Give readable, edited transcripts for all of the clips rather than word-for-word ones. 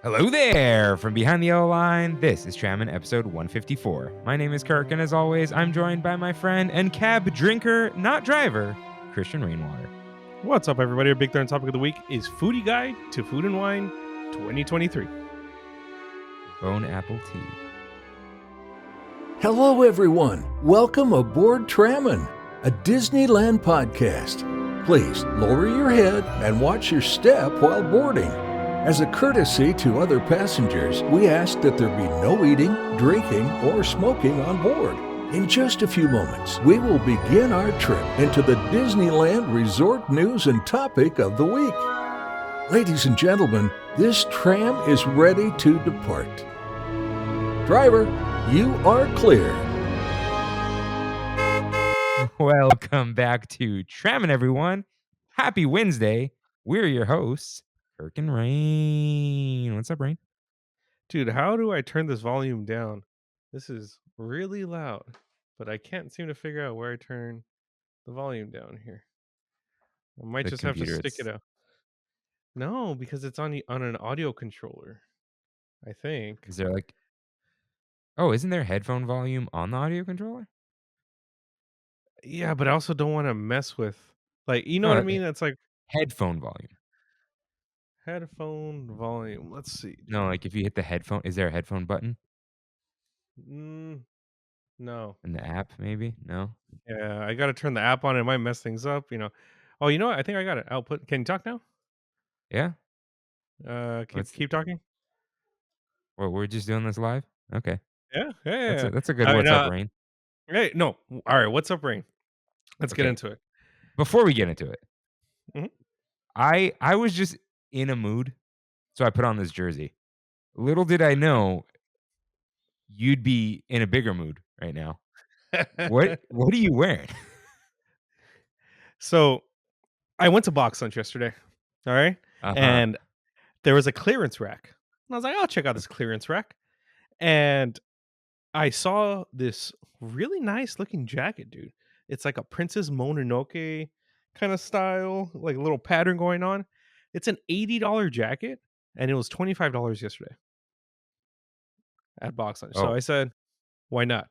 Hello there! From behind the yellow line, this is Trammin episode 154. My name is Kirk, and as always, I'm joined by my friend and cab drinker, not driver, Christian Rainwater. What's up, everybody? Our big third topic of the week is Foodie Guide to Food and Wine 2023. Bone apple tea. Hello, everyone. Welcome aboard Trammin, a Disneyland podcast. Please lower your head and watch your step while boarding. As a courtesy to other passengers, we ask that there be no eating, drinking, or smoking on board. In just a few moments, we will begin our trip into the Disneyland Resort news and topic of the week. Ladies and gentlemen, this tram is ready to depart. Driver, you are clear. Welcome back to Trammin, everyone. Happy Wednesday. We're your hosts, Kirk and Rain. What's up, Rain? Dude, how do I turn this volume down? This is really loud, but I can't seem to figure out where I turn the volume down here. I might The just have to computer, stick it out. No, because it's on an audio controller, I think. Is there like... Oh, isn't there headphone volume on the audio controller? Yeah, but I also don't want to mess with, like, you know what I mean? It's like Headphone volume. headphone volume. Let's see. No, like if you hit the headphone, is there a headphone button No. in the app? Maybe no. Yeah, I got to turn the app on. It might mess things up, you know. Oh, you know what? I think I got it. Output. Can you talk now? Yeah. Keep talking. Well, we're just doing this live. Okay, Yeah. that's a good what's up, Rain. Hey, no. All right. What's up, Rain? Let's get Okay. into it. Before we get into it, Mhm. I was just in a mood, so I put on this jersey. Little did I know you'd be in a bigger mood right now. What are you wearing? So I went to Box Lunch yesterday. All right, and there was a clearance rack, and I was like, I'll check out this clearance rack, and I saw this really nice looking jacket, dude. It's like a Princess Mononoke kind of style, like a little pattern going on. It's an $80 jacket, and it was $25 yesterday at Box Lunch. So Oh. I said, why not?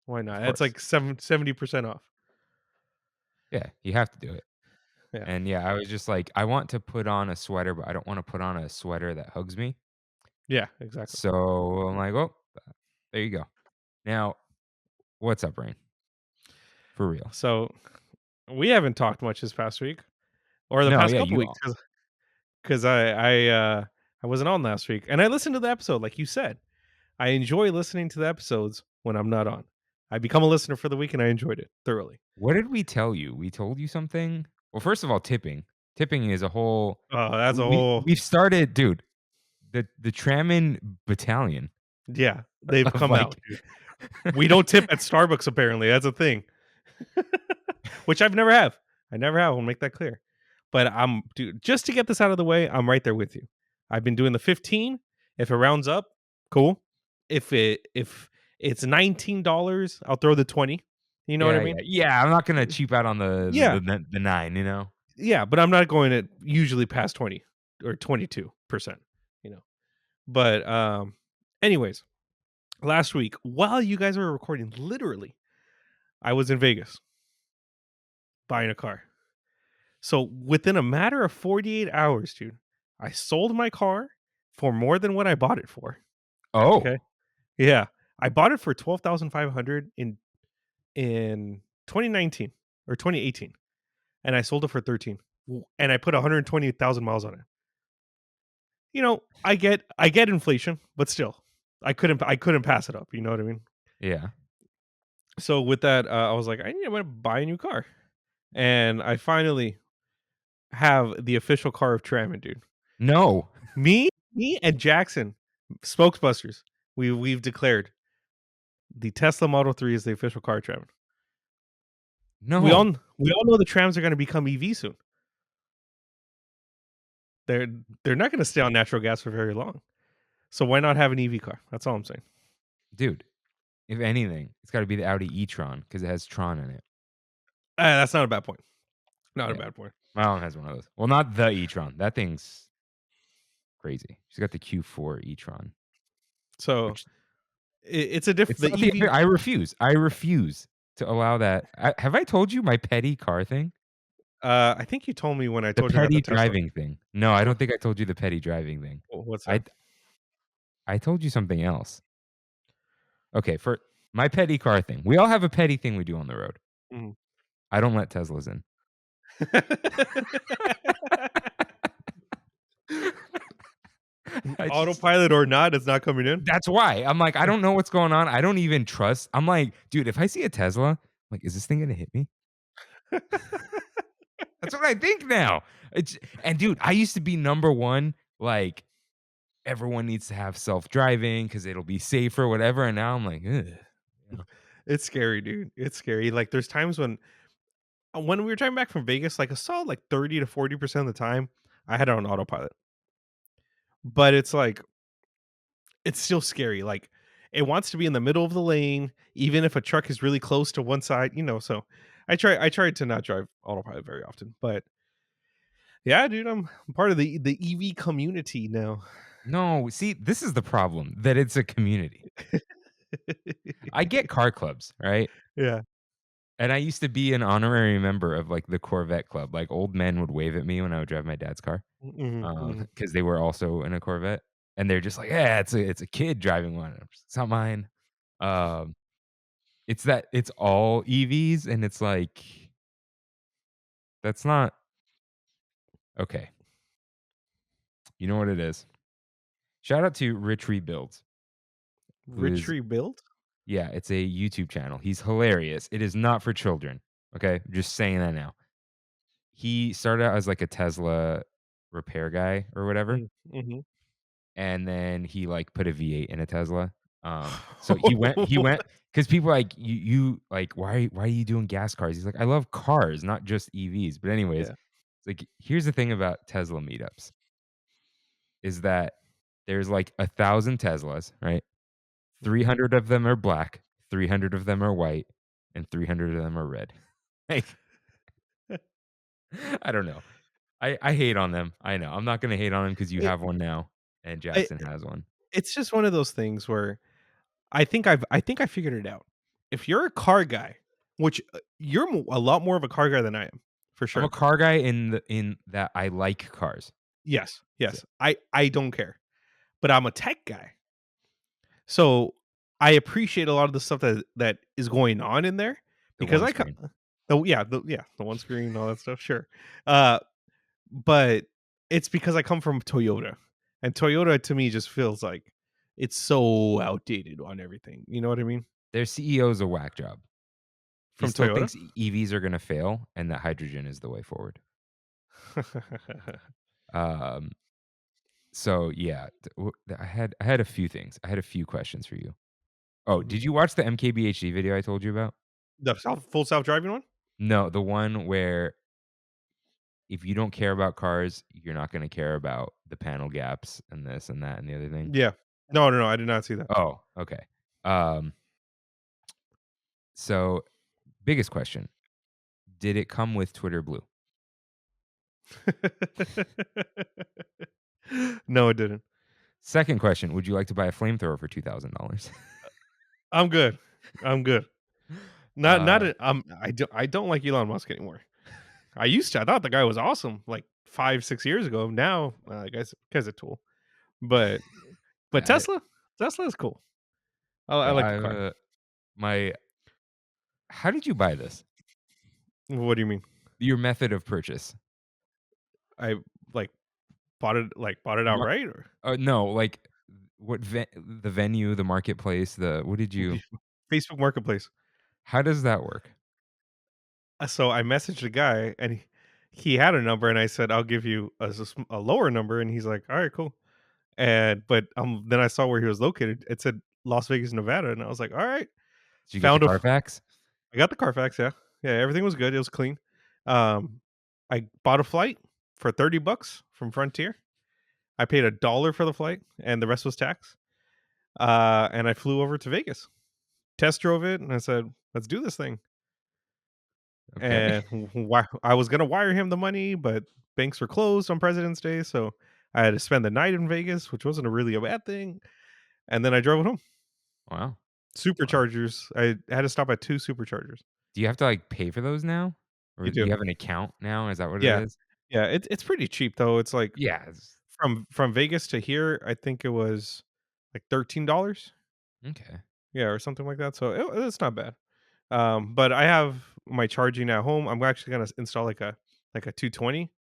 Why not? It's like 70% off. Yeah, you have to do it. Yeah. And yeah, I was just like, I want to put on a sweater, but I don't want to put on a sweater that hugs me. Yeah, exactly. So I'm like, oh, there you go. Now, what's up, Rain? For real. So we haven't talked much this past week or the past couple weeks because I wasn't on last week, and I listened to the episode like you said. I enjoy listening to the episodes when I'm not on. I become a listener for the week, and I enjoyed it thoroughly. What did we tell you? We told you something? Well, first of all, tipping. Tipping is a whole... Oh, that's a whole... We've started, dude, the Trammin battalion. Yeah, they've come out, dude. We don't tip at Starbucks, apparently. That's a thing. Which I've never have. I never have. I'll make that clear. But dude, just to get this out of the way, I'm right there with you. I've been doing the 15. If it rounds up, cool. If it's $19, I'll throw the 20. You know what I mean? Yeah, I'm not gonna cheap out on the 9, you know? Yeah, but I'm not going to usually past 20 or 22%, you know. But anyways, last week, while you guys were recording, literally, I was in Vegas buying a car. So within a matter of 48 hours, dude, I sold my car for more than what I bought it for. Oh. Okay. Yeah. I bought it for $12,500 in 2019 or 2018. And I sold it for 13. And I put 120,000 miles on it. You know, I get inflation, but still, I couldn't pass it up. You know what I mean? Yeah. So with that, I was like, I'm gonna buy a new car, and I finally have the official car of Trammin, dude. No. Me and Jackson, spokesbusters, we've declared the Tesla Model 3 is the official car of Trammin. No. We all know the trams are going to become EV soon. They're not going to stay on natural gas for very long. So why not have an EV car? That's all I'm saying. Dude, if anything, it's got to be the Audi e-tron because it has Tron in it. That's not a bad point. Not a bad point. My mom has one of those. Well, not the e-tron. That thing's crazy. She's got the Q4 e-tron, So which it's a it's the not the EV. I refuse. I refuse to allow that. Have I told you my petty car thing? I think you told me when I The told you I got the petty Tesla. driving thing. No, I don't What, think I told you the petty driving thing. what's I that? I told you something else. Okay, for my petty car thing. We all have a petty thing we do on the road. Mhm. I don't let Teslas in. I just Autopilot or not, it's not coming in. That's why. I'm like, I don't know what's going on. I don't even trust. I'm like, dude, if I see a Tesla, I'm like, is this thing gonna hit me? That's what I think now. And dude, I used to be number one, like everyone needs to have self-driving because it'll be safer, whatever. And now I'm like, ugh. You know? It's scary, dude. It's scary. Like there's times when we were driving back from Vegas, like I saw like 30 to 40% of the time I had it on autopilot. But it's like it's still scary. Like it wants to be in the middle of the lane, even if a truck is really close to one side, so I tried to not drive autopilot very often. But yeah, dude, I'm part of the EV community now. No, see, this is the problem that it's a community. I get car clubs, right? Yeah. And I used to be an honorary member of like the Corvette club. Like old men would wave at me when I would drive my dad's car. Mhm, mhm. Because they were also in a Corvette, and they're just like, "Yeah, it's a kid driving one. It's not mine." Um, it's all EVs, and it's like that's not okay. You know what it is? Shout out to Rich Rebuilds, who Rich is rebuild? yeah, it's a YouTube channel. He's hilarious. It is not for children. Okay, just saying that now. He started out as like a Tesla repair guy or whatever, Mhm. and then he like put a V8 in a Tesla. So he went because people are like you like why are you doing gas cars? He's like I love cars, not just EVs. But anyways, Yeah. it's like here's the thing about Tesla meetups is that there's like 1,000 Teslas, right? Mhm. 300 of them are black, 300 of them are white, and 300 of them are red. Like I don't know. I hate on them. I know. I'm not gonna hate on them because you It have one now, and I Jackson has one. it's just one of those things where I think I figured it out. If you're a car guy, which you're a lot more of a car guy than I am, for I'm a sure. car guy in that I like cars. Yes, That's it. yes. I don't care, but I'm a tech guy, so I appreciate a lot of the stuff that is going on in there The because one I co- screen. the one screen, all that stuff, sure. Uh, but it's because I come from Toyota, and Toyota to me just feels like it's so outdated on everything. You know what I mean? Their CEO's a whack job. He From still Toyota. thinks EVs are gonna fail and that hydrogen is the way forward. Um, so yeah, I had a few things. I had a few questions for you. Oh, Mhm. did you watch the MKBHD video I told you about? The full self driving one? No, the one where if you don't care about cars, you're not gonna care about the panel gaps and this and that and the other thing. Yeah. No, no, no. I did not see that. Oh, okay. Um, so biggest question, did it come with Twitter Blue? No, it didn't. Second question, would you like to buy a flamethrower for $2,000? I'm good. I'm good. Not Uh, a, I don't like Elon Musk anymore. I used to. I thought the guy was awesome like 5, 6 years ago. Now, guy's a tool. But I Tesla is cool. I yeah, like the car. my how did you buy this? What do you mean? Your method of purchase. I like bought it Mar outright or no, like what the venue, the marketplace, the what did you Facebook Marketplace. how does that work? So I messaged the guy and he had a number and I said I'll give you a lower number and he's like, all right, cool. And but then I saw where he was located. It said Las Vegas, Nevada, and I was like, all right. Did you get the Found a Carfax? I got the Carfax, yeah. Yeah, everything was good. It was clean. Um I bought a flight for $30 from Frontier. I paid $1 for the flight and the rest was tax. And I flew over to Vegas. Test drove it and I said, let's do this thing. Okay. And I was gonna wire him the money, but banks were closed on President's Day, so I had to spend the night in Vegas, which wasn't really a bad thing, and then I drove it home. Wow. Superchargers. I had to stop at 2 superchargers. Do you have to, like, pay for those now? Or You do do. you have an account now? Is that what it Yeah. is? Yeah, it's pretty cheap, though. It's like Yeah, it's from Vegas to here, I think it was, like, $13? okay. Yeah, or something like that, so it's not bad. But I have my charging at home. I'm actually gonna install, like a 220,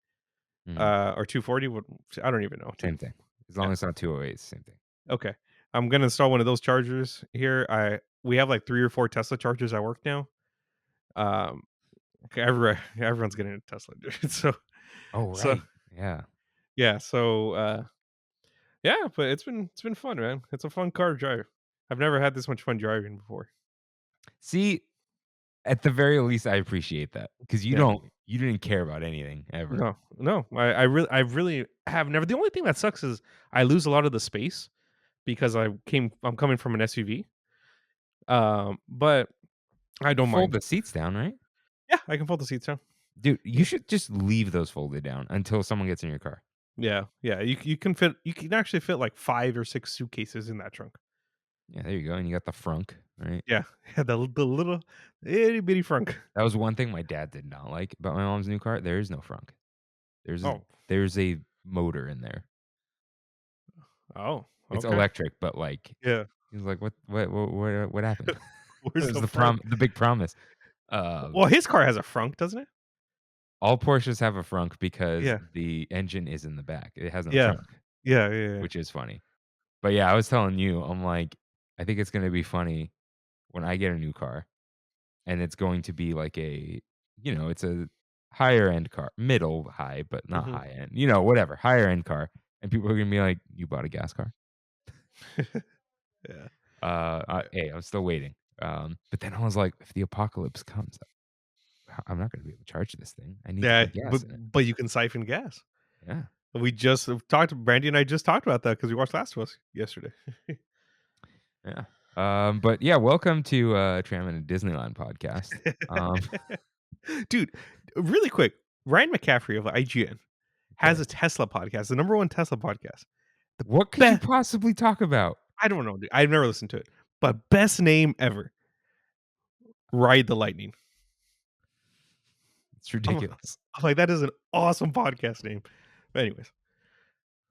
Mhm. or 240, what I don't even know, Same dude. thing. As long Yeah, as it's not 208, same thing. okay. I'm gonna install one of those chargers here. We have, like, 3 or 4 Tesla chargers at work now. Um, everyone's getting a Tesla, dude, Oh, so right. Yeah. yeah, yeah, but it's been fun, man. It's a fun car to drive. I've never had this much fun driving before. See, at the very least, I appreciate that because Yeah. you didn't care about anything ever. No, no. I really have never. The only thing that sucks is I lose a lot of the space because I'm coming from an SUV. But I You can don't fold mind. the seats down, right? Yeah, I can fold the seats down. Dude, you should just leave those folded down until someone gets in your car. Yeah, yeah. You can actually fit like 5 or 6 suitcases in that trunk. Yeah, there you go, and you got the frunk, right? Yeah, yeah. The little itty bitty frunk. That was one thing my dad did not like about my mom's new car. There is no frunk. There's a Oh, there's a motor in there. oh, It's okay. electric, but, like, Yeah. he was like, what happened?" Where's It was the frunk? the big promise. Well, his car has a frunk, doesn't it? All Porsches have a frunk because Yeah, the engine is in the back. It has no yeah, trunk, yeah, yeah, yeah. which is funny. But, yeah, I was telling you, I'm like, I think it's gonna be funny when I get a new car, and it's going to be like it's a higher end car, middle high, but not Hmm. high end, whatever, higher end car, and people are gonna be like, "You bought a gas car?" Yeah. Hey, I'm still waiting. But then I was like, if the apocalypse comes, I'm not gonna be able to charge this thing. I need to Yeah, put gas but in it. but you can siphon gas. Yeah, We just talked Brandy and I just talked about that because we watched Last of Us yesterday. yeah. But yeah, welcome to Trammin and Disneyland Podcast. Um, Dude, really quick, Ryan McCaffrey of IGN has okay. a Tesla podcast, the number 1 Tesla podcast. The What could you best possibly talk about? I don't know, dude. I've never listened to it, but best name ever. Ride the Lightning. It's I'm ridiculous. I'm like, that is an awesome podcast name. But anyways,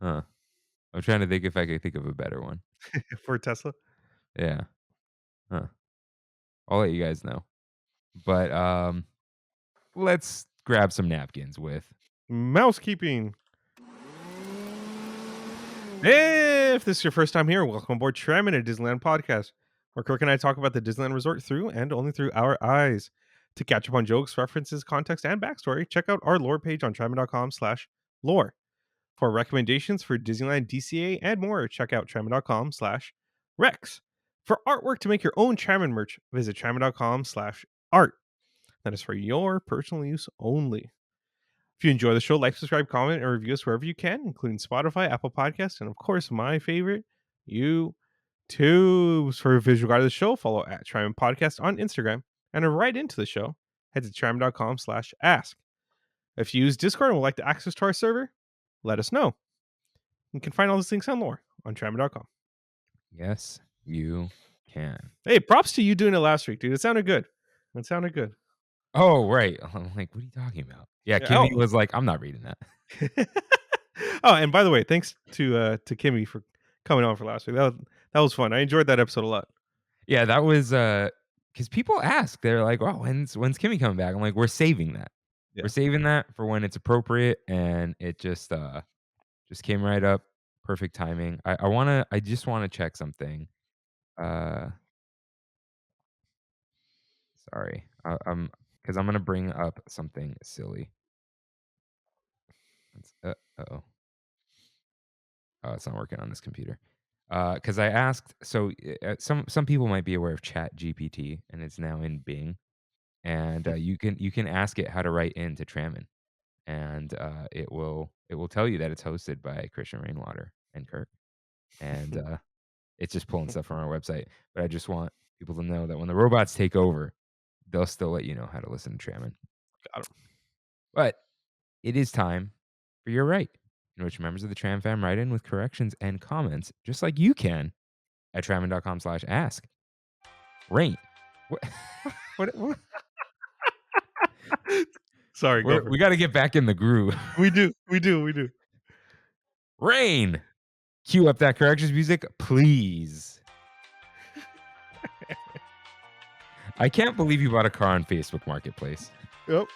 Huh. I'm trying to think if I could think of a better one. for Tesla. Yeah. Huh. I'll let you guys know. But let's grab some napkins with. Mousekeeping. If this is your first time here, welcome aboard Trammin, a Disneyland podcast, where Kirk and I talk about the Disneyland Resort through and only through our eyes. To catch up on jokes, references, context, and backstory, check out our lore page on trammin.com/lore. For recommendations for Disneyland, DCA, and more, check out trammin.com/rex. For artwork to make your own Trammin merch, visit trammin.com/art. That is for your personal use only. If you enjoy the show, like, subscribe, comment, and review us wherever you can, including Spotify, Apple Podcasts, and of course, my favorite, YouTube. For a visual guide of the show, follow at Trammin Podcast on Instagram. And to write into the show, head to trammin.com/ask. If you use Discord and would like to access to our server, let us know. You can find all these links on lore on trammin.com. Yes, you can. Hey, props to you doing it last week, dude. It sounded good. It sounded good. Oh, right. I'm like, what are you talking about? Yeah, Yeah, Kimmy was like, I'm not reading that. Oh, and by the way, thanks to Kimmy for coming on for last week. That was fun. I enjoyed that episode a lot. Yeah, that was because people ask, they're like, "Oh, when's Kimmy coming back?" I'm like, "We're saving that. Yeah. We're saving that for when it's appropriate." And it just came right up, perfect timing. I just wanna check something. Uh, sorry, because I'm gonna bring up something silly. Uh-oh. Oh, it's not working on this computer. Because I asked, so some people might be aware of Chat GPT, and it's now in Bing. And you can ask it how to write into Trammin, and it will tell you that it's hosted by Christian Rainwater and Kirk, and it's just pulling stuff from our website. But I just want people to know that when the robots take over, they'll still let you know how to listen to Trammin. Got him. But it is time for your right. in which members of the Tram fam write in with corrections and comments, just like you can at trammin.com/ask. Rain. What? what? Sorry, go for We it. got to get back in the groove. We do. Rain. Cue up that corrections music, please. I can't believe you bought a car on Facebook Marketplace. Yep.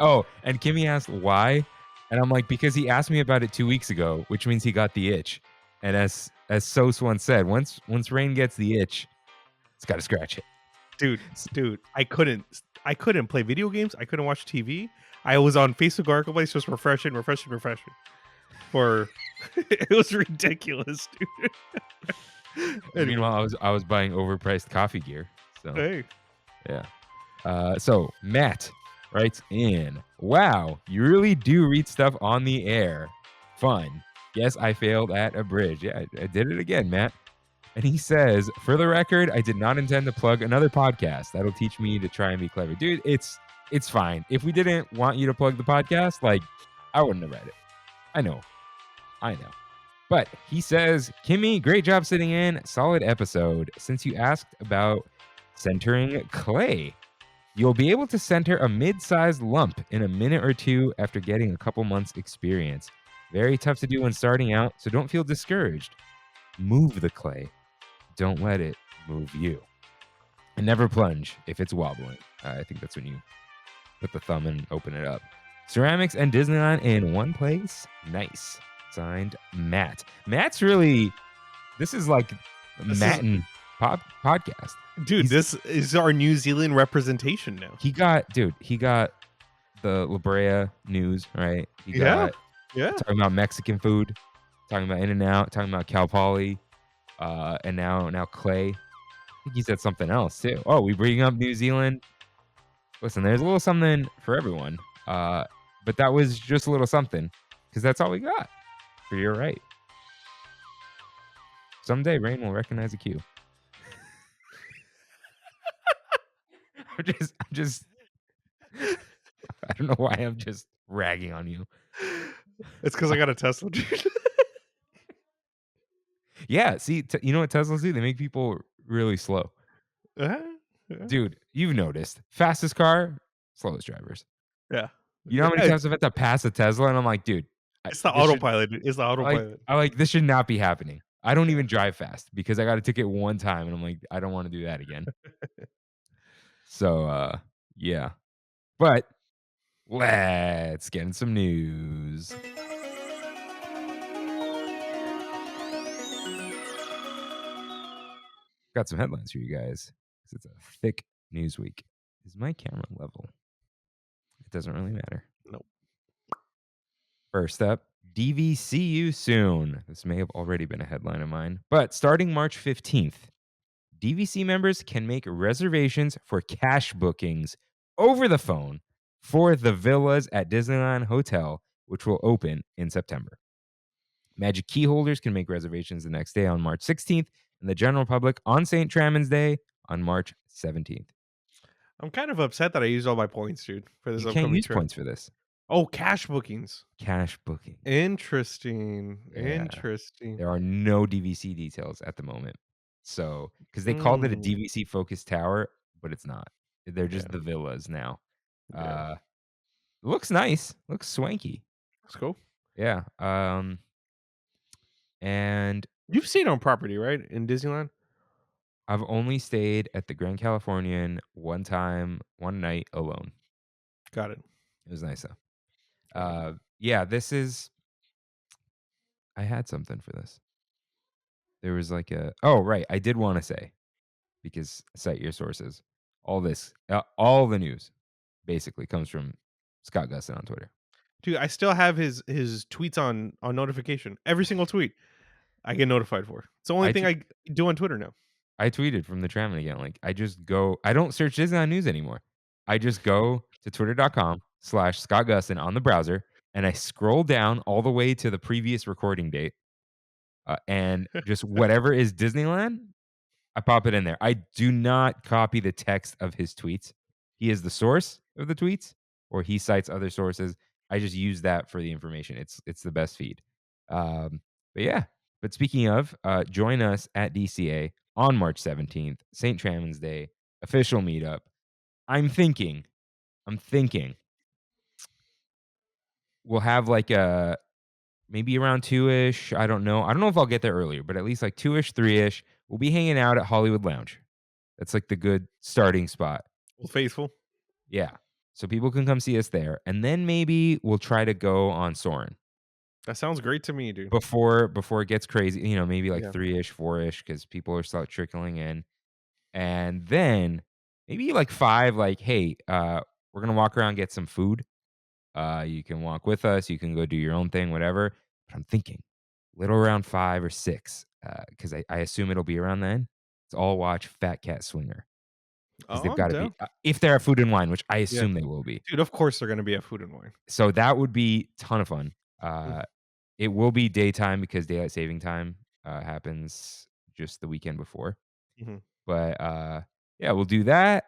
Oh, and Kimmy asked why, and I'm like, because he asked me about it 2 weeks ago, which means he got the itch. And as Sos once said, once Rain gets the itch, it's got to scratch it. Dude, I couldn't play video games. I couldn't watch TV. I was on Facebook Marketplace just refreshing. For it was ridiculous, dude. Meanwhile, I was buying overpriced coffee gear. So Hey. yeah. So Matt writes in, wow, you really do read stuff on the air. Fun. Yes, I failed at a bridge. Yeah, I did it again, Matt. And he says, for the record, I did not intend to plug another podcast. That'll teach me to try and be clever. Dude, it's fine. If we didn't want you to plug the podcast, like, I wouldn't have read it. I know. But he says, Kimmy, great job sitting in. Solid episode. Since you asked about centering clay, you'll be able to center a mid-sized lump in a minute or two after getting a couple months experience. Very tough to do when starting out, so don't feel discouraged. Move the clay. Don't let it move you. And never plunge if it's wobbling. I think that's when you put the thumb and open it up. Ceramics and Disneyland in one place. Nice. Signed, Matt. Matt's really, this is like Matt and podcast. Dude, this is our New Zealand representation now. He got the La Brea news, right? He got talking about Mexican food, talking about In-N-Out, talking about Cal Poly, and now Clay. I think he said something else too. Oh, we bring up New Zealand. Listen, there's a little something for everyone. But that was just a little something because that's all we got. For you're right. Someday Rain will recognize a cue. I'm just I don't know why I'm just ragging on you. It's because I got a Tesla, dude. Yeah, see, you know what Teslas do? They make people really slow. Yeah. Dude, you've noticed. Fastest car, slowest drivers. Yeah. You know how many times I've had to pass a Tesla and I'm like, dude. It's the autopilot. It's the autopilot. I like, this should not be happening. I don't even drive fast because I got a ticket one time and I'm like, I don't want to do that again. So, yeah. But let's get in some news. Got some headlines for you guys because it's a thick news week. Is my camera level? It doesn't really matter. Nope. First up, DVCU soon. This may have already been a headline of mine, but starting March 15th, DVC members can make reservations for cash bookings over the phone for the villas at Disneyland Hotel, which will open in September. Magic Key holders can make reservations the next day on March 16th, and the general public on St. Trammin's Day on March 17th. I'm kind of upset that I used all my points, dude, for this You upcoming can't use trip. points for this. Oh, cash bookings. Cash booking. Interesting. Yeah. Interesting. There are no DVC details at the moment. So, because they called it a DVC focused tower, but it's not. They're just the villas now. Yeah. Looks nice. Looks swanky. Let's go. Yeah. And You've stayed on property, right? In Disneyland? I've only stayed at the Grand Californian one night alone. Got it. It was nice though. Yeah, this is. I had something for this. There was like oh, right. I did want to say, because cite your sources. All the news basically comes from Scott Gustin on Twitter. Dude, I still have his tweets on notification. Every single tweet I get notified for. It's the only thing I do on Twitter now. I tweeted from the Trammin again. Like, I don't search Disneyland News anymore. I just go to twitter.com/Scott Gustin on the browser, and I scroll down all the way to the previous recording date. And just whatever is Disneyland, I pop it in there. I do not copy the text of his tweets. He is the source of the tweets, or he cites other sources. I just use that for the information. It's the best feed. But yeah. But speaking of, join us at DCA on March 17th, St. Trammin's Day, official meetup. I'm thinking we'll have like a maybe around 2-ish. I don't know. I don't know if I'll get there earlier, but at least like 2-ish, 3-ish. We'll be hanging out at Hollywood Lounge. That's like the good starting spot. Well, faithful. Yeah. So people can come see us there. And then maybe we'll try to go on Soarin'. That sounds great to me, dude. Before it gets crazy, maybe like Yeah. 3-ish, 4-ish, because people are start trickling in. And then maybe like 5, like, hey, we're gonna walk around, get some food. You can walk with us, you can go do your own thing, whatever. But I'm thinking little around 5 or 6, because I assume it'll be around then. Let's all watch Fat Cat Swinger. Because they've I'm got to be down. if they're at Food and Wine, which I Yeah. assume they will be. Dude, of course they're gonna be at Food and Wine. So that would be a ton of fun. It will be daytime because daylight saving time happens just the weekend before. Mhm. But yeah, we'll do that,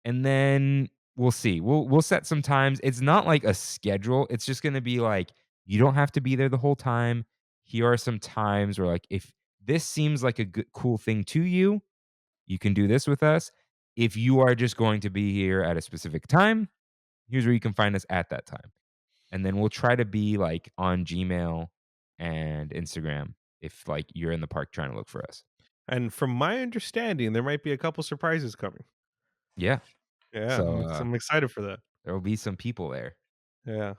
and then we'll see. We'll set some times. It's not like a schedule. It's just gonna be like you don't have to be there the whole time. Here are some times where like if this seems like a good cool thing to you, you can do this with us. If you are just going to be here at a specific time, here's where you can find us at that time. And then we'll try to be like on Gmail and Instagram if like you're in the park trying to look for us. And from my understanding, there might be a couple surprises coming. Yeah. Yeah, So I'm excited for that. there will be some people there. Yeah.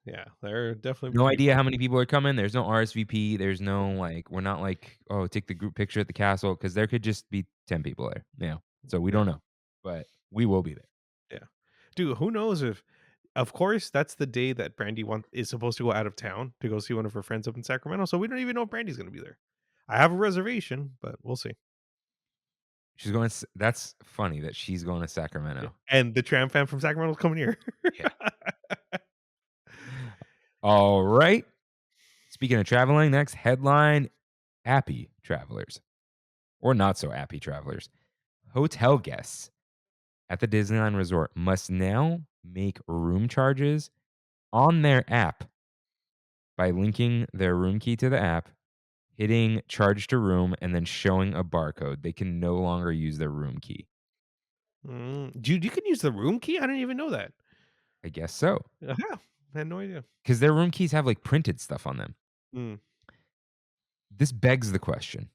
Yeah, there definitely No be idea people. how many people are coming. There's no RSVP. There's no like we're not like, oh, take the group picture at the castle because there could just be 10 people there. Yeah. So we don't know. But we will be there. Yeah. Dude, who knows if of course that's the day that Brandy is supposed to go out of town to go see one of her friends up in Sacramento. So we don't even know if Brandy's gonna be there. I have a reservation, but we'll see. She's going that's funny that she's going to Yeah. Sacramento. And the tram fan from Sacramento's coming here. Yeah. All right. Speaking of traveling, next headline, appy travelers. Or not so appy travelers. Hotel guests at the Disneyland Resort must now make room charges on their app by linking their room key to the app, hitting charge to room, and then showing a barcode. They can no longer use their room key. Dude, you can use the room key? I didn't even know that. I guess so. Yeah, I had no idea. Because their room keys have like printed stuff on them. Mm. This begs the question.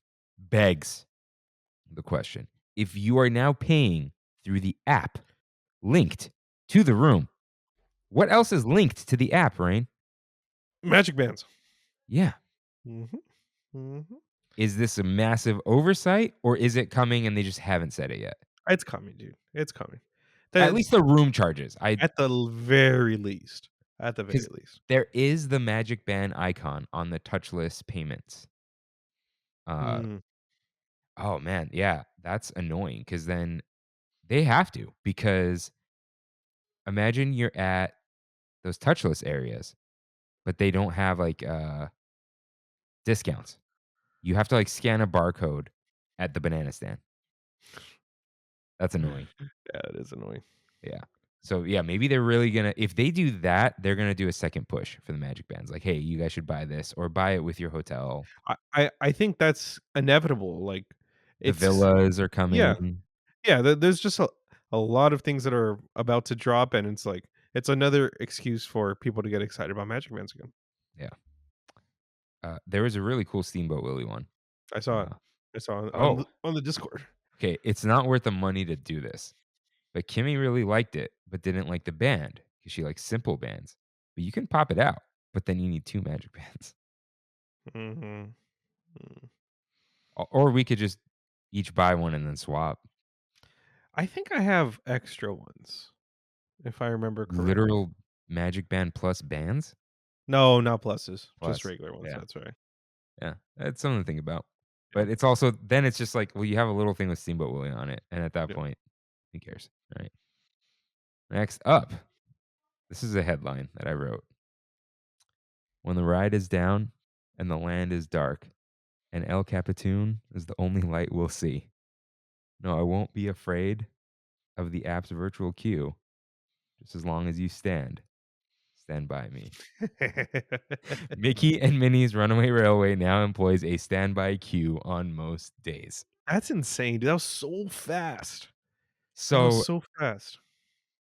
If you are now paying through the app linked to the room, what else is linked to the app, Rain? Magic bands. Yeah. Mm-hmm. Mm-hmm. Is this a massive oversight or is it coming and they just haven't said it yet? It's coming, dude. It's coming. At least the room charges. At the very least. At the very 'Cause least. there is the Magic Band icon on the touchless payments. Oh man, yeah, that's annoying because then they have to because imagine you're at those touchless areas, but they don't have like discounts. You have to like scan a barcode at the banana stand. That's annoying. Yeah, it is annoying. Yeah. So yeah, maybe they're really gonna if they do that, they're gonna do a second push for the Magic Bands. Like, hey, you guys should buy this or buy it with your hotel. I think that's inevitable. Like The it's villas are yeah. coming. Yeah, there's just a lot of things that are about to drop, and it's like it's another excuse for people to get excited about Magic Bands again. Yeah. There was a really cool Steamboat Willie one. I saw it. Uh, I saw it oh, on the Discord. okay. It's not worth the money to do this, but Kimmy really liked it, but didn't like the band because she likes simple bands. But you can pop it out, but then you need 2 Magic Bands. Mm-hmm. Or we could just each buy one and then swap. I think I have extra ones, if I remember correctly. Literal Magic Band plus bands? No, not pluses, Plus, just regular ones. yeah. That's right. Yeah, that's something to think about. Yeah. But it's also then it's just like, well, you have a little thing with Steamboat Willie on it, and at that Yeah. point, who cares? All right. Next up, this is a headline that I wrote. When the ride is down and the land is dark, and El Capitan is the only light we'll see. No, I won't be afraid of the app's virtual queue, just as long as you stand Stand by me. Mickey and Minnie's Runaway Railway now employs a standby queue on most days. That's insane, dude. That was so fast. That was So so fast.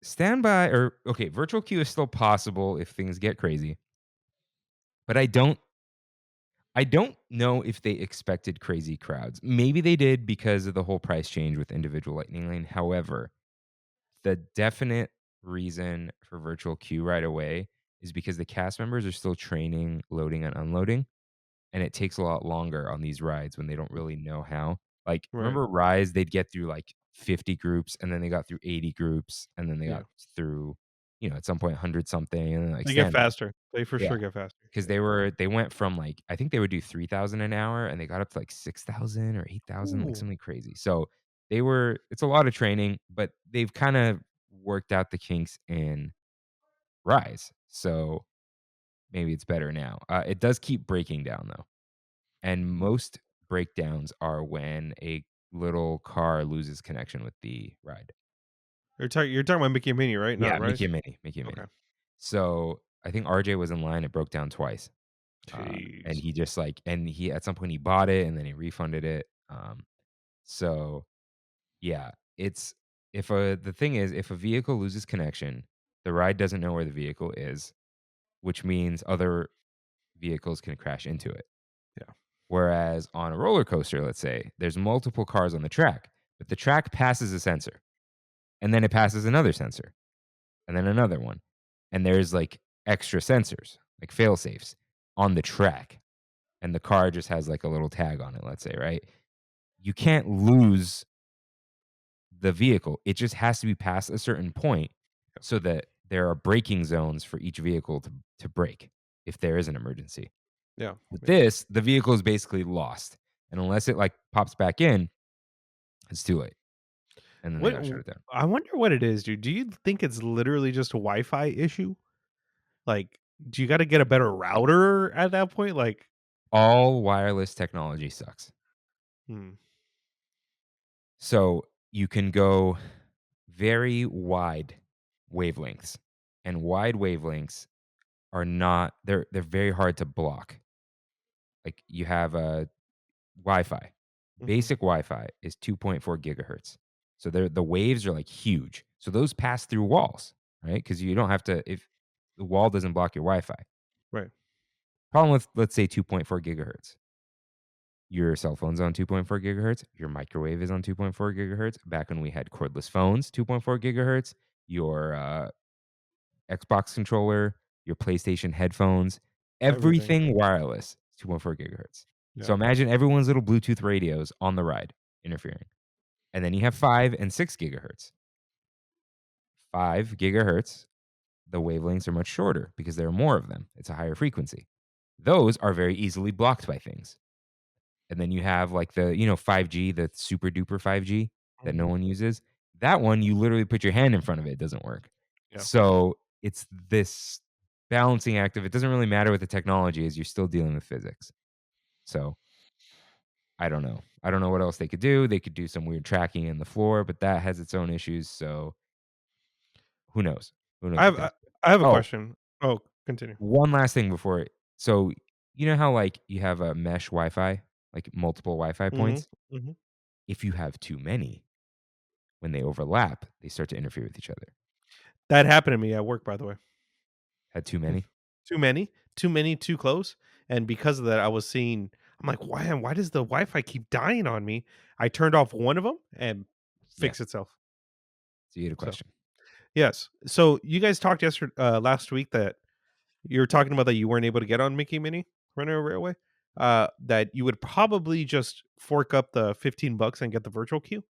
standby or okay, virtual queue is still possible if things get crazy. But I don't know if they expected crazy crowds. Maybe they did because of the whole price change with individual Lightning Lane. However, the definite reason for virtual queue right away is because the cast members are still training, loading, and unloading. And it takes a lot longer on these rides when they don't really know how. Like, Right. remember Rise, they'd get through like 50 groups and then they got through 80 groups and then they Yeah. got through, at some point 100 something and then like They get standby. faster. They for Yeah. sure get faster. Because Yeah. they went from like, I think they would do 3,000 an hour and they got up to like 6,000 or 8,000, like Ooh. something crazy. So it's a lot of training, but they've kind of worked out the kinks in Rise. So maybe it's better now. It does keep breaking down though. And most breakdowns are when a little car loses connection with the ride. You're talking about Mickey and Minnie, right? Yeah, Not Mickey Rise? and Minnie, Mickey and Okay. Minnie. So I think RJ was in line. It broke down twice, and Jeez. he just and he at some point he bought it and then he refunded it. So yeah, it's the thing is if a vehicle loses connection, the ride doesn't know where the vehicle is, which means other vehicles can crash into it. Yeah. Whereas on a roller coaster, let's say, there's multiple cars on the track, but the track passes a sensor, and then it passes another sensor, and then another one. And there's like extra sensors, like fail safes on the track. And the car just has like a little tag on it, let's say, right? You can't lose the vehicle. It just has to be past a certain point so that there are braking zones for each vehicle to brake if there is an emergency. Yeah. With Yeah. this, the vehicle is basically lost. And unless it like pops back in, it's too late. And then they What gotta shut it down. I wonder what it is, dude. Do you think it's literally just a Wi-Fi issue? Like, do you gotta get a better router at that point? Like, All wireless technology sucks. hmm, So you can go very wide wavelengths. And wide wavelengths are not they're very hard to block. Like you have a Wi-Fi. mhm, Basic Wi-Fi is 2.4 gigahertz. So the waves are like huge. So those pass through walls, right? Because you don't have to if the wall doesn't block your Wi-Fi. right. Problem with let's say 2.4 gigahertz. Your cell phone's on 2.4 gigahertz. Your microwave is on 2.4 gigahertz. Back when we had cordless phones, 2.4 gigahertz. Your Xbox controller, your PlayStation headphones, Everything. everything wireless, 2.4 gigahertz. So Yeah. imagine everyone's little Bluetooth radios on the ride interfering. And then you have 5 and 6 gigahertz. 5 gigahertz, the wavelengths are much shorter because there are more of them. It's a higher frequency. Those are very easily blocked by things. And then you have like the, 5G, the super duper 5G that no Mhm. one uses. That one, you literally put your hand in front of it, it doesn't work. Yeah. So it's this balancing act of it doesn't really matter what the technology is, you're still dealing with physics. So I don't know. I don't know what else they could do. They could do some weird tracking in the floor, but that has its own issues. So who knows? Who knows I what have they I have to do. I have a Oh, question. Oh, continue. one last thing before so you know how like you have a mesh Wi-Fi, like multiple Wi-Fi Mhm, points? mhm. If you have too many, when they overlap, they start to interfere with each other. That happened to me at work, by the way. Had too many? Too many, too close, and because of that, I'm like, Why does the Wi-Fi keep dying on me?" I turned off one of them and Yeah. fixed itself. So you had a So, question. yes. So, you guys talked last week that you were talking about that you weren't able to get on Mickey Mini Runaway Railway, that you would probably just fork up the $15 and get the virtual queue.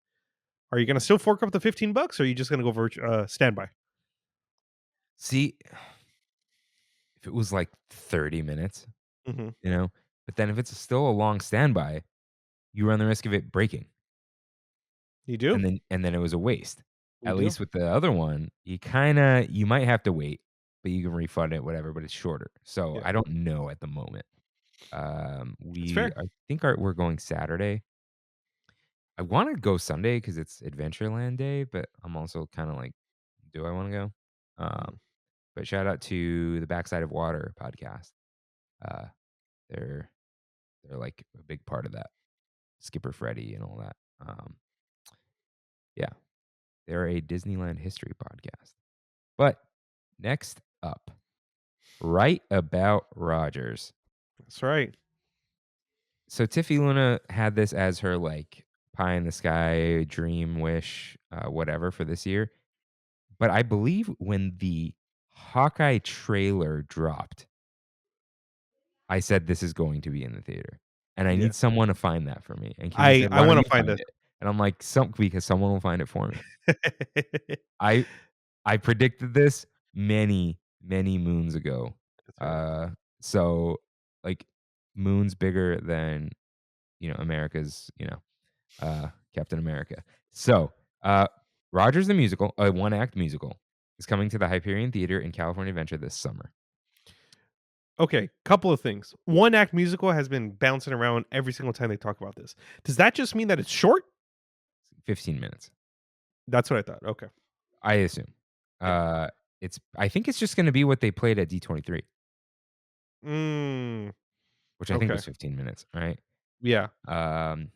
Are you gonna still fork up the $15, or are you just gonna go standby? See, if it was like 30 minutes, Mhm. you know, but then if it's still a long standby, you run the risk of it breaking. You do? And then it was a waste. You At do? least with the other one, you might have to wait, but you can refund it, whatever, but it's shorter. So Yeah. I don't know at the moment. It's We fair. I think we're going Saturday. I want to go Sunday because it's Adventureland Day, but I'm also kind of like, do I want to go? Um, Mm. But shout out to the Backside of Water podcast. Uh, they're like a big part of that. Skipper Freddy and all that. Yeah, they're a Disneyland history podcast. But next up, Right About Rogers. That's right. So Tiffy Luna had this as her like pie in the sky dream wish, whatever for this year. But I believe when the Hawkeye trailer dropped, I said this is going to be in the theater, and I Yeah. need someone to find that for me. And Kimmy said, I "Why don't want you to find it. And I'm like, because someone will find it for me. I predicted this many moons ago. That's right. So like moons bigger than America's Captain America. So Rogers the musical, a one-act musical, is coming to the Hyperion Theater in California Adventure this summer. Okay, couple of things. One act musical has been bouncing around every single time they talk about this. Does that just mean that it's short? 15 minutes. That's what I thought. Okay. I assume. Yeah. I think it's just going to be what they played at D23, which I think Okay. was 15 minutes, right? Yeah.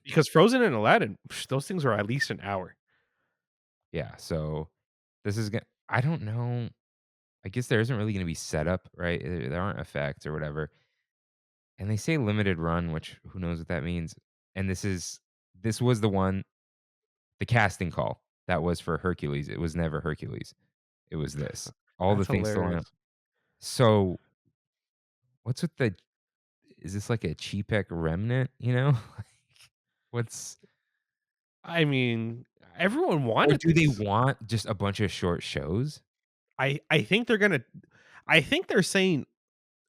Because Frozen and Aladdin, those things are at least an hour. Yeah, so this is I don't know. I guess there isn't really going to be setup, right? There aren't effects or whatever. And they say limited run, which who knows what that means. And this was the casting call that was for Hercules. It was never Hercules. It was this. All the That's things still line hilarious. up. So what's with is this like a Chepek remnant, what's I mean, everyone or wanted do they this. want just a bunch of short shows? I think they're saying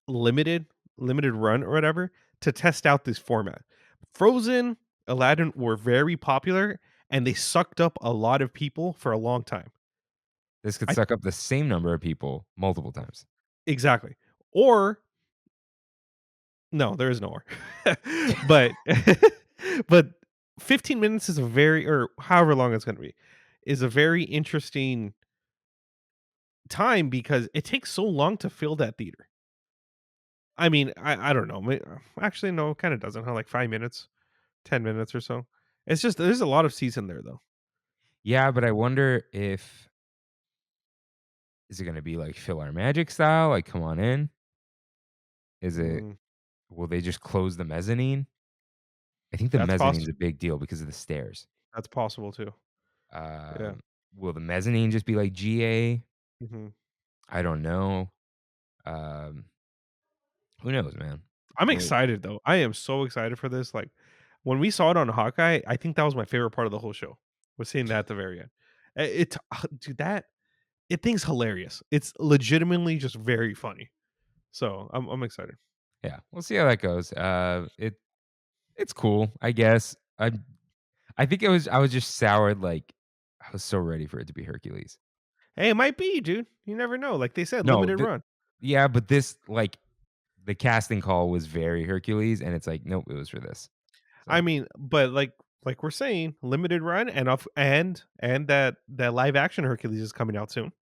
limited run or whatever to test out this format. Frozen, Aladdin were very popular and they sucked up a lot of people for a long time. This could I suck up the same number of people multiple times. Exactly. Or no, there is no or. but but 15 minutes is a very or however long it's going to be is a very interesting time because it takes so long to fill that theater. I mean, I don't know. Actually, no, it kind of doesn't. Huh? Like 5 minutes, 10 minutes or so. It's just there's a lot of seats in there though. Yeah, but I wonder if is it going to be like Fill Our Magic style? Like, come on in. Is it? Mm, Will they just close the mezzanine? I think the that's mezzanine's possible. a big deal because of the stairs. That's possible too. Yeah. Will the mezzanine just be like GA? hmm I don't know. Who knows, man? I'm Wait, excited though. I am so excited for this. Like when we saw it on Hawkeye, I think that was my favorite part of the whole show. Was seeing that at the very end. Dude, it thing's hilarious. It's legitimately just very funny. So I'm excited. yeah, we'll see how that goes. It's cool, I guess. I think I was just soured. Like I was so ready for it to be Hercules. Hey, it might be, dude. You never know. Like they said, No, limited run. yeah, but this like the casting call was very Hercules, and it's like nope, it was for this. So I mean, but like we're saying, limited run and off and that live action Hercules is coming out soon.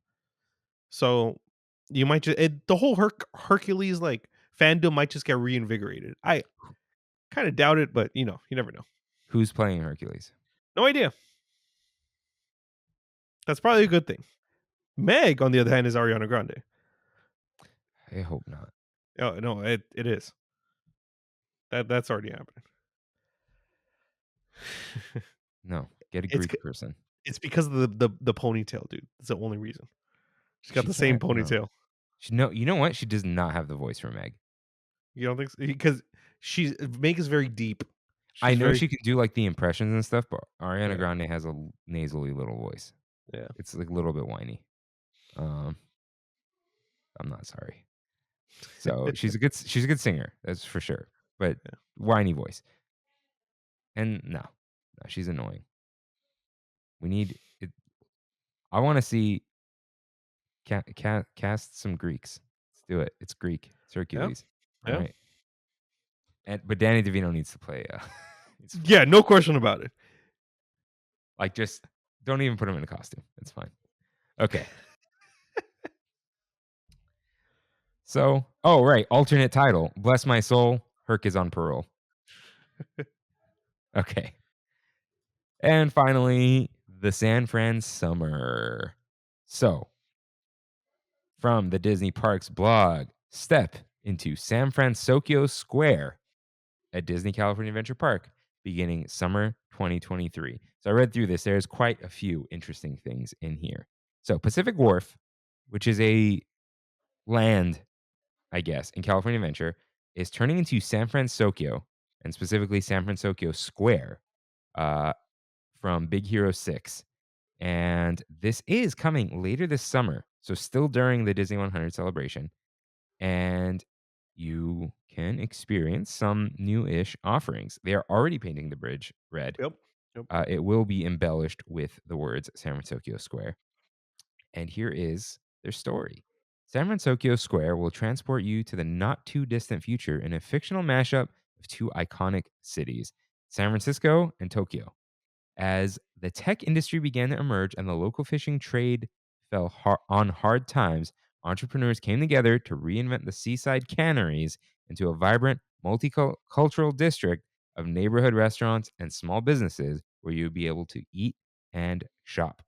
So you might just the whole Hercules like fandom might just get reinvigorated. I kind of doubt it, but you never know. who's playing Hercules? No idea. That's probably a good thing. Meg, on the other hand, is Ariana Grande. I hope not. Oh no, it is. That's already happening. No, get a It's Greek person. it's because of the ponytail, dude. It's the only reason. She's got She the same can't. No. ponytail. You know what? She does not have the voice for Meg. You don't think so? Because Meg is very deep. I She's know very she can do like the impressions and stuff, but Ariana yeah, Grande has a nasally little voice. yeah. It's like a little bit whiny. I'm not sorry. So she's a good singer, that's for sure. But Yeah. whiny voice. And no, she's annoying. We need it. I want to see cast some Greeks. Let's do it. It's Greek. It's Hercules. All Yeah. right. But Danny DeVito needs to play. Yeah, no question about it. Like, just don't even put him in a costume. It's fine. Okay. So, oh, right. Alternate title. Bless my soul. Herc is on parole. Okay. And finally, the San Fran Summer. So, from the Disney Parks blog, step into San Francisco Square at Disney California Adventure Park beginning summer 2023. So I read through this. There's quite a few interesting things in here. So Pacific Wharf, which is a land, I guess, in California Adventure, is turning into San Francisco, and specifically San Francisco Square, uh, from Big Hero 6. And this is coming later this summer. So still during the Disney 100 celebration. And you can experience some new-ish offerings. They are already painting the bridge red. Yep. Yep. It will be embellished with the words San Francisco Square. And here is their story. San Francisco Square will transport you to the not too distant future in a fictional mashup of two iconic cities, San Francisco and Tokyo. As the tech industry began to emerge and the local fishing trade fell on hard times, entrepreneurs came together to reinvent the seaside canneries into a vibrant, multicultural district of neighborhood restaurants and small businesses where you'd be able to eat and shop.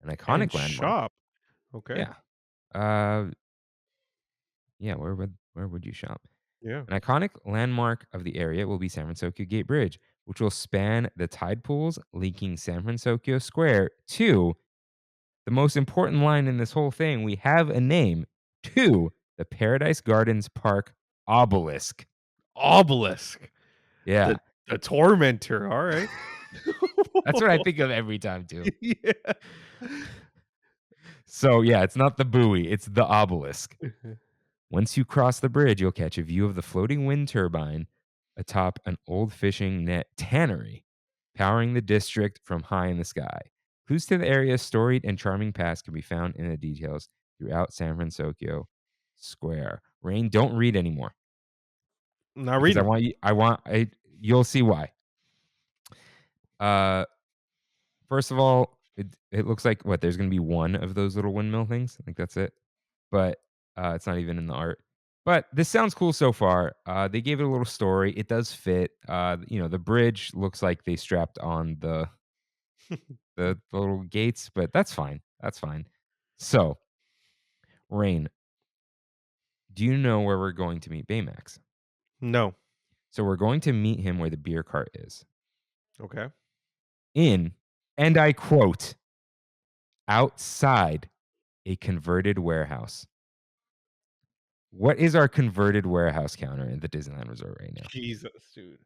An And iconic landmark. shop. Okay. Yeah. Yeah, where would you shop? Yeah. An iconic landmark of the area will be San Francisco Gate Bridge, which will span the tide pools linking San Francisco Square to the most important line in this whole thing. We have a name, to the Paradise Gardens Park obelisk. Obelisk. Yeah. The tormentor. All right. That's what I think of every time too. Yeah. So yeah, it's not the buoy, it's the obelisk. Once you cross the bridge, you'll catch a view of the floating wind turbine atop an old fishing net tannery, powering the district from high in the sky. Clues to the area's storied and charming past can be found in the details throughout San Francisco Square. Rain, don't read anymore. Not Because reading. You'll see why. First of all, it looks like there's going to be one of those little windmill things. I think that's it. But it's not even in the art. But this sounds cool so far. They gave it a little story. It does fit. The bridge looks like they strapped on the little gates, but that's fine. That's fine. So, Rain, do you know where we're going to meet Baymax? No. So we're going to meet him where the beer cart is. Okay. And I quote, outside a converted warehouse. What is our converted warehouse counter in the Disneyland Resort right now? Jesus, dude.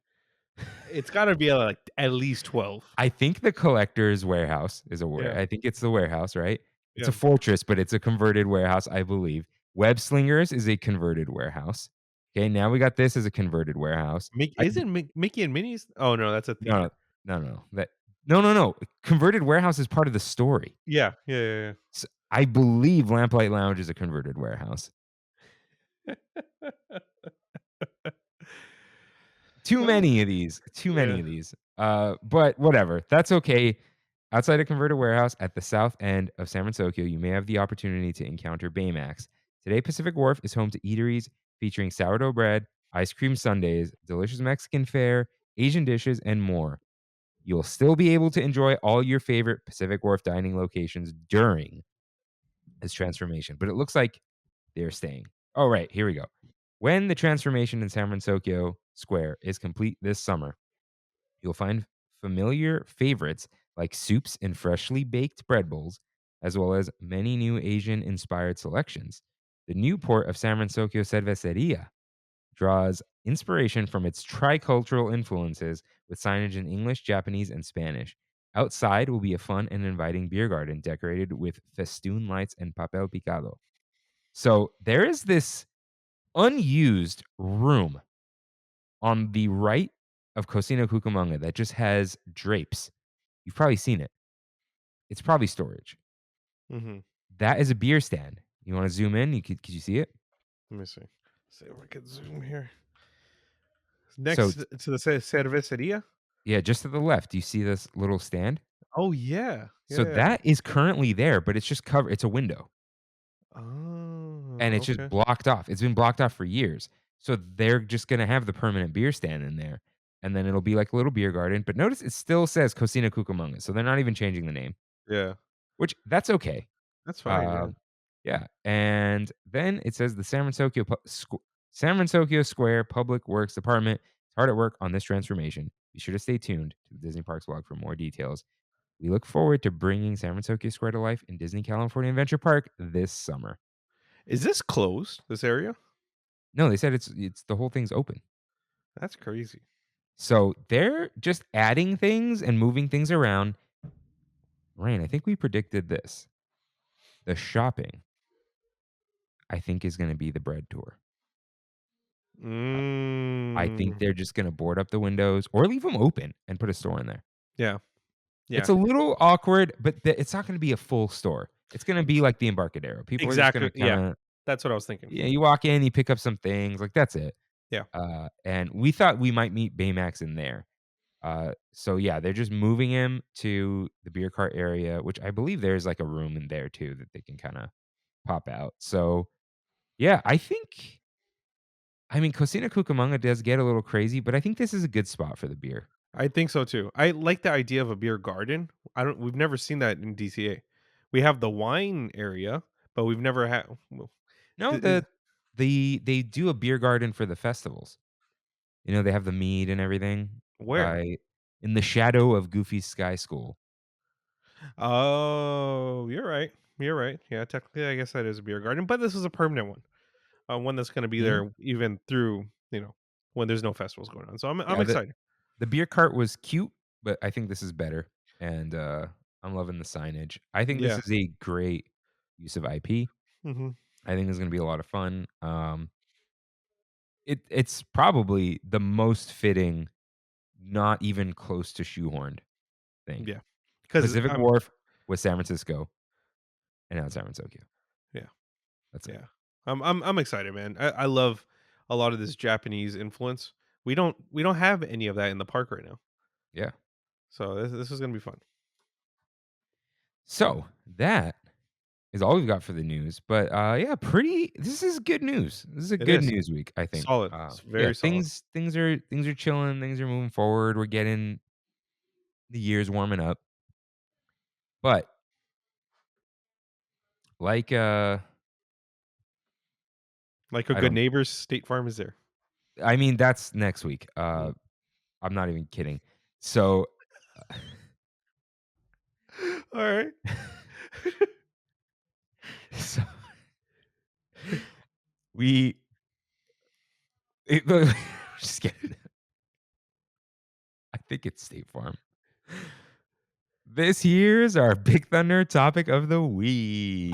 It's got to be like at least 12. I think the collector's warehouse is Yeah. I think it's the warehouse, right? It's Yeah. a fortress, but it's a converted warehouse, I believe. Web Slingers is a converted warehouse. Okay, now we got this as a converted warehouse. Isn't Mickey and Minnie's? Oh no, that's a theater. No. Converted warehouse is part of the story. Yeah. Yeah. So I believe Lamplight Lounge is a converted warehouse. Too many of these. But whatever. That's okay. Outside a converted warehouse at the south end of San Francisco, you may have the opportunity to encounter Baymax. Today, Pacific Wharf is home to eateries featuring sourdough bread, ice cream sundaes, delicious Mexican fare, Asian dishes, and more. You'll still be able to enjoy all your favorite Pacific Wharf dining locations during this transformation, but it looks like they're staying. Oh, right. Here we go. When the transformation in San Francisco Square is complete this summer, you'll find familiar favorites like soups and freshly baked bread bowls, as well as many new Asian-inspired selections. The new port of San Francisco Cerveceria draws inspiration from its tricultural influences with signage in English, Japanese, and Spanish. Outside will be a fun and inviting beer garden decorated with festoon lights and papel picado. So there is this unused room on the right of Cocina Cucamonga that just has drapes. You've probably seen it. It's probably storage. Mm-hmm. That is a beer stand. You want to zoom in? Could you see it? Let me see. See if we can zoom here. Next to the cerveceria? Yeah, just to the left. Do you see this little stand? Oh, yeah. So that is currently there, but it's just covered. It's a window. Oh. and it's just Okay. blocked off. It's been blocked off for years. So they're just gonna have the permanent beer stand in there, and then it'll be like a little beer garden. But notice it still says Cocina Cucamonga, so they're not even changing the name, Yeah. which that's okay. That's fine. Yeah. Um, yeah, and then it says the San Francisco Square Public Works Department is hard at work on this transformation. Be sure to stay tuned to the Disney Parks blog for more details. We look forward to bringing San Francisco Square to life in Disney California Adventure Park this summer. Is this closed? This area? No, they said it's the whole thing's open. That's crazy. So they're just adding things and moving things around. Rain, I think we predicted this. The shopping, I think, is going to be the bread tour. I think Mm. they're just going to board up the windows or leave them open and put a store in there. Yeah. Yeah. It's a little awkward, but it's not going to be a full store. It's going to be like the Embarcadero. People are just going Exactly. to kind Yeah. of, That's what I was thinking. yeah, you walk in, you pick up some things, like that's it. Yeah. And we thought we might meet Baymax in there. So yeah, they're just moving him to the beer cart area, which I believe there's like a room in there too that they can kind of pop out. So yeah, I mean, Cocina Cucamonga does get a little crazy, but I think this is a good spot for the beer. I think so too. I like the idea of a beer garden. We've never seen that in DCA. We have the wine area, but we've never had well, No, th- they do a beer garden for the festivals. You know, they have the mead and everything where? by in the shadow of Goofy's Sky School. Oh, you're right. You're right. Yeah, technically I guess that is a beer garden, but this is a permanent one. One that's going to be Yeah. there even through, when there's no festivals going on. So I'm Yeah, excited. the beer cart was cute, but I think this is better, and, I'm loving the signage. I think this Yeah. is a great use of IP. Mhm. I think it's gonna be a lot of fun. It's probably the most fitting, not even close to shoehorned thing. Yeah. Cuz Pacific Wharf was San Francisco, and now it's San Francisco. yeah. That's it. Yeah. I'm excited, man. I love a lot of this Japanese influence. We don't have any of that in the park right now. Yeah. So this is going to be fun. So, that is all we've got for the news, but, yeah, this is good news. This is a It good is. news week, I think. Solid. It's Yeah, very solid. things are chilling, things are moving forward, we're getting the year's warming up. But like, Like a I good don't neighbors, State Farm is there. I mean, that's next week. Mm. I'm not even kidding. So, All right. so we just kidding. I think it's State Farm. This here's our Big Thunder topic of the week.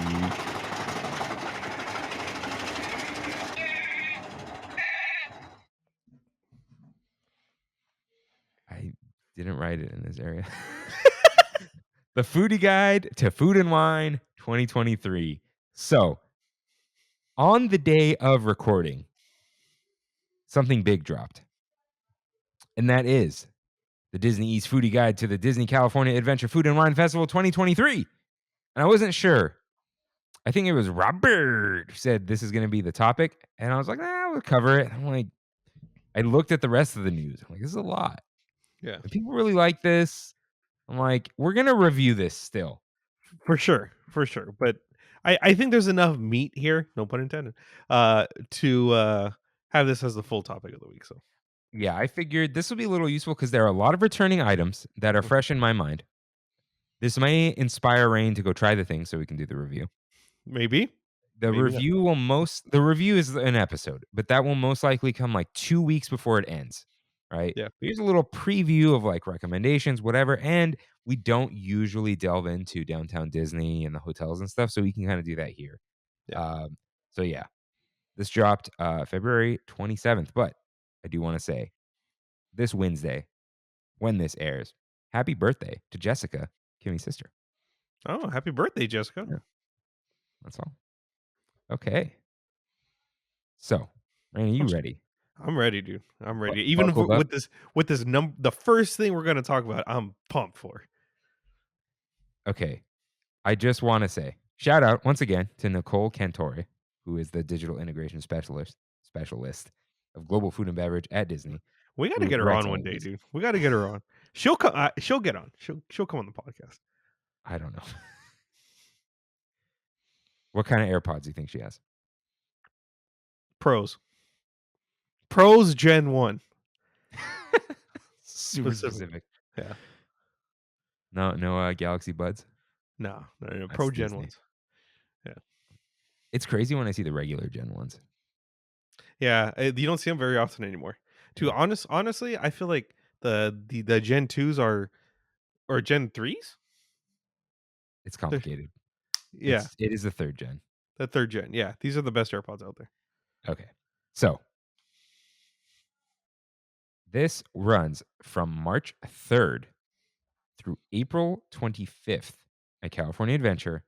I didn't write it in this area. The Foodie Guide to Food and Wine 2023. So, on the day of recording, something big dropped. And that is the Disney East Foodie Guide to the Disney California Adventure Food and Wine Festival 2023. And I wasn't sure. I think it was Robert who said this is going to be the topic. And I was like, we'll cover it. I'm like, I looked at the rest of the news. I'm like, this is a lot. Yeah. And people really like this. I'm like, we're going to review this still. For sure. For sure. But I think there's enough meat here, no pun intended, to have this as the full topic of the week. So Yeah, I figured this will be a little useful because there are a lot of returning items that are fresh in my mind. This may inspire Rain to go try the thing so we can do the review. maybe. The Maybe review is an episode, but that will most likely come like 2 weeks before it ends, right? Yeah. Here's a little preview of like recommendations, whatever, and we don't usually delve into downtown Disney and the hotels and stuff, so we can kind of do that here. Yeah. So yeah, this dropped February 27th, but I do want to say this Wednesday, when this airs, happy birthday to Jessica, Kimmy's sister. Oh, happy birthday, Jessica. Yeah. That's all. Okay. So, Rain, are you ready? I'm ready, dude. I'm ready. Bu- Even buckled up? with this the first thing we're going to talk about, I'm pumped for. Okay. I just want to say shout out once again to Nicole Cantore who is the digital integration specialist of global food and beverage at Disney. We got to who get her directs on all one of day, this. dude. We got to get her on. She'll come. She'll get on. She'll come on the podcast. I don't know. What kind of AirPods do you think she has? Pros Gen 1. Super specific. Yeah. No Galaxy Buds? No. That's Pro Gen Disney. 1s. Yeah. It's crazy when I see the regular Gen 1s. Yeah, you don't see them very often anymore. Honestly, I feel like the Gen 2s or Gen 3s? It's complicated. Yeah. It is the third gen. The third gen. Yeah, these are the best AirPods out there. Okay. So this runs from March 3rd through April 25th at California Adventure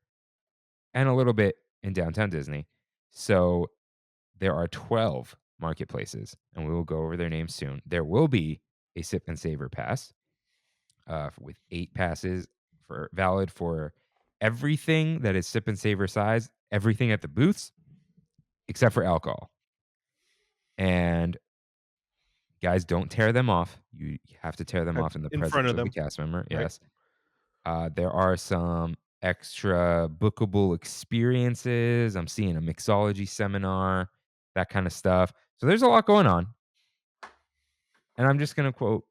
and a little bit in downtown Disney. So there are 12 marketplaces, and we will go over their names soon. There will be a Sip and Savor pass with 8 passes valid for everything that is Sip and Savor size, everything at the booths, except for alcohol. And guys, don't tear them off. You have to tear them off in the presence of the cast member. Right. Yes. There are some extra bookable experiences. I'm seeing a mixology seminar, that kind of stuff. So there's a lot going on. And I'm just going to quote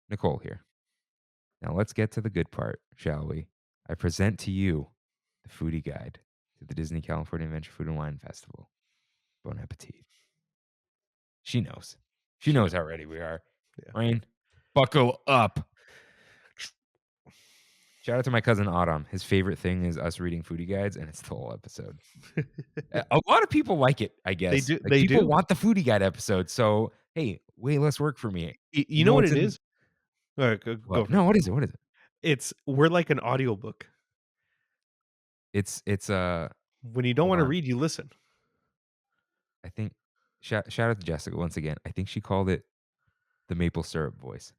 Nicole here. Now let's get to the good part, shall we? I present to you the foodie guide to the Disney California Adventure Food and Wine Festival. Bon appetit. She knows. She knows how ready we are. Yeah. Rain, buckle up. Shout out to my cousin Autumn. His favorite thing is us reading foodie guides, and it's the whole episode. A lot of people like it, I guess. People want the foodie guide episode. So, hey, way less work for me. You know what it is? All right, go no, what is it? What is it? We're like an audiobook. It's when you don't want to read, you listen. I think shout out to Jessica once again. I think she called it the maple syrup voice.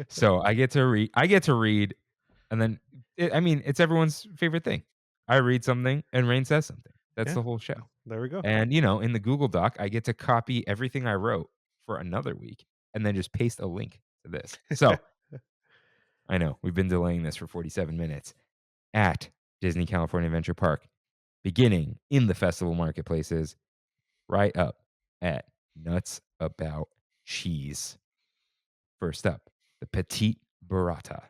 So I get to read, and then it's everyone's favorite thing. I read something and Rain says something. That's the whole show. There we go. And in the Google Doc, I get to copy everything I wrote for another week and then just paste a link to this. So I know we've been delaying this for 47 minutes at Disney California Adventure Park, beginning in the festival marketplaces, right up at Nuts About Cheese. First up, the Petite Burrata,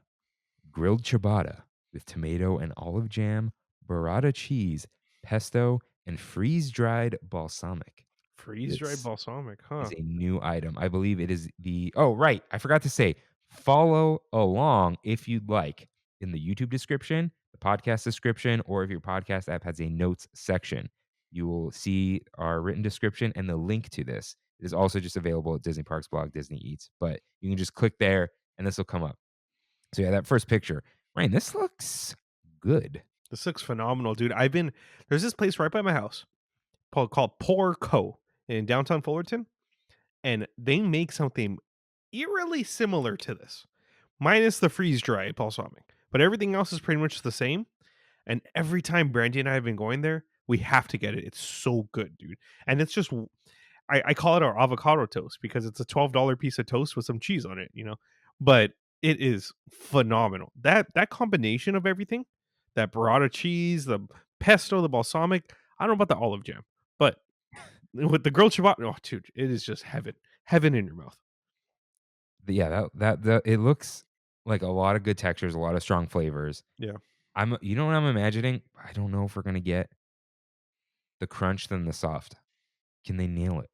grilled ciabatta with tomato and olive jam, burrata cheese, pesto, and freeze-dried balsamic. Freeze-dried balsamic, huh? Is a new item. I believe it is right. I forgot to say, follow along if you'd like in the YouTube description, the podcast description, or if your podcast app has a notes section. You will see our written description and the link to this. It is also just available at Disney Parks blog, Disney Eats. But you can just click there and this will come up. So yeah, that first picture. Rain, this looks good. This looks phenomenal, dude. There's this place right by my house called Pour Co. in downtown Fullerton. And they make something eerily similar to this. Minus the freeze-dried balsamic. But everything else is pretty much the same. And every time Brandy and I have been going there, we have to get it. It's so good, dude. And it's just, I call it our avocado toast because it's a $12 piece of toast with some cheese on it, But it is phenomenal. That combination of everything, that burrata cheese, the pesto, the balsamic, I don't know about the olive jam, but with the grilled ciabatta, oh, dude, it is just heaven in your mouth. Yeah, that it looks like a lot of good textures, a lot of strong flavors. Yeah. You know what I'm imagining? I don't know if we're gonna get the crunch than the soft. Can they nail it?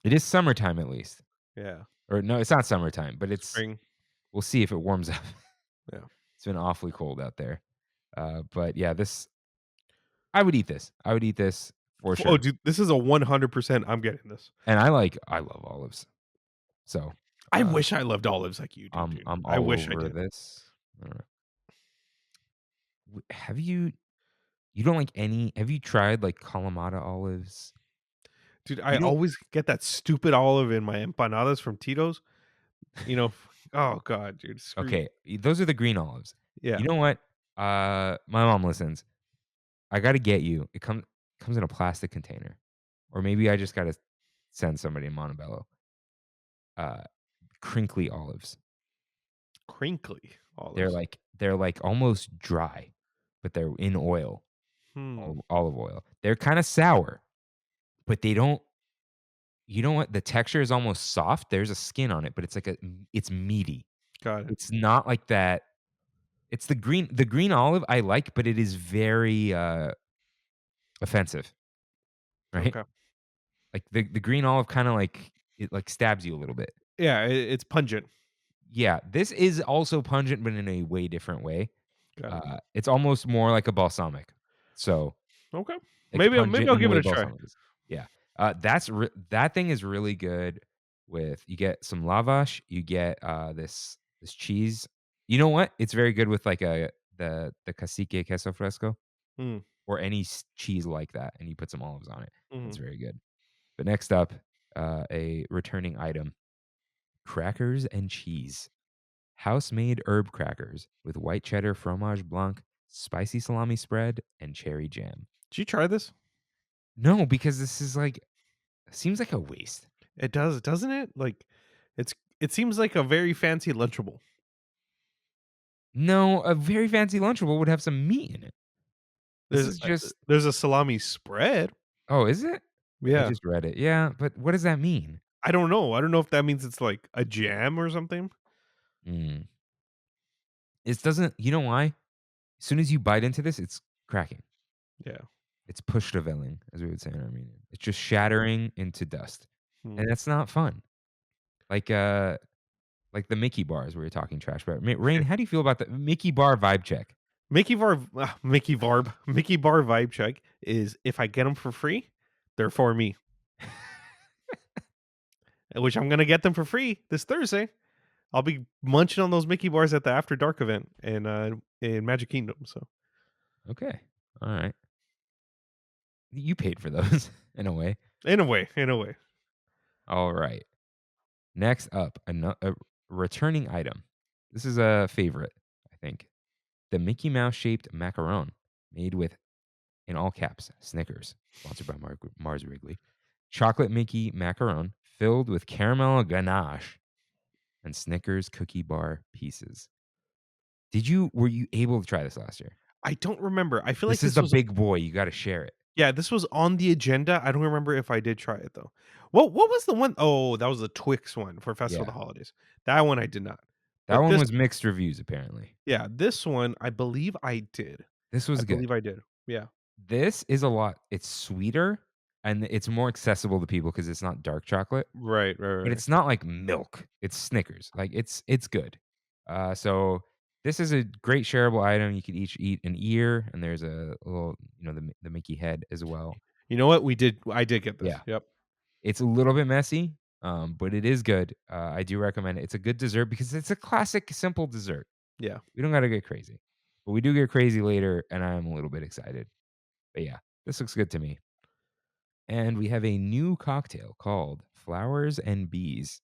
It is summertime at least. Yeah. Or no, it's not summertime, but it's spring. We'll see if it warms up. Yeah. It's been awfully cold out there. But yeah, I would eat this. I would eat this for sure. Oh, dude, this is a 100%. I'm getting this. And I love olives. So I wish I loved olives like you do, dude. I wish I did this. Have you don't like any? Have you tried like Kalamata olives? Dude, I always get that stupid olive in my empanadas from Tito's. Oh god, dude. Okay, those are the green olives. Yeah. You know what? My mom listens. I gotta get you. It comes in a plastic container, or maybe I just gotta send somebody in Montebello. Uh, Crinkly olives. Crinkly They're olives. like they're like almost dry, but they're in oil, Hmm. olive oil. They're kinda sour, but they don't you know what? The texture is almost soft. There's a skin on it, but it's meaty. Got it. It's not like that. It's the green olive I like, but it is very, offensive, right? Okay. Like, the green olive kinda, like it, like, stabs you a little bit. Yeah, it's pungent. Yeah, this is also pungent, but in a way different way. Got it. It's almost more like a balsamic. So, Okay. like, Maybe pungent I'll in the give it way a try. balsamic is. Yeah. That thing is really good with you get some lavash, you get, this cheese. You know what? It's very good with, like, the cacique queso fresco Mm. or any cheese like that, and you put some olives on it. It's Mhm. very good. But next up, a returning item, crackers and cheese. House-made herb crackers with white cheddar fromage blanc, spicy salami spread, and cherry jam. Did you try this? No, because this is like seems like a waste. It does, doesn't it? Like, it seems like a very fancy Lunchable. No, a very fancy Lunchable would have some meat in it. This There's is just there's a salami spread. oh, is it? I Yeah. just read it. Yeah, but what does that mean? I don't know. I don't know if that means it's like a jam or something. Mm. It doesn't you know why? As soon as you bite into this, it's cracking. Yeah. It's pushtavelling, as we would say in Armenian. It's just shattering into dust, Hmm. and that's not fun. Like, like the Mickey bars we were talking trash about. Rain, how do you feel about the Mickey bar vibe check? Mickey Bar vibe check is if I get them for free, they're for me. Which I'm gonna get them for free this Thursday. I'll be munching on those Mickey bars at the After Dark event in Magic Kingdom. So Okay. All right. You paid for those in a way. in a way. All right. Next up, a returning item. This is a favorite, I think. The Mickey Mouse shaped macaron made with, in all caps, Snickers, sponsored by Mars Wrigley. Chocolate Mickey macaron filled with caramel ganache and Snickers cookie bar pieces. Were you able to try this last year? I don't remember. I feel like This is this the was big boy. You got to share it. yeah, this was on the agenda. I don't remember if I did try it though. What was the one? Oh, that was the Twix one for Festival of Yeah. the Holidays. That one I did not. That But one this was mixed reviews, apparently. yeah, this one I believe I did. This I was good. believe I did. Yeah. This is a lot it's sweeter, and it's more accessible to people because it's not dark chocolate, Right, right, but right. it's not like milk. It's Snickers. Like, it's good. So this is a great shareable item. You could each eat an ear, and there's a little, the Mickey head as well. You know what? I did get this. Yeah. Yep. It's a little bit messy, but it is good. I do recommend it. It's a good dessert because it's a classic, simple dessert. Yeah. We don't gotta get crazy. But we do get crazy later, and I'm a little bit excited. But yeah, this looks good to me. And we have a new cocktail called Flowers and Bees.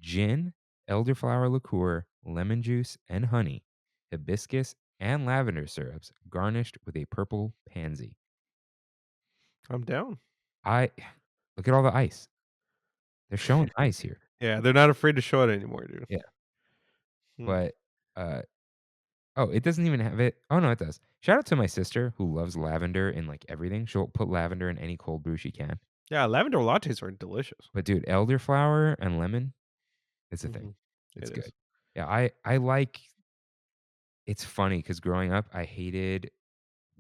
Gin, elderflower liqueur, lemon juice, and honey, hibiscus, and lavender syrups garnished with a purple pansy. I'm down. I look at all the ice. They're showing ice here. Yeah, they're not afraid to show it anymore, dude. Yeah. Hmm. But oh, it doesn't even have it. Oh no, it does. Shout out to my sister who loves lavender in like everything. She'll put lavender in any cold brew she can. Yeah, lavender lattes are delicious. But dude, elderflower and lemon, it's a thing. Mhm. It's It good. is. Yeah, I like it's funny because growing up I hated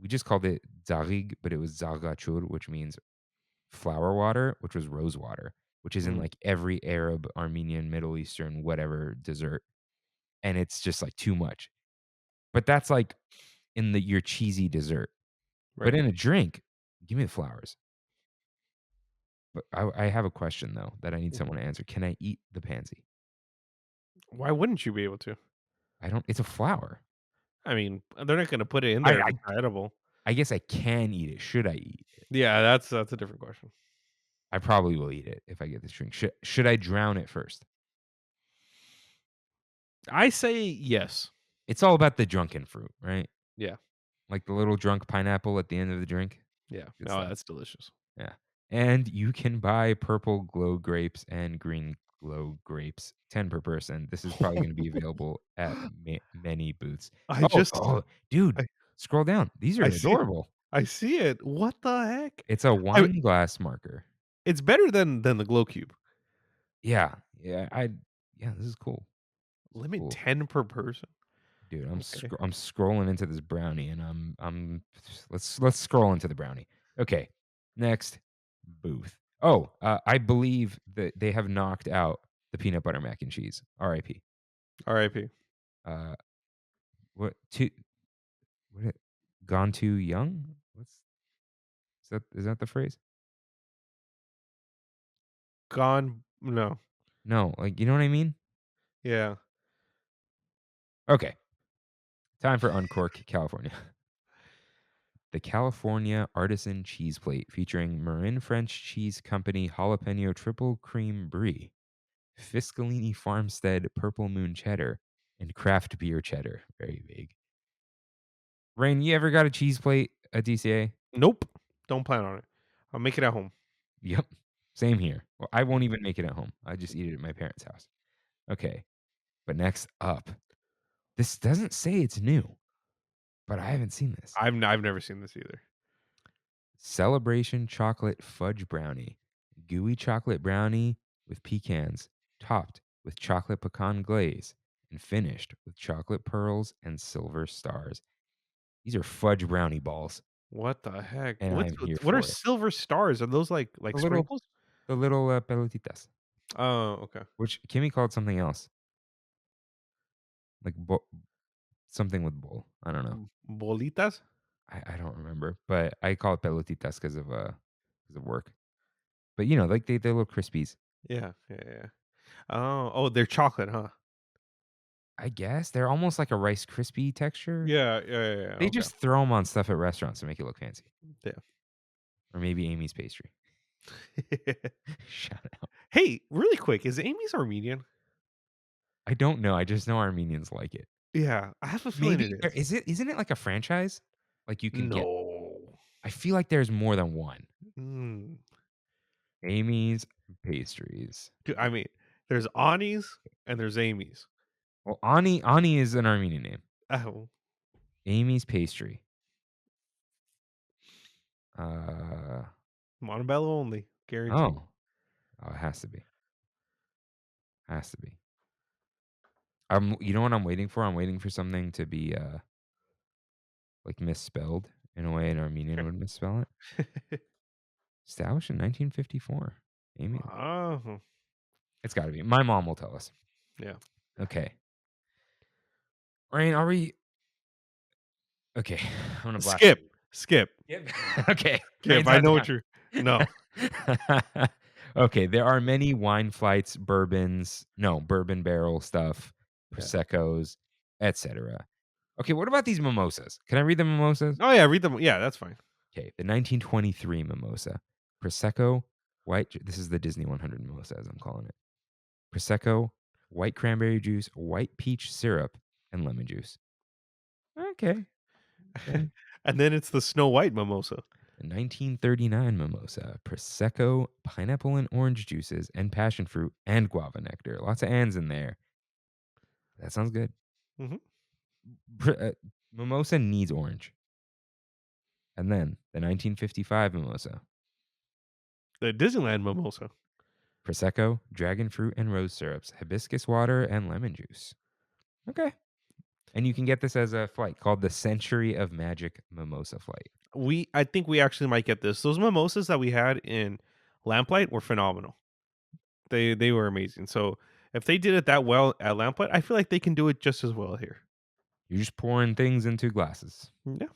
we just called it zarig, but it was zargachur, which means flower water, which was rose water, which is in Mhm. like every Arab, Armenian, Middle Eastern, whatever dessert. And it's just like too much. But that's like in your cheesy dessert. But Right. in a drink, give me the flowers. But I have a question though that I need Mhm. someone to answer. Can I eat the pansy? Why wouldn't you be able to? I don't. It's a flower. I mean, they're not gonna put it in I there if I, it's not edible. I guess I can eat it. Should I eat it? Yeah, that's a different question. I probably will eat it if I get this drink. Should I drown it first? I say yes. It's all about the drunken fruit, right? Yeah. like the little drunk pineapple at the end of the drink. Yeah. Good Oh, stuff. that's delicious. Yeah. And you can buy purple glow grapes and green glow grapes, 10 per person. This is probably going to be available at many booths. I just Oh, dude, I scroll down. These are I see adorable. I see it. What the heck? It's a I wine glass marker. It's better than the glow cube. Yeah. Yeah, this is cool. Limit Cool. 10 per person. Dude, Okay. I'm scrolling into this brownie and let's scroll into the brownie. Okay. Next booth. Oh, I believe that they have knocked out the peanut butter mac and cheese. R.I.P. R.I.P. Uh, what too? What? Gone too young? Is that the phrase? Gone no. No, like you know what I mean? Yeah. Okay, time for Uncork, California. The California Artisan Cheese Plate featuring Marin French Cheese Company Jalapeno Triple Cream Brie, Fiscalini Farmstead Purple Moon Cheddar, and Craft Beer Cheddar. Very vague. Rain, you ever got a cheese plate at DCA? Nope. Don't plan on it. I'll make it at home. Yep. Same here. Well, I won't even make it at home. I just eat it at my parents' house. Okay. But next up, this doesn't say it's new, but I haven't seen this. I've never seen this either. Celebration Chocolate Fudge Brownie. Gooey chocolate brownie with pecans, topped with chocolate pecan glaze, and finished with chocolate pearls and silver stars. These are fudge brownie balls, What the heck? and I'm here What are for it. silver stars? Are those like The little, sprinkles? the little pelotitas, Oh, okay. which Kimmy called something else, like something with bull. I don't know. Bolitas? I don't remember, but I call it pelotitas because of work. But you know, like they're little crispies. Yeah, yeah, yeah. Oh, they're chocolate, huh? I guess they're almost like a Rice Krispie texture. Yeah, yeah, yeah, yeah. They Okay. just throw them on stuff at restaurants to make it look fancy, Yeah. or maybe Amy's Pastry. Shout out. Hey, really quick, is Amy's Armenian? I don't know. I just know Armenians like it. Yeah, I have a feeling Maybe it is. isn't it like a franchise? Like you can get. No. I feel like there's more than one. Mm. Amy's Pastries. I mean, there's Ani's and there's Amy's. Well, Ani is an Armenian name. Oh, Amy's Pastry. Uh Montebello only, guaranteed. oh. Oh, it has to be. Has to be. You know what I'm waiting for? I'm waiting for something to be like misspelled in a way an Armenian would misspell it. Established in 1954. Amy, Oh, it's got to be. My mom will tell us. yeah. Okay. Rain, are we? Okay, I'm gonna blast. Skip. Yep. Okay. Skip. Rain's I on know time. what you're. No. Okay, there are many wine flights, bourbon barrel stuff, Yeah. proseccos, etc. Okay, what about these mimosas? Can I read the mimosas? Oh yeah, read them. Yeah, that's fine. Okay, the 1923 mimosa, prosecco, white. This is the Disney 100 mimosa, as I'm calling it. Prosecco, white cranberry juice, white peach syrup, and lemon juice. Okay. And then it's the Snow White mimosa. The 1939 mimosa, prosecco, pineapple and orange juices, and passion fruit and guava nectar. Lots of ands in there. That sounds good. Mhm. Mimosa needs orange. And then the 1955 mimosa, The Disneyland mimosa. prosecco, dragon fruit and rose syrups, hibiscus water, and lemon juice. Okay. And you can get this as a flight called the Century of Magic Mimosa Flight. I think we actually might get this. Those mimosas that we had in Lamplight were phenomenal. They were amazing. So if they did it that well at Lamplight, I feel like they can do it just as well here. You're just pouring things into glasses. Yeah.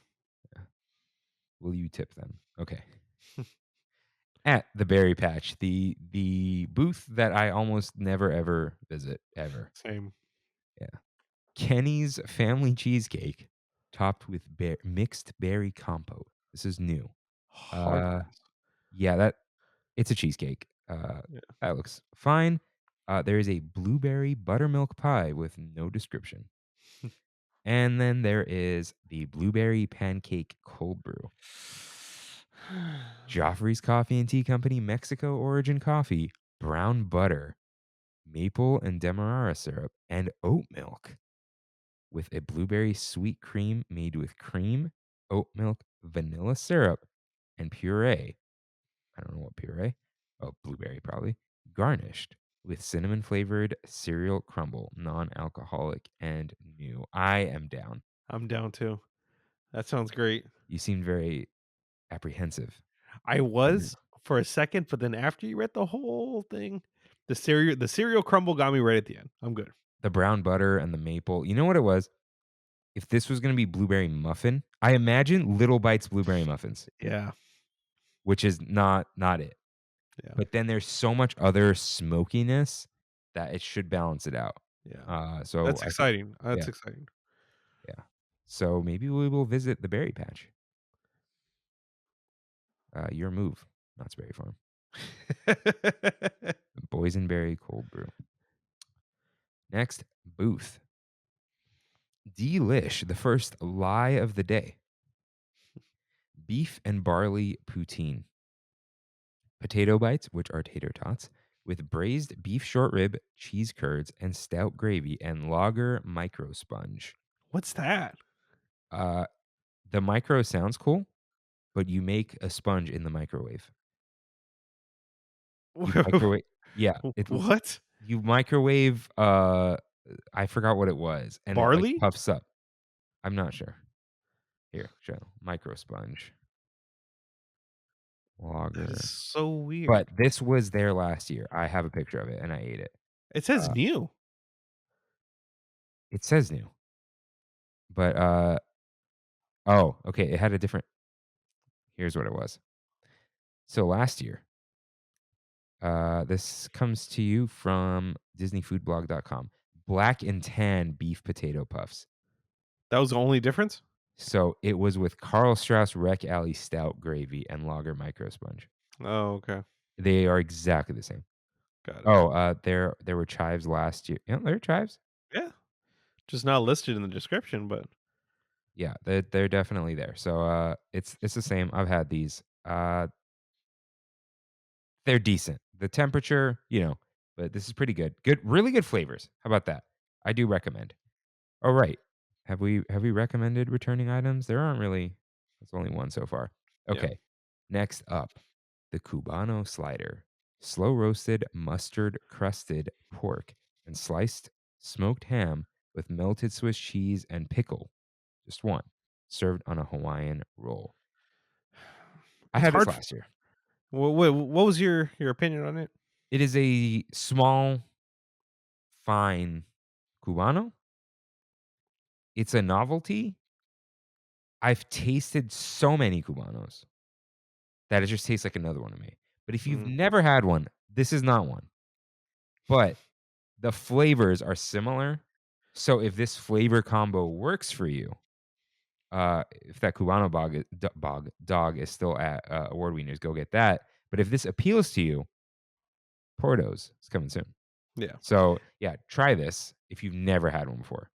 Will you tip them? Okay. At the Berry Patch, the booth that I almost never ever visit ever. Same. Yeah. Kenny's Family Cheesecake, topped with mixed berry compote. This is new. Hard. Yeah, it's a cheesecake. Yeah. That looks fine. There is a blueberry buttermilk pie with no description. And then there is the blueberry pancake cold brew. Joffrey's Coffee and Tea Company, Mexico origin coffee, brown butter, maple and demerara syrup, and oat milk with a blueberry sweet cream made with cream, oat milk, vanilla syrup, and puree. I don't know what puree. Oh, blueberry probably. Garnished with cinnamon flavored cereal crumble, non-alcoholic and new. I am down. I'm down too. That sounds great. You seemed very apprehensive. I was for a second, but then after you read the whole thing, the cereal crumble got me right at the end. I'm good. The brown butter and the maple. You know what it was? If this was going to be blueberry muffin, I imagine Little Bites blueberry muffins, Yeah. which is not it. Yeah. But then there's so much other smokiness that it should balance it out. Yeah. So That's I think, exciting. That's yeah, exciting. yeah. So maybe we will visit the berry patch. Your move, Knott's Berry Farm. Boysenberry cold brew. Next, Booth. Delish, the first lie of the day. Beef and barley poutine. Potato bites, which are tater tots, with braised beef short rib, cheese curds, and stout gravy, and lager micro sponge. What's that? The micro sounds cool, but you make a sponge in the microwave. You microwave, yeah. What? You microwave. I forgot what it was, and it like Barley? puffs up. I'm not sure. Here, show micro sponge. That Lager. is so weird. But this was there last year. I have a picture of it, and I ate it. It says new. It says new. But oh, okay. It had a different. Here's what it was. So last year, this comes to you from DisneyFoodBlog.com. Black and tan beef potato puffs. That was the only difference? So it was with Carl Strauss Rec Alley stout gravy and lager micro sponge. Oh, okay. They are exactly the same. Got it. Oh, there were chives last year. Yeah, there are chives. Yeah. Just not listed in the description, but Yeah, they're definitely there. So it's the same. I've had these. They're decent. The temperature, but this is pretty good. Good, really good flavors. How about that? I do recommend. All right. Have we recommended returning items? There aren't really. There's only one so far. Yeah. Okay. Next up, the Cubano slider. Slow roasted mustard crusted pork and sliced smoked ham with melted Swiss cheese and pickle. Just one. Served on a Hawaiian roll. I It's had this hard. last year. What was your opinion on it? It is a small, fine Cubano. It's a novelty. I've tasted so many Cubanos that it just tastes like another one to me. But if you've never had one, this is not one. But the flavors are similar. So if this flavor combo works for you, if that Cubano dog is still at Award Wieners, go get that. But if this appeals to you, Porto's is coming soon. Yeah. So yeah, try this if you've never had one before.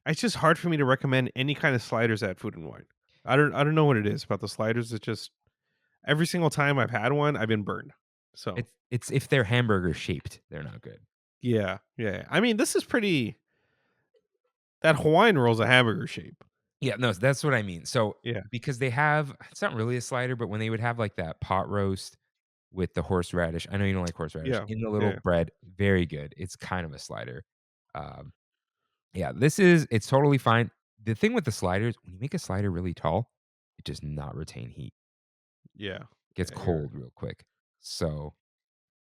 It's just hard for me to recommend any kind of sliders at Food and Wine. I don't know what it is about the sliders. It's just every single time I've had one, I've been burned. So It's if they're hamburger shaped, they're not good. yeah. I mean, this is pretty. That Hawaiian roll's a hamburger shape. Yeah, no, that's what I mean. So Yeah. because they have, it's not really a slider, but when they would have like that pot roast with the horseradish, I know you don't like horseradish, Yeah. in the little Yeah. bread, very good. It's kind of a slider. Yeah, it's totally fine. The thing with the sliders, when you make a slider really tall, it does not retain heat. Yeah. It gets Yeah, you're cold real quick. So,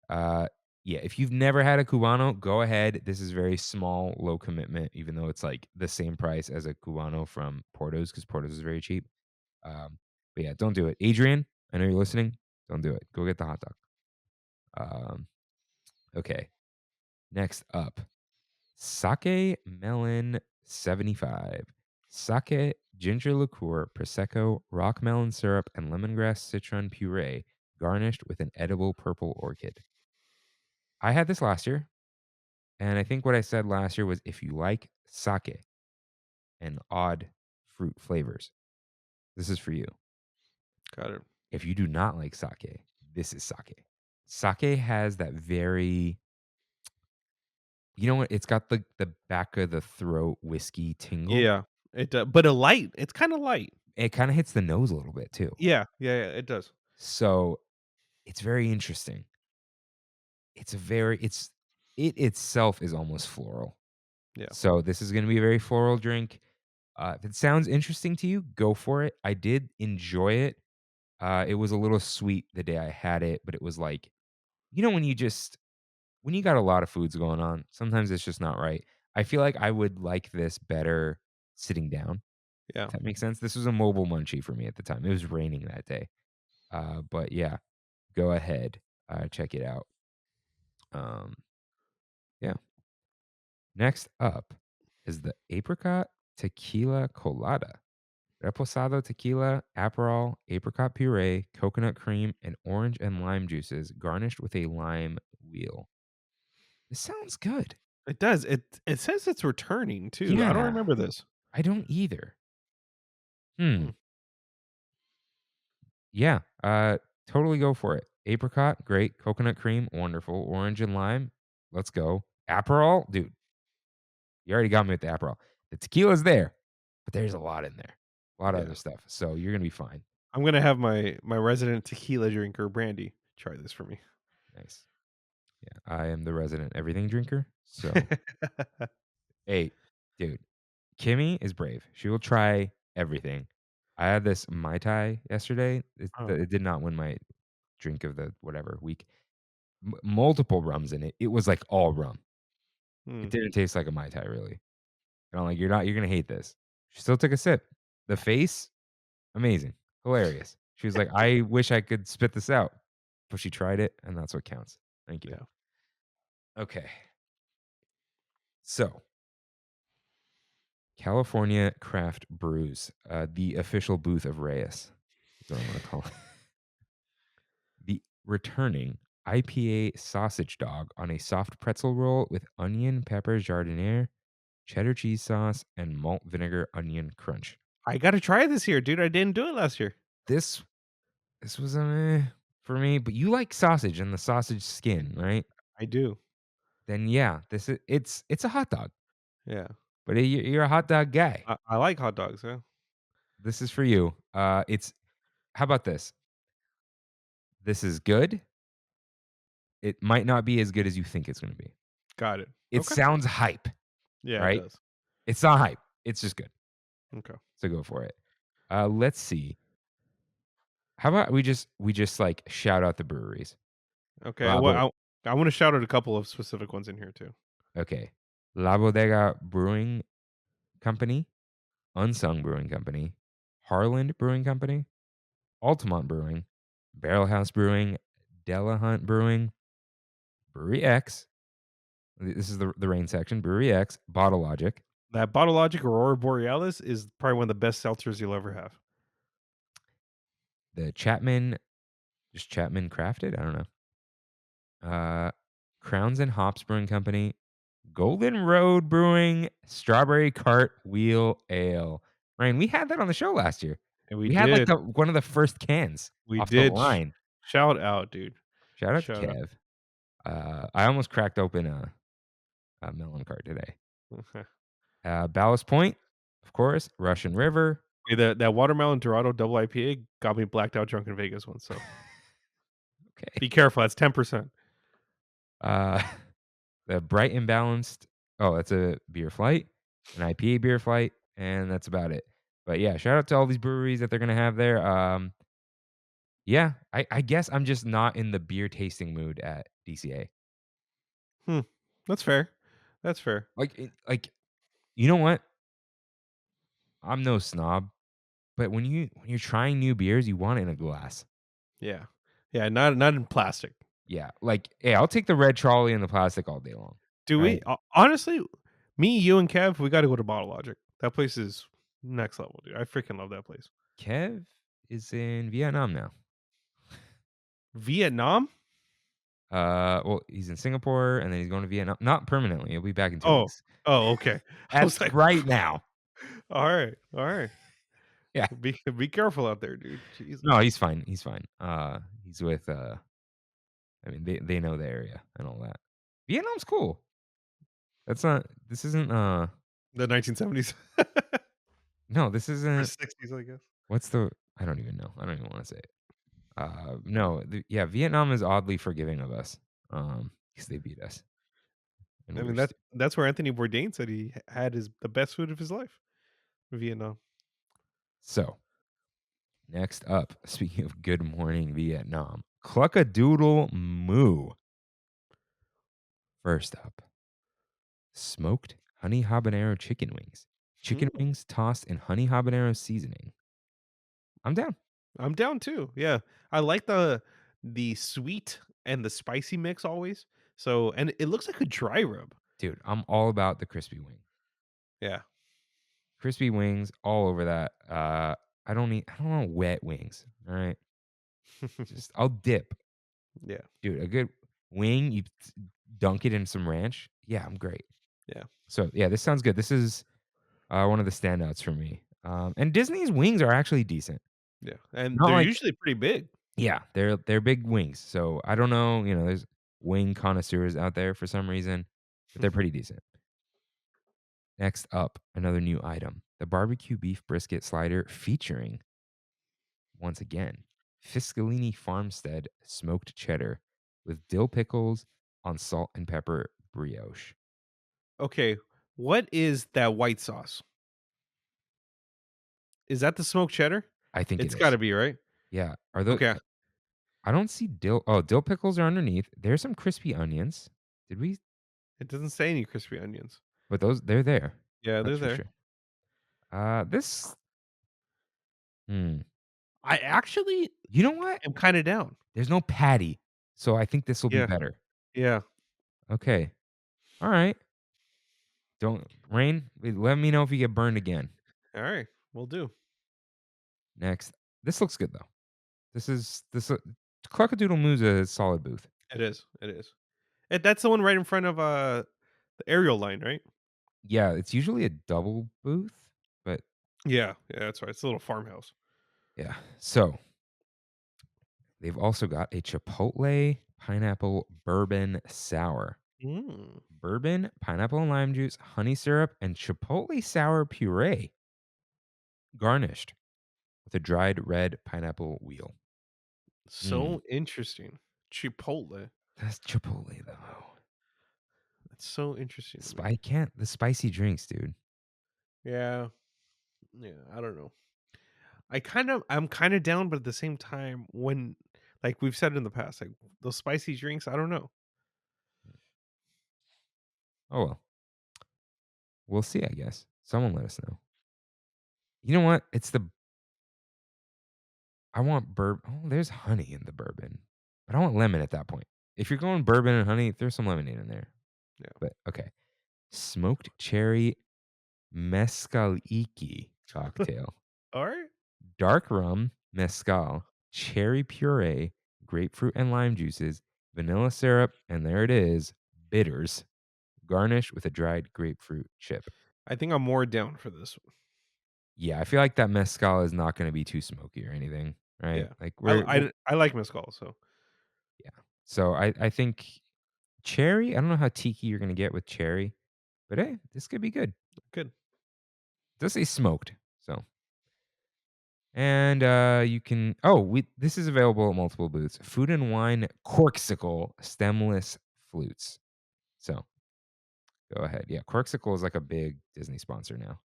yeah, if you've never had a Cubano, go ahead. This is very small, low commitment, even though it's like the same price as a Cubano from Porto's because Porto's is very cheap. But yeah, don't do it. Adrian, I know you're listening. Don't do it. Go get the hot dog. Okay. Next up, Sake Melon 75. Sake, ginger liqueur, prosecco, rock melon syrup, and lemongrass citron puree, garnished with an edible purple orchid. I had this last year, and I think what I said last year was if you like sake, and odd fruit flavors. This is for you. Got it. If you do not like sake, this is sake. Sake has that very, you know what? It's got the back of the throat whiskey tingle. Yeah. But a light. It's kind of light. It kind of hits the nose a little bit too. Yeah. It does. So it's very interesting. It itself is almost floral. Yeah. So this is going to be a very floral drink. If it sounds interesting to you, go for it. I did enjoy it. It was a little sweet the day I had it, but it was like, when you got a lot of foods going on, sometimes it's just not right. I feel like I would like this better sitting down. Yeah. If that makes sense. This was a mobile munchie for me at the time. It was raining that day. But yeah, go ahead. Check it out. Yeah. Next up is the apricot tequila colada. Reposado tequila, Aperol, apricot puree, coconut cream, and orange and lime juices garnished with a lime wheel. This sounds good. It does. It says it's returning too. I don't Yeah. remember this. I don't either. Hmm. Yeah. Totally go for it. Apricot, great. Coconut cream, wonderful. Orange and lime, let's go. Aperol, dude, you already got me with the Aperol. The tequila's there, but there's a lot in there. A lot of Yeah. other stuff. So you're gonna be fine. I'm gonna have my resident tequila drinker, Brandy, try this for me. Nice. Yeah, I am the resident everything drinker. So, hey, dude, Kimmy is brave. She will try everything. I had this Mai Tai yesterday. Oh. It did not win my drink of the whatever week. Multiple rums in it. It was like all rum. Hmm. It didn't taste like a Mai Tai really. And I'm like, you're gonna hate this. She still took a sip. The face, amazing, hilarious. She was like, I wish I could spit this out, but she tried it, and that's what counts. Thank you. Yeah. Okay. So, California Craft Brews, the official booth of Reyes, is what I want to call it. The returning IPA sausage dog on a soft pretzel roll with onion, pepper, jardiniere, cheddar cheese sauce, and malt vinegar onion crunch. I gotta try this year, dude. I didn't do it last year. This was a meh for me, but you like sausage and the sausage skin, right? I do. Then yeah, it's a hot dog, Yeah. but you're a hot dog guy. I like hot dogs. Yeah. This is for you. It's how about this? This is good. It might not be as good as you think it's going to be. Got it. It Okay. sounds hype, Yeah, right? it does. It's not hype. It's just good. Okay. So go for it. Let's see. How about we just like shout out the breweries? Okay. Labo, Well, I want to shout out a couple of specific ones in here too. okay. La Bodega Brewing Company, Unsung Brewing Company, Harland Brewing Company, Altamont Brewing, Barrel House Brewing, Delahunt Brewing, Brewery X. This is the rain section. Brewery X, Bottle Logic, That Bottle Logic Aurora Borealis is probably one of the best seltzers you'll ever have. the Chapman, just Chapman Crafted. I don't know. Crowns and Hops Brewing Company, Golden Road Brewing, Strawberry Cart Wheel Ale. Rain, we had that on the show last year. And We had like one of the first cans we off did the line. Shout out, dude. Shout out Shout to Kev. I almost cracked open a melon cart today. Ballast Point, of course. Russian River. Hey, that watermelon Dorado double IPA got me blacked out drunk in Vegas once. So Okay. be careful. That's 10%. The Bright and Balanced. Oh, that's a beer flight, an IPA beer flight, and that's about it. But yeah, shout out to all these breweries that they're gonna have there. Yeah, I guess I'm just not in the beer tasting mood at DCA. That's fair. That's fair. Like, you know what? I'm no snob, but when you're trying new beers, you want it in a glass. Yeah. Yeah, not in plastic. Yeah, like, hey, I'll take the red trolley and the plastic all day long. Do Right. we honestly, me, you, and Kev, we got to go to Bottle Logic. That place is next level, dude. I freaking love that place. Kev is in Vietnam now. Vietnam? Well, he's in Singapore and then he's going to Vietnam. Not permanently. He'll be back in 2 weeks. Oh, okay. I That's was like, right now. All right. All right. Yeah. Be careful out there, dude. Jesus. No, he's fine. He's fine. He's with I mean they know the area and all that. Vietnam's cool. That's not this isn't The 1970s no, this or isn't 60s, I guess. what's the I don't even know. I don't even want to say it. No, yeah, Vietnam is oddly forgiving of us. Because they beat us. And I we were mean, that's where Anthony Bourdain said he had the best food of his life. Vietnam. so next up, speaking of good morning Vietnam, Cluck-a-Doodle Moo. First up, smoked honey habanero chicken wings. Chicken Mm, wings tossed in honey habanero seasoning. I'm down. I'm down too. Yeah. I like the sweet and the spicy mix always. So, and it looks like a dry rub. Dude, I'm all about the crispy wing. Yeah. Crispy wings all over that. I don't want wet wings. All right. Just I'll dip. Yeah. Dude, a good wing, you dunk it in some ranch. Yeah, I'm great. Yeah. So yeah, this sounds good. This is one of the standouts for me. And Disney's wings are actually decent. Yeah. And Not they're like usually pretty big. yeah, they're big wings. So I don't know, there's wing connoisseurs out there for some reason, but they're pretty decent. Next up, another new item: the barbecue beef brisket slider featuring once again Fiscalini Farmstead smoked cheddar with dill pickles on salt and pepper brioche. Okay. What is that white sauce? Is that the smoked cheddar? I think it It's got is. to be, right? Yeah. Are those? Okay. I don't see dill. Oh, dill pickles are underneath. There's some crispy onions. Did we? It doesn't say any crispy onions. But they're there. Yeah, they're That's for there. sure. This. Hmm. I actually You know what? am kind of down. There's no patty, so I think this will be Yeah. better. Yeah. Okay. All right. Don't Rain. Let me know if you get burned again. All right. We'll do. Next, this looks good though. This Cluck-a-Doodle Moo's a solid booth. It is. It is. That's the one right in front of the aerial line, right? Yeah, it's usually a double booth, but Yeah. Yeah, that's right. It's a little farmhouse. yeah. So they've also got a Chipotle pineapple bourbon sour. Mm. Bourbon, pineapple and lime juice, honey syrup, and chipotle sour puree, garnished with a dried red pineapple wheel. So interesting. Chipotle. That's Chipotle though. That's so interesting to me. I can't the spicy drinks, dude. Yeah. Yeah. I don't know. I'm kind of down, but at the same time, when like we've said in the past, like those spicy drinks, I don't know. Oh well. We'll see, I guess. Someone let us know. You know what? I want bourbon. Oh, there's honey in the bourbon. But I want lemon at that point. If you're going bourbon and honey, there's some lemonade in there. Yeah. But okay. Smoked cherry mezcaliki cocktail. All right. Dark rum, mezcal, cherry puree, grapefruit and lime juices, vanilla syrup, and there it is, bitters, garnished with a dried grapefruit chip. I think I'm more down for this one. Yeah, I feel like that mezcal is not going to be too smoky or anything, right? Yeah. Like I like mezcal, so yeah. So I think cherry. I don't know how tiki you're going to get with cherry, but hey, this could be good. good. It does say smoked, so. And you can this is available at multiple booths. Food and Wine Corksicle stemless flutes. So go ahead. Yeah, Corksicle is like a big Disney sponsor now.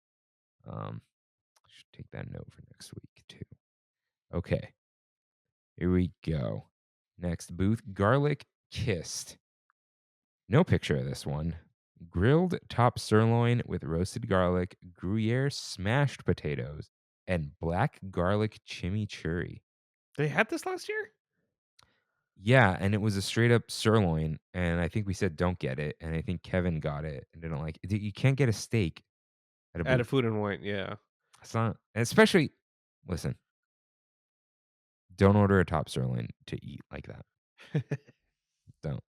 Should take that note for next week too. Okay. Here we go. Next booth, Garlic Kissed. No picture of this one. Grilled top sirloin with roasted garlic, Gruyere smashed potatoes, and black garlic chimichurri. They had this last year? Yeah, and it was a straight up sirloin, and I think we said don't get it, and I think Kevin got it and didn't like it. You can't get a steak at a At a booth. Food and Wine, yeah. It's not, especially. Listen, don't order a top sirloin to eat like that. Don't,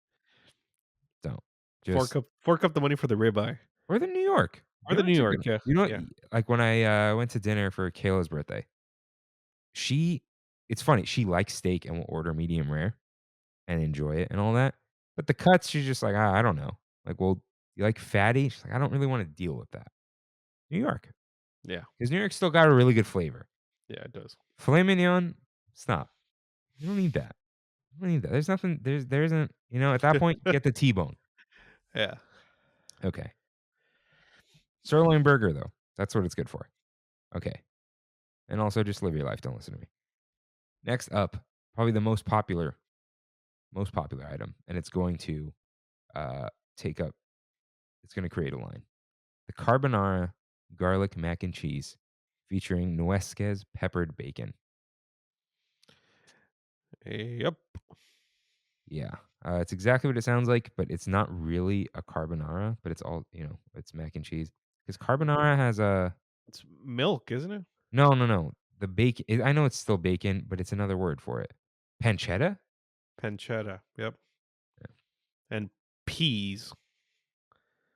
don't. Just Fork up the money for the ribeye. or the New York. Or the New York's a York, good yeah, you know what? yeah. Like, when I, went to dinner for Kayla's birthday, she it's funny, she likes steak and will order medium rare and enjoy it and all that, but the cuts, she's just like, I don't know." Like, "Well, you like fatty?" She's like, "I don't really wanna deal with that." New York, Yeah. 'cause New York's still got a really good flavor. Yeah, it does. Filet mignon, stop. You don't need that. You don't need that. There's nothing there isn't at that point, get the T-bone. Yeah. Okay. Sirloin burger, though, that's what it's good for. Okay. And also just live your life, don't listen to me. Next up, probably the most popular item, and it's going to, uh, take up it's gonna create a line. The carbonara garlic mac and cheese featuring Nuesquez peppered bacon. Yep. Yeah. It's exactly what it sounds like, but it's not really a carbonara, but it's all, it's mac and cheese. Because carbonara has a It's milk, isn't it? no, no, no. The bacon, I know it's still bacon, but it's another word for it. Pancetta? Pancetta. Yep. And peas.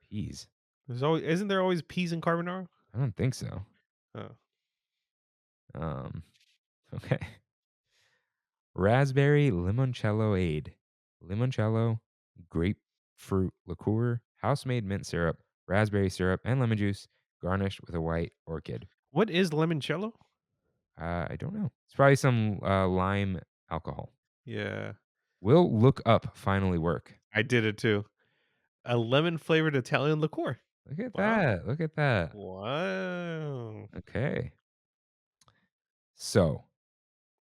Peas. Isn't there always peas in carbonara? I don't think so. Oh. Um, okay. Raspberry limoncello aid. Limoncello, grapefruit liqueur, house-made mint syrup, raspberry syrup, and lemon juice, garnished with a white orchid. What is limoncello? I don't know. It's probably some lime alcohol. Yeah. Will look up finally work. I did it too. A lemon flavored Italian liqueur. Look at Wow. that. Look at that. Wow. Okay. So,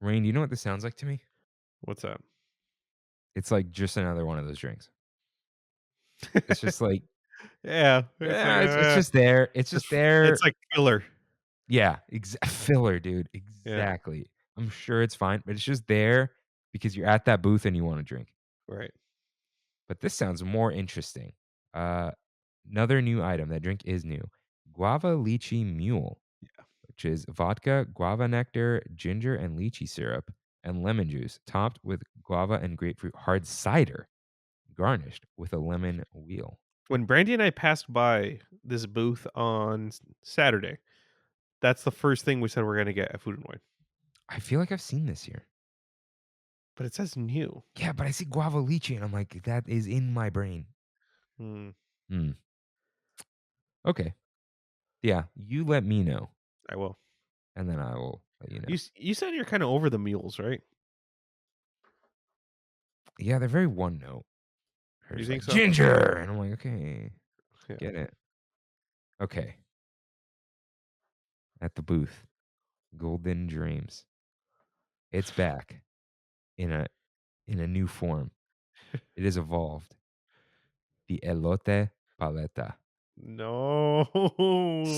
Rain, do you know what this sounds like to me? What's that? It's like just another one of those drinks. It's just like, Yeah. It's like it's just there. It's just there. it's like filler. Yeah, filler, dude. Yeah. Exactly. I'm sure it's fine, but it's just there because you're at that booth and you want to drink. Right. But this sounds more interesting. Uh, Another new item. That drink is new. Guava lychee mule, which is vodka, guava nectar, ginger, and lychee syrup, and lemon juice, topped with guava and grapefruit hard cider, garnished with a lemon wheel. When Brandy and I passed by this booth on Saturday, that's the first thing we said we're gonna get at Food and Wine. I feel like I've seen this here. But it says new. Yeah, but I see guava lychee, and I'm like, that is in my brain. Hmm. Hmm. Okay. Yeah, you let me know, I will. and then I will let you know. You said you're kind of over the mules, right? Yeah, they're very one note. You There's think like so? ginger, and I'm like, okay, Yeah. get it. Okay. At the booth, Golden Dreams. It's back in a new form. It has evolved. The elote paleta. No.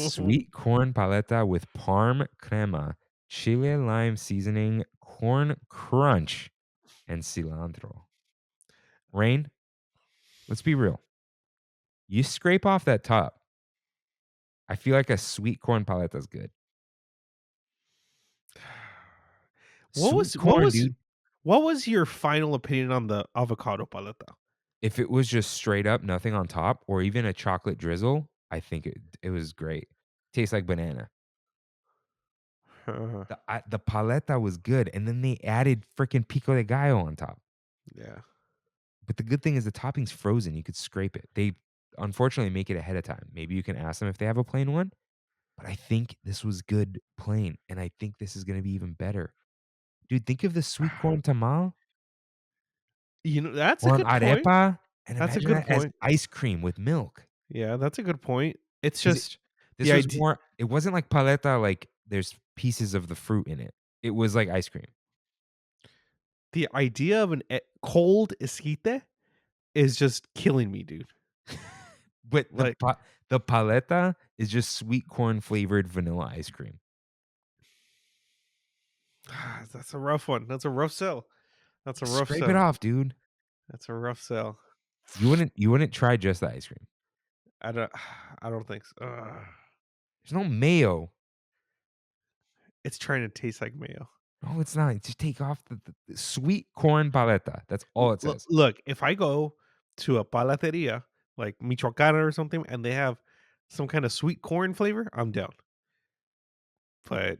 Sweet corn paleta with parm crema, chile lime seasoning, corn crunch, and cilantro. Rain, let's be real. You scrape off that top. I feel like a sweet corn paleta is good. Sweet corn, dude. What was your final opinion on the avocado paleta? If it was just straight up nothing on top or even a chocolate drizzle, I think it was great. Tastes like banana. The paleta was good, and then they added freaking pico de gallo on top. Yeah. But the good thing is the topping's frozen. You could scrape it. They unfortunately make it ahead of time. Maybe you can ask them if they have a plain one. But I think this was good plain, and I think this is gonna be even better. Dude, think of the sweet corn tamal That's a or an good point. arepa, and That's a imagine good that as point. ice cream with milk. Yeah, that's a good point. It's 'Cause just this the was idea. more it wasn't like paleta, like, there's pieces of the fruit in it. It was like ice cream. The idea of cold esquite is just killing me, dude. But Like, the paleta is just sweet corn flavored vanilla ice cream. that's a rough one. That's a rough sell. That's a rough Scrape it sell. off, dude. That's a rough sell. You wouldn't try just the ice cream. I don't. I don't think so. There's no mayo. It's trying to taste like mayo. No, it's not. Just take off the sweet corn paleta. That's all it says. Look, if I go to a palateria like Michoacana or something, and they have some kind of sweet corn flavor, I'm down. But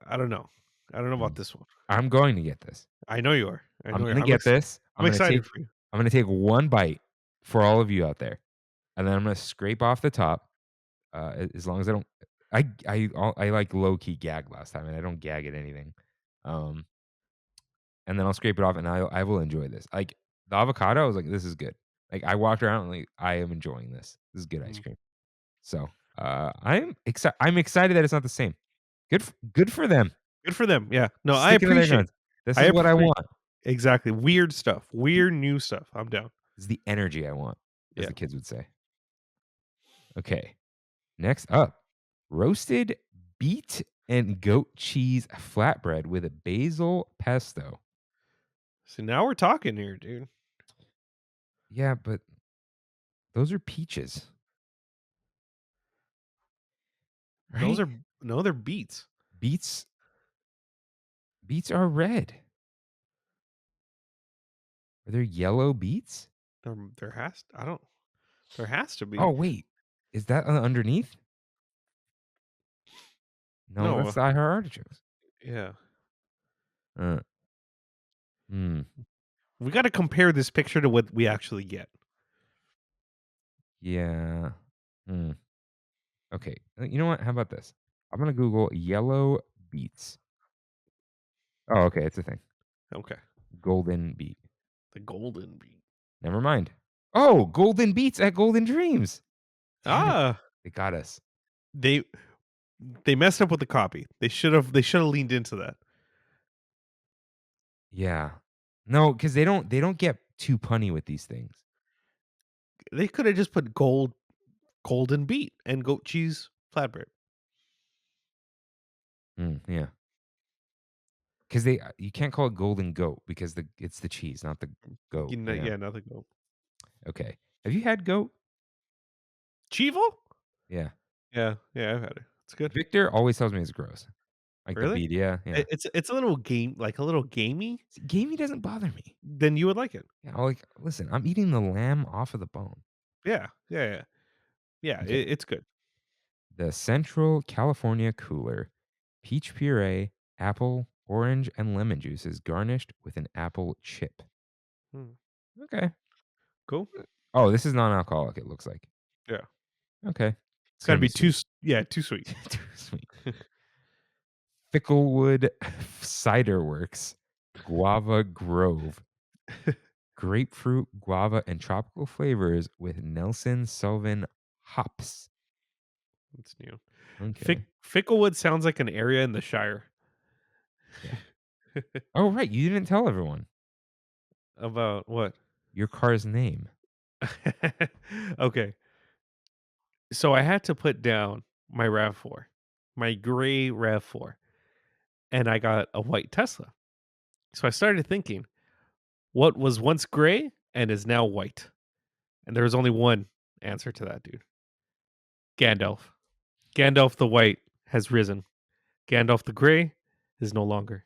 I don't know. I don't know about Mm. this one. I'm going to get this. I know you are. I I'm know you are. gonna get this. I'm excited for you. I'm gonna take one bite for all of you out there, and then I'm gonna scrape off the top. As long as I don't, I like low key gag last time, and I don't gag at anything. Um, and then I'll scrape it off, and I will enjoy this. Like the avocado, I was like, this is good. Like I walked around, and like I am enjoying this. This is good ice Mm. cream. So I'm excited. I'm excited that it's not the same. Good for them. Good for them. Yeah. No, I Sticking to their appreciate. guns. This I is what I appreciate want. exactly weird stuff. Weird new stuff. I'm down. This is the energy I want, as Yeah. the kids would say. Okay. Next up, roasted beet and goat cheese flatbread with a basil pesto. So now we're talking here, dude. Yeah, but those are peaches. Those Right? are no, they're beets. Beets are red. Are there yellow beets? There has I don't there has to be. Oh, wait. Is that underneath? No, No. that's the I Heart Artichokes. Yeah. Uh, hmm. We got to compare this picture to what we actually get. Yeah. Hmm. Okay. You know what? How about this? I'm going to Google yellow beets. Oh, okay. It's a thing. Okay. Golden beet. The golden beet. Never mind. Oh, golden beets at Golden Dreams. Damn it. Ah, They got us. they messed up with the copy. They should have leaned into that. Yeah. No, because they don't get too punny with these things. They could have just put golden beet and goat cheese flatbread. Yeah. Because you can't call it golden goat because it's the cheese, not the goat. Yeah. Yeah, nothing goat. Okay. Have you had goat? Chivo? Yeah. Yeah, I've had it. It's good. Victor always tells me it's gross. Like the Really? beet. Yeah. Yeah. It's a little game, like a little gamey. See, gamey doesn't bother me. Then you would like it. Yeah. Like, listen, I'm eating the lamb off of the bone. Yeah. Okay. It's good. The Central California Cooler, peach puree, apple, orange, and lemon juice is garnished with an apple chip. Hmm. Okay. Cool. Oh, this is non-alcoholic, it looks like. Yeah. Okay. It's got to be sweet. too sweet. Too sweet. Ficklewood Cider Works, Guava Grove, grapefruit, guava, and tropical flavors with Nelson Sauvin hops. That's new. Okay. Ficklewood sounds like an area in the Shire. Yeah. Oh, right. You didn't tell everyone About what? your car's name. Okay. So I had to put down my RAV4, my gray RAV4, and I got a white Tesla. So I started thinking, what was once gray and is now white? And there was only one answer to that, dude. Gandalf. Gandalf the white has risen. Gandalf the gray is no longer.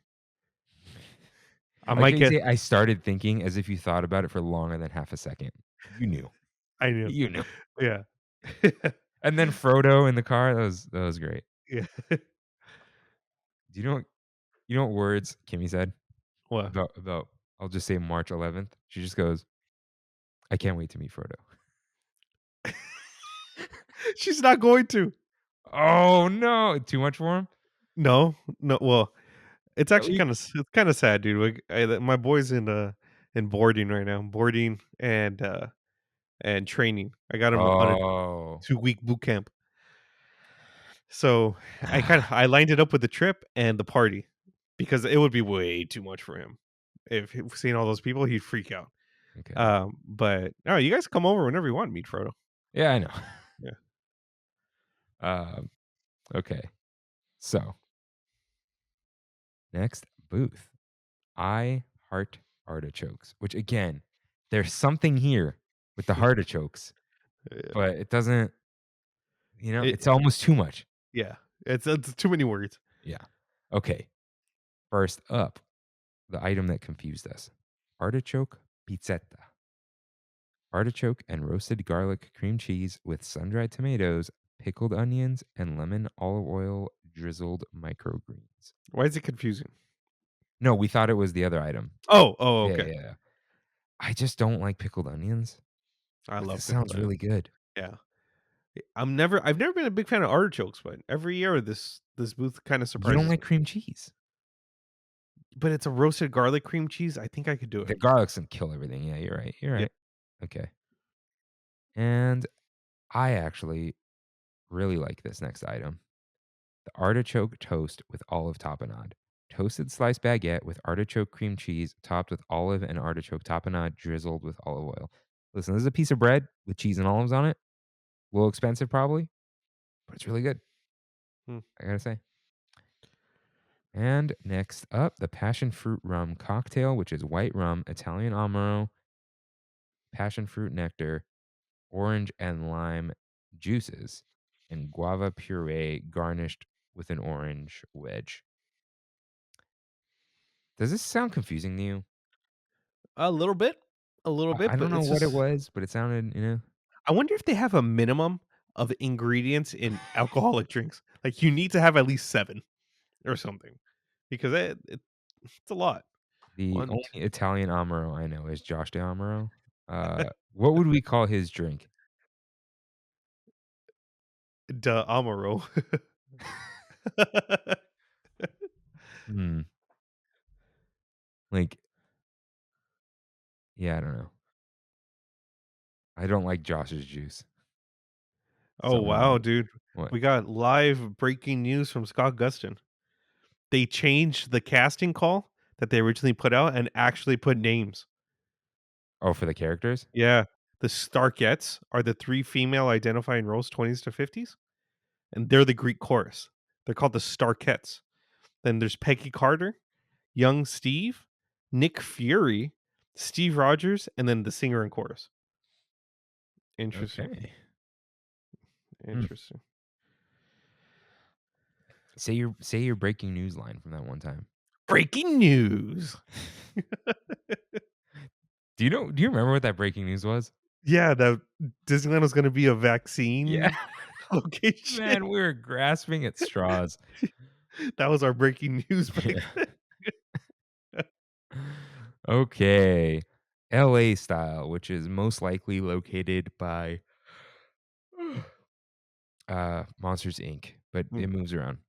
I Like might you get. say, I started thinking as if you thought about it for longer than half a second. You knew. I knew. You knew. Yeah. And then Frodo in the car. That was great. Yeah. Do you know what words Kimmy said What? about I'll just say March 11th. She just goes, I can't wait to meet Frodo. She's not going to. Oh no, too much for him? No. Well, it's At actually least- it's kind of sad, dude. My boy's in boarding right now, boarding and training. I got him on a Oh. 2-week boot camp. So I lined it up with the trip and the party because it would be way too much for him. If seeing all those people, he'd freak out. Okay. But no, you guys come over whenever you want. Meet Frodo. Yeah, I know. Yeah. Okay. So next booth. I Heart Artichokes, which again, there's something here with the artichokes, but it doesn't, it's almost too much. Yeah, it's too many words. Yeah. Okay. First up, the item that confused us. Artichoke pizzetta. Artichoke and roasted garlic cream cheese with sun-dried tomatoes, pickled onions, and lemon olive oil drizzled microgreens. Why is it confusing? No, we thought it was the other item. Oh, Yeah, okay. yeah, yeah. I just don't like pickled onions, I but love this pickled sounds really onions. good. Yeah. I've never been a big fan of artichokes, but every year this booth kind of You don't surprises like me. cream cheese. But it's a roasted garlic cream cheese. I think I could do The it. garlic's gonna kill everything. Yeah, you're right. You're Yeah. right. Okay. And I actually really like this next item. The artichoke toast with olive tapenade. Toasted sliced baguette with artichoke cream cheese topped with olive and artichoke tapenade drizzled with olive oil. Listen, this is a piece of bread with cheese and olives on it. A little expensive probably, but it's really good. Hmm. I gotta say. And next up, the passion fruit rum cocktail, which is white rum, Italian amaro, passion fruit nectar, orange and lime juices, and guava puree garnished with an orange wedge. Does this sound confusing to you? A little bit. A little I bit, don't but know it's what it just was, but it sounded. I wonder if they have a minimum of ingredients in alcoholic drinks. Like you need to have at least 7 or something because it's a lot. The 1, only Italian amaro I know is Josh de Amaro. What would we call his drink? 2 Amaro. Hmm. Like, yeah, I don't know. I don't like Josh's juice. Oh, Something about wow, it. dude. What? We got live breaking news from Scott Gustin. They changed the casting call that they originally put out and actually put names. Oh, for the characters? Yeah. The Starkettes are the 3 female identifying roles 20s to 50s, and they're the Greek chorus. They're called the Starkettes. Then there's Peggy Carter, Young Steve, Nick Fury, Steve Rogers, and then the singer and chorus. Interesting. Okay. Hmm. Interesting. Say your breaking news line from that one time. Breaking news. Do you remember what that breaking news was? Yeah, that Disneyland was gonna be a Yeah. vaccine location. Man, we were grasping at straws. That was our breaking news back Yeah. then. Okay. LA style, which is most likely located by Monsters Inc., but Hmm. it moves around.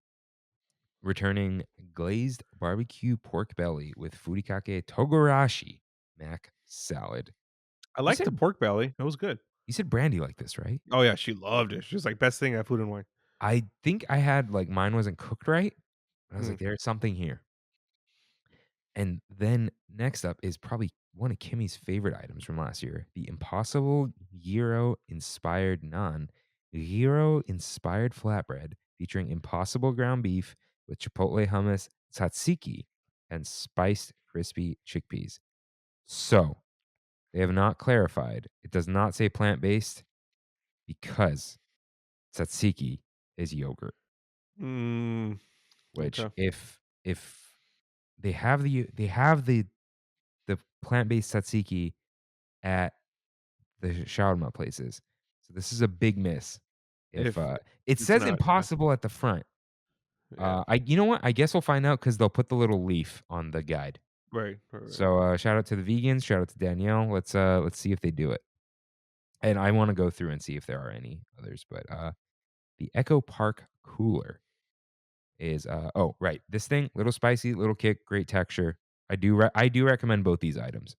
Returning glazed barbecue pork belly with furikake togarashi mac salad. I You liked the said pork belly. It was good. you said Brandy liked this, right? Oh, yeah, she loved it. She was like, "Best thing at Food and Wine." I think I had like mine wasn't cooked right. But I was Mm. like, there's something here. And then next up is probably one of Kimmy's favorite items from last year, the Impossible Gyro inspired naan, gyro inspired flatbread featuring impossible ground beef with chipotle hummus, tzatziki, and spiced crispy chickpeas. So they have not clarified. It does not say plant based because tzatziki is yogurt. Mm, Which okay. if they have the plant-based tzatziki at the shawarma places. So this is a big miss. If, If it it's says not, yeah. impossible at the front. Yeah. You know what? I guess we'll find out because 'cause they'll put the little leaf on the guide. Right. So, shout out to the vegans, shout out to Danielle. Let's see if they do it. And I wanna go through and see if there are any others, but, the Echo Park cooler is, oh, right. This thing, little spicy, little kick, great texture. I do recommend both these items.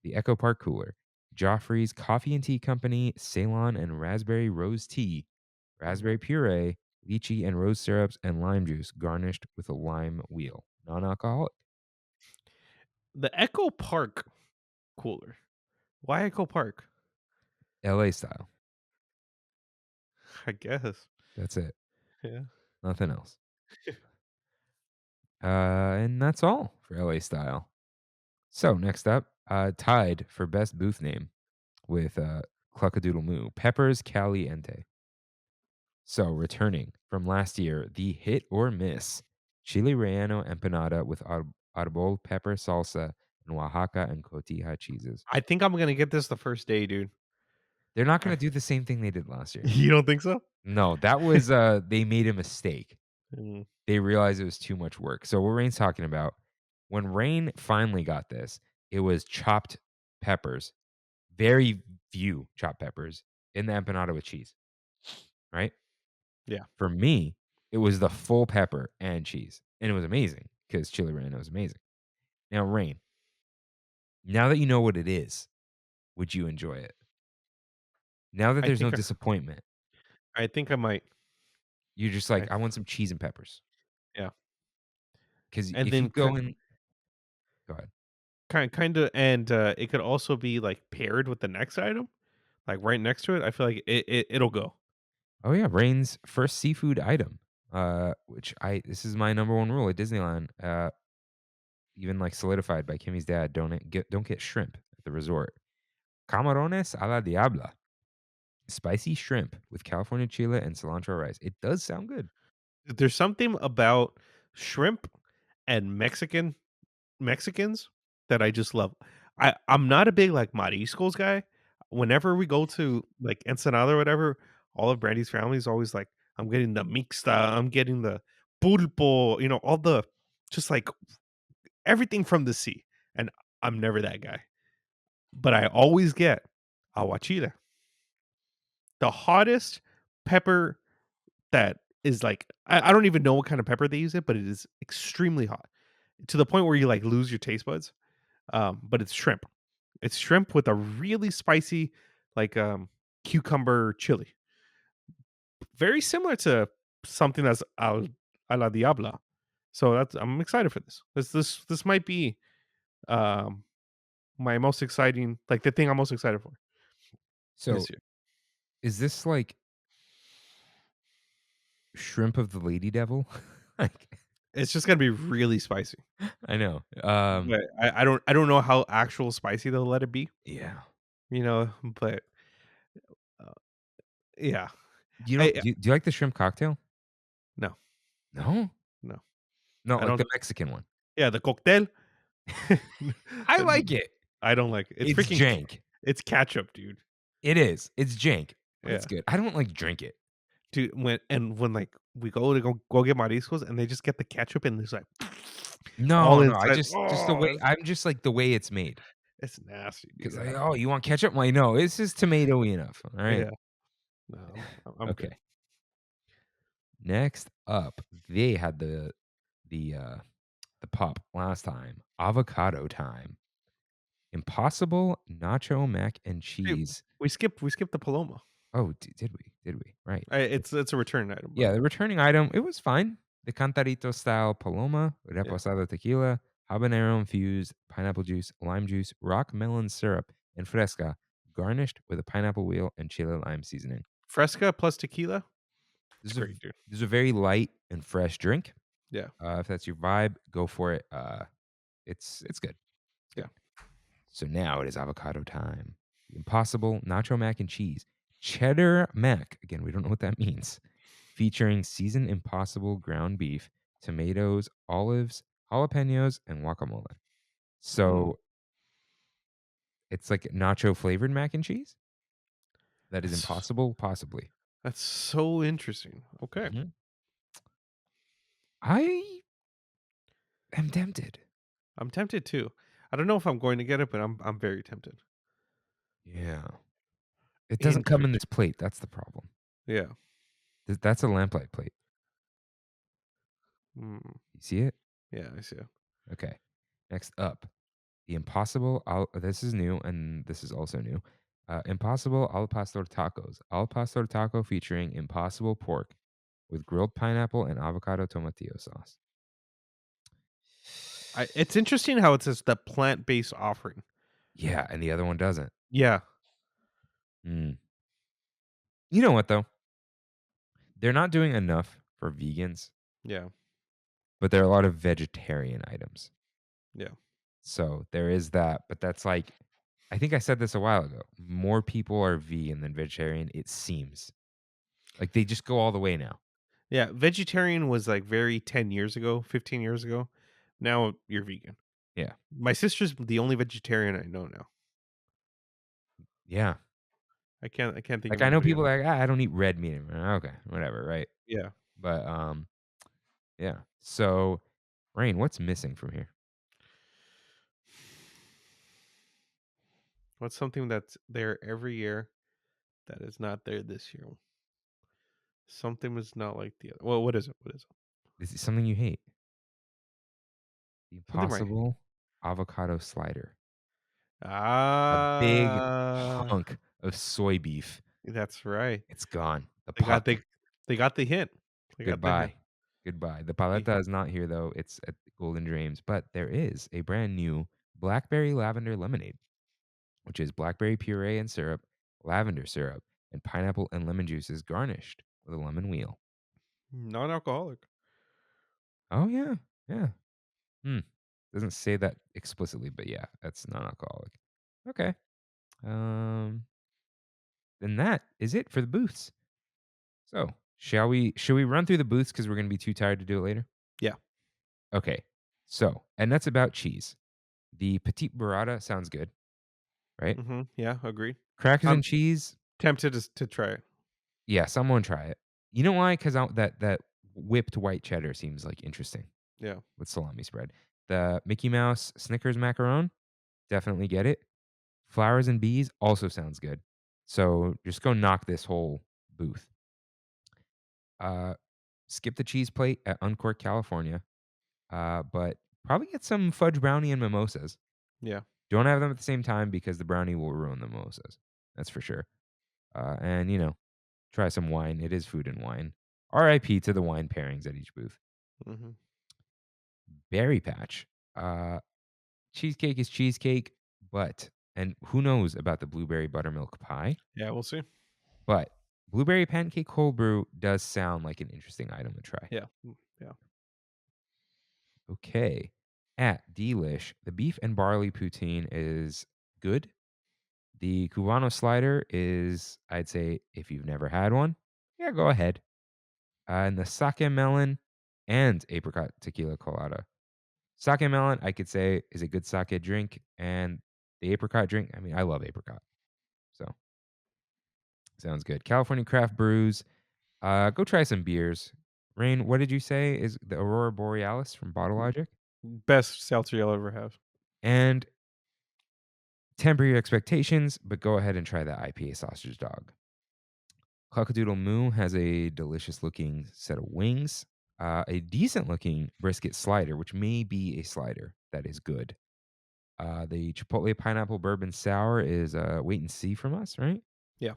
The Echo Park Cooler, Joffrey's Coffee and Tea Company, Ceylon and Raspberry Rose Tea, Mhm. raspberry puree, lychee and rose syrups, and lime juice garnished with a lime wheel. Non-alcoholic. The Echo Park cooler. Why Echo Park? LA style. I guess. That's it. Yeah. Nothing else. And that's all for LA style. So next up, tied for best booth name with Cluckadoodle Moo, Peppers Caliente. So, returning from last year, the hit or miss chili relleno empanada with arbol pepper salsa and Oaxaca and cotija cheeses. I think I'm gonna get this the first day, dude. They're not gonna do the same thing they did last year. You don't think so? No, that was, they made a mistake. Mm, They realized it was too much work. So what Rain's talking about, when Rain finally got this, it was chopped peppers, very few chopped peppers in the empanada with cheese, right? yeah. For me, it was the full pepper and cheese, and it was amazing because chili relleno was amazing. Now, Rain, now that you know what it is, would you enjoy it? Now that I there's no think disappointment, I think I might. you're just I like, I want some cheese and peppers. Yeah. Because And if you then go in, go ahead. kind of, and it could also be like paired with the next item, like right next to it. I feel like it'll go. Oh yeah, Rain's first seafood item. Which this is my number one rule at Disneyland. Even like solidified by Kimmy's dad. Don't get shrimp at the resort. Camarones a la diabla. Spicy shrimp with California chile and cilantro rice. It does sound good. There's something about shrimp and Mexicans that I just love. I'm not a big like mariscos guy. Whenever we go to like Ensenada or whatever, all of Brandy's family is always like, I'm getting the mixta, I'm getting the pulpo, all the just like everything from the sea. And I'm never that guy. But I always get aguachile, the hottest pepper that is like I don't even know what kind of pepper they use it, but it is extremely hot to the point where you like lose your taste buds. But it's shrimp. It's shrimp with a really spicy, like cucumber chili. Very similar to something that's a la diabla. So I'm excited for this. This might be um my most exciting, like the thing I'm most excited for So this year. is this like shrimp of the lady devil? Like It's just gonna be really spicy. I know. But I don't know how actual spicy they'll let it be, Yeah. but uh, yeah. You don't I do you like the shrimp cocktail? No, No? no. No, I like don't. the Mexican one. Yeah, the cocktail. I And like it. I don't like it. It's It's freaking jank. it's ketchup, dude. It is. It's jank, but it's Yeah. good. I don't like drink it. Dude, when like we go get mariscos and they just get the ketchup and there's like all No, I inside. just the way Oh, I'm just like the way it's made. it's nasty, dude. 'Cause like, "Oh, you want ketchup?" I'm like, "No, this is tomatoey enough." All right. Yeah. No, I'm good. Okay. Next up, they had the uh the pop last time. Avocado time. Impossible nacho mac and Hey, cheese. we skipped the Paloma. Oh, did we? Did we? Right. It's a return item, Yeah, but the returning item, it was fine. The Cantarito style paloma, yeah. reposado tequila, habanero infused pineapple juice, lime juice, rock melon syrup, and fresca, garnished with a pineapple wheel and chile lime seasoning. Fresca plus tequila. This It's is a great, dude. this is a very light and fresh drink. Yeah. If that's your vibe, go for it. It's good. It's Yeah. good. So now it is avocado time. The Impossible nacho mac and cheese, cheddar mac. Again, we don't know what that means. Featuring seasoned Impossible ground beef, tomatoes, olives, jalapenos, and guacamole. Mm. So it's like nacho flavored mac and cheese. That is That's impossible, possibly. that's so interesting. Okay. Mhm. I am tempted. I'm tempted too. I don't know if I'm going to get it, but I'm very tempted. Yeah. It doesn't come in Interesting. this plate. That's the problem. Yeah. That's a lamplight plate. Mm. You see it? Yeah, I see it. Okay. Next up, the this is new and this is also new. Impossible al pastor tacos. Al pastor taco featuring impossible pork with grilled pineapple and avocado tomatillo sauce. It's interesting how it says the plant-based offering. Yeah, and the other one doesn't. Yeah. Mm. You know what though? They're not doing enough for vegans, Yeah. but there are a lot of vegetarian items. Yeah. So there is that, but that's like I think I said this a while ago. More people are vegan than vegetarian, it seems. Like they just go all the way now. Yeah, vegetarian was like very 10 years ago, 15 years ago. Now you're vegan. Yeah. My sister's the only vegetarian I know now. Yeah. I can't think Like, of I know anybody people else. are like, I don't eat red meat anymore." Okay, whatever, right? Yeah. But, yeah. So, Rain, what's missing from here? What's something that's there every year that is not there this year? Something was not like the other. Well, what is it? What is it? Is it something you hate? The Something right. Impossible avocado slider. A big Ah, hunk of soy beef. that's right. It's gone. The They got puck. they they got the hint. They got the hint. Goodbye. Goodbye. The Ye paleta is not here though. It's at Golden Dreams, but there is a brand new blackberry lavender lemonade, which is blackberry puree and syrup, lavender syrup, and pineapple and lemon juices garnished with a lemon wheel. Non-alcoholic. Oh yeah. Yeah. Hmm. Doesn't say that explicitly, but yeah, that's non-alcoholic. Okay. Um then that is it for the booths. So, should we run through the booths because we're gonna be too tired to do it later? Yeah. Okay. So, and that's about cheese. The petite burrata sounds good, right? Mhm. Yeah, agreed. Crackers and I'm cheese, tempted to try it. yeah, someone try it. You know why? Because that whipped white cheddar seems like interesting Yeah. with salami spread. The Mickey Mouse Snickers macaron, definitely get it. Flowers and bees also sounds good. So just go knock this whole booth. Uh, skip the cheese plate at Uncork, California. But probably get some fudge brownie and mimosas. Yeah. Don't have them at the same time because the brownie will ruin the mimosas. That's for sure. And try some wine. It is food and wine. RIP to the wine pairings at each booth. Mhm. Berry Patch. Uh, cheesecake is cheesecake, but and who knows about the blueberry buttermilk pie? Yeah, we'll see. But blueberry pancake cold brew does sound like an interesting item to try. Yeah. Yeah. Okay. At Delish, the beef and barley poutine is good. The Cubano slider is, I'd say, if you've never had one, yeah, go ahead. And the sake melon and apricot tequila colada. Sake melon, I could say, is a good sake drink. And the apricot drink, I mean, I love apricot. So sounds good. California craft brews. Go try some beers. Rain, what did you say is the Aurora Borealis from Bottle Logic? Best seltzer you'll ever have. And temper your expectations, but go ahead and try that IPA sausage dog. Cockadoodle Moo has a delicious looking set of wings, a decent looking brisket slider, which may be a slider that is good. The Chipotle Pineapple Bourbon Sour is wait and see from us, right? Yeah.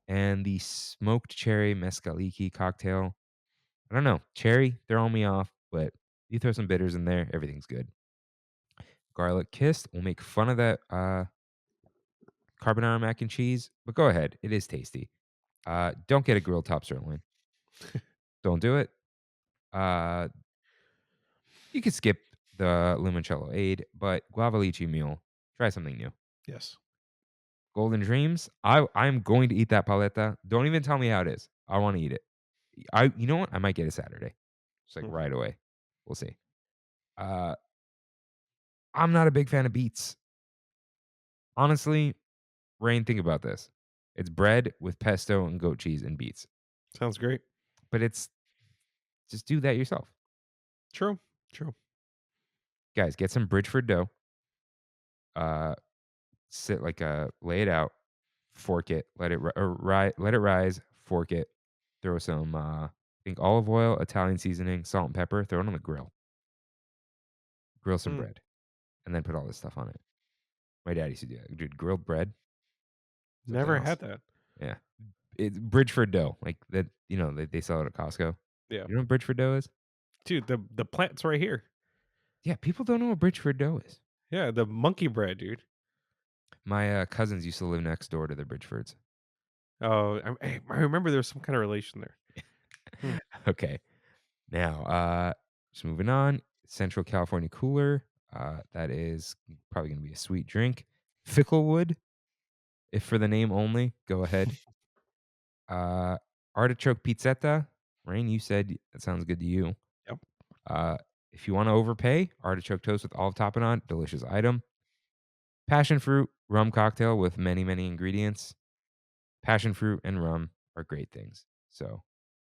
And the Smoked Cherry Mescaliki cocktail. I don't know. Cherry, throwing me off, but you throw some bitters in there, everything's good. Garlic Kissed, we'll make fun of that carbonara mac and cheese, but go ahead. It is tasty. Don't get a grilled top sirloin. Don't do it. Uh, you could skip the limoncello aid, but guava lychee mule, try something new. Yes. Golden Dreams, I'm going to eat that paleta. Don't even tell me how it is. I want to eat it. You know what? I might get it Saturday, just like Mhm. right away. We'll see. Uh, I'm not a big fan of beets. Honestly, Rain, think about this. It's bread with pesto and goat cheese and beets, Sounds great. but it's just do that yourself. True. True. Guys, get some Bridgeford dough. Uh, lay it out, fork it, let it rise, fork it, throw some, I think olive oil, Italian seasoning, salt and pepper, throw it on the grill, grill some Hmm. bread, and then put all this stuff on it. My dad used to do that. Dude, grilled bread, something Never else. had that. Yeah, it's Bridgeford dough, like that. They sell it at Costco. Yeah. You know what Bridgeford dough is? Dude, the plant's right here. Yeah, people don't know what Bridgeford dough is. Yeah, the monkey bread, dude. My cousins used to live next door to the Bridgefords. Oh, I remember there was some kind of relation there. Hmm. Okay. Now, just moving on. Central California Cooler. That is probably going to be a sweet drink. Ficklewood, if for the name only, go ahead. Uh, Artichoke Pizzetta. Rain, you said that sounds good to you. Yep. If you want to overpay, artichoke toast with olive topping on, delicious item. Passion fruit rum cocktail with many, many ingredients. Passion fruit and rum are great things. So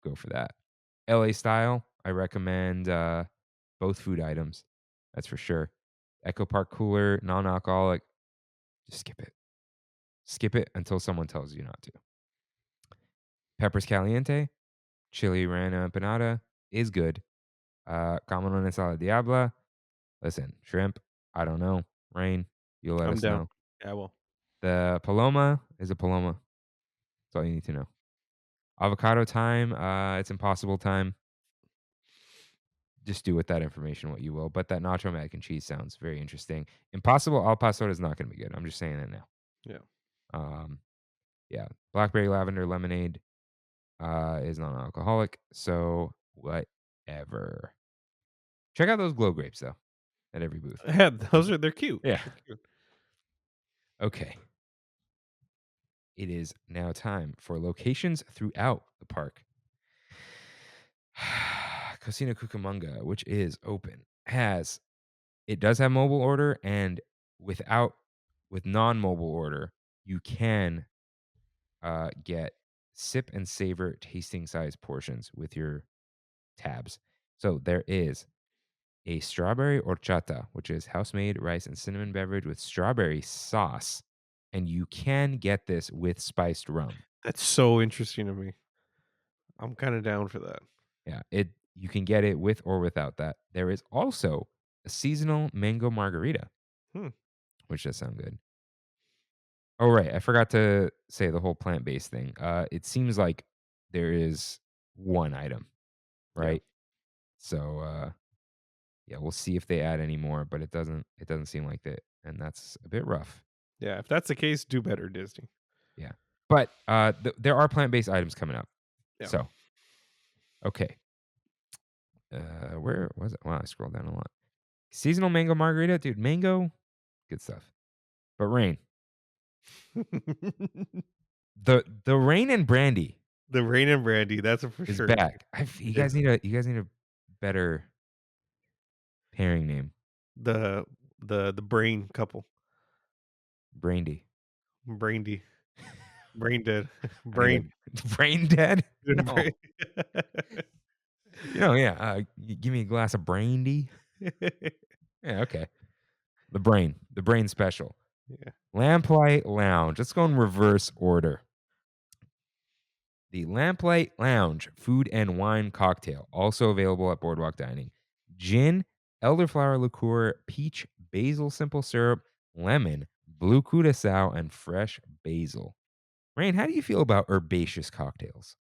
go for that. LA style, I recommend both food items. That's for sure. Echo Park cooler, non-alcoholic. Just skip it. Skip it until someone tells you not to. Peppers Caliente, chili rana empanada is good. Camarones a la diabla. Listen, shrimp, I don't know. Rain, you'll let I'm us down. know. Yeah, I will. The paloma is a paloma. That's all you need to know. Avocado time, it's impossible time. Just do with that information what you will. But that nacho mac and cheese sounds very interesting. Impossible al pastor is not going to be good. I'm just saying it now. Yeah. Yeah. Blackberry lavender lemonade is non-alcoholic. So whatever. Check out those glow grapes though at every booth. Yeah, they're cute. Yeah. They're cute. Okay. It is now time for locations throughout the park. Cocina Cucamonga, which is open, does have mobile order, and with non-mobile order, you can get sip and savor tasting size portions with your tabs. So there is a strawberry horchata, which is house-made rice and cinnamon beverage with strawberry sauce, and you can get this with spiced rum. That's so interesting to me. I'm kind of down for that. Yeah, you can get it with or without that. There is also a seasonal mango margarita, which does sound good. Oh, right. I forgot to say the whole plant-based thing. It seems like there is one item, Yeah. right? So, yeah, we'll see if they add any more, but it doesn't seem like that, and that's a bit rough. Yeah, if that's the case, do better, Disney. Yeah. But there are plant-based items coming up. Yeah. So, okay. Where was it? Wow, I scrolled down a lot. Seasonal mango margarita, dude. Mango, good stuff. But Rain, the Rain and Brandy The Rain and Brandy, that's a for is sure. back. You guys need a better pairing name. The brain couple. Brandy. Brandy. Brain dead. Brain dead? No. Brain. Yeah. Give me a glass of brandy. Yeah, okay. The brain special. Yeah. Lamplight Lounge. Let's go in reverse order. The Lamplight Lounge food and wine cocktail, also available at Boardwalk Dining. Gin, elderflower liqueur, peach, basil simple syrup, lemon, blue curacao, and fresh basil. Rain, how do you feel about herbaceous cocktails?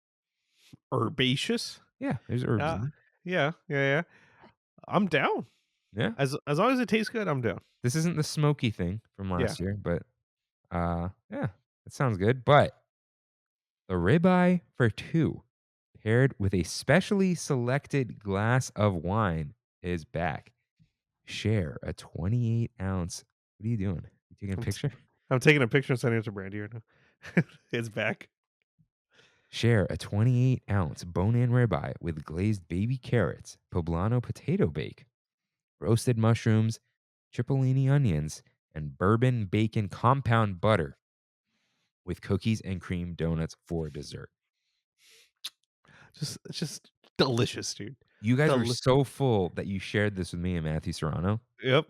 Herbaceous? Yeah, there's herbs in it. Yeah. I'm down. Yeah. As long as it tastes good, I'm down. This isn't the smoky thing from last year, but yeah, it sounds good. But the ribeye for two, paired with a specially selected glass of wine, is back. Share a 28-ounce. What are you doing? You taking a picture? I'm taking a picture and sending it to Brandy right now. It's back. Share a 28-ounce bone-in ribeye with glazed baby carrots, poblano potato bake, roasted mushrooms, cipollini onions, and bourbon bacon compound butter with cookies and cream donuts for dessert. It's just delicious, dude. You guys were so full that you shared this with me and Matthew Serrano. Yep.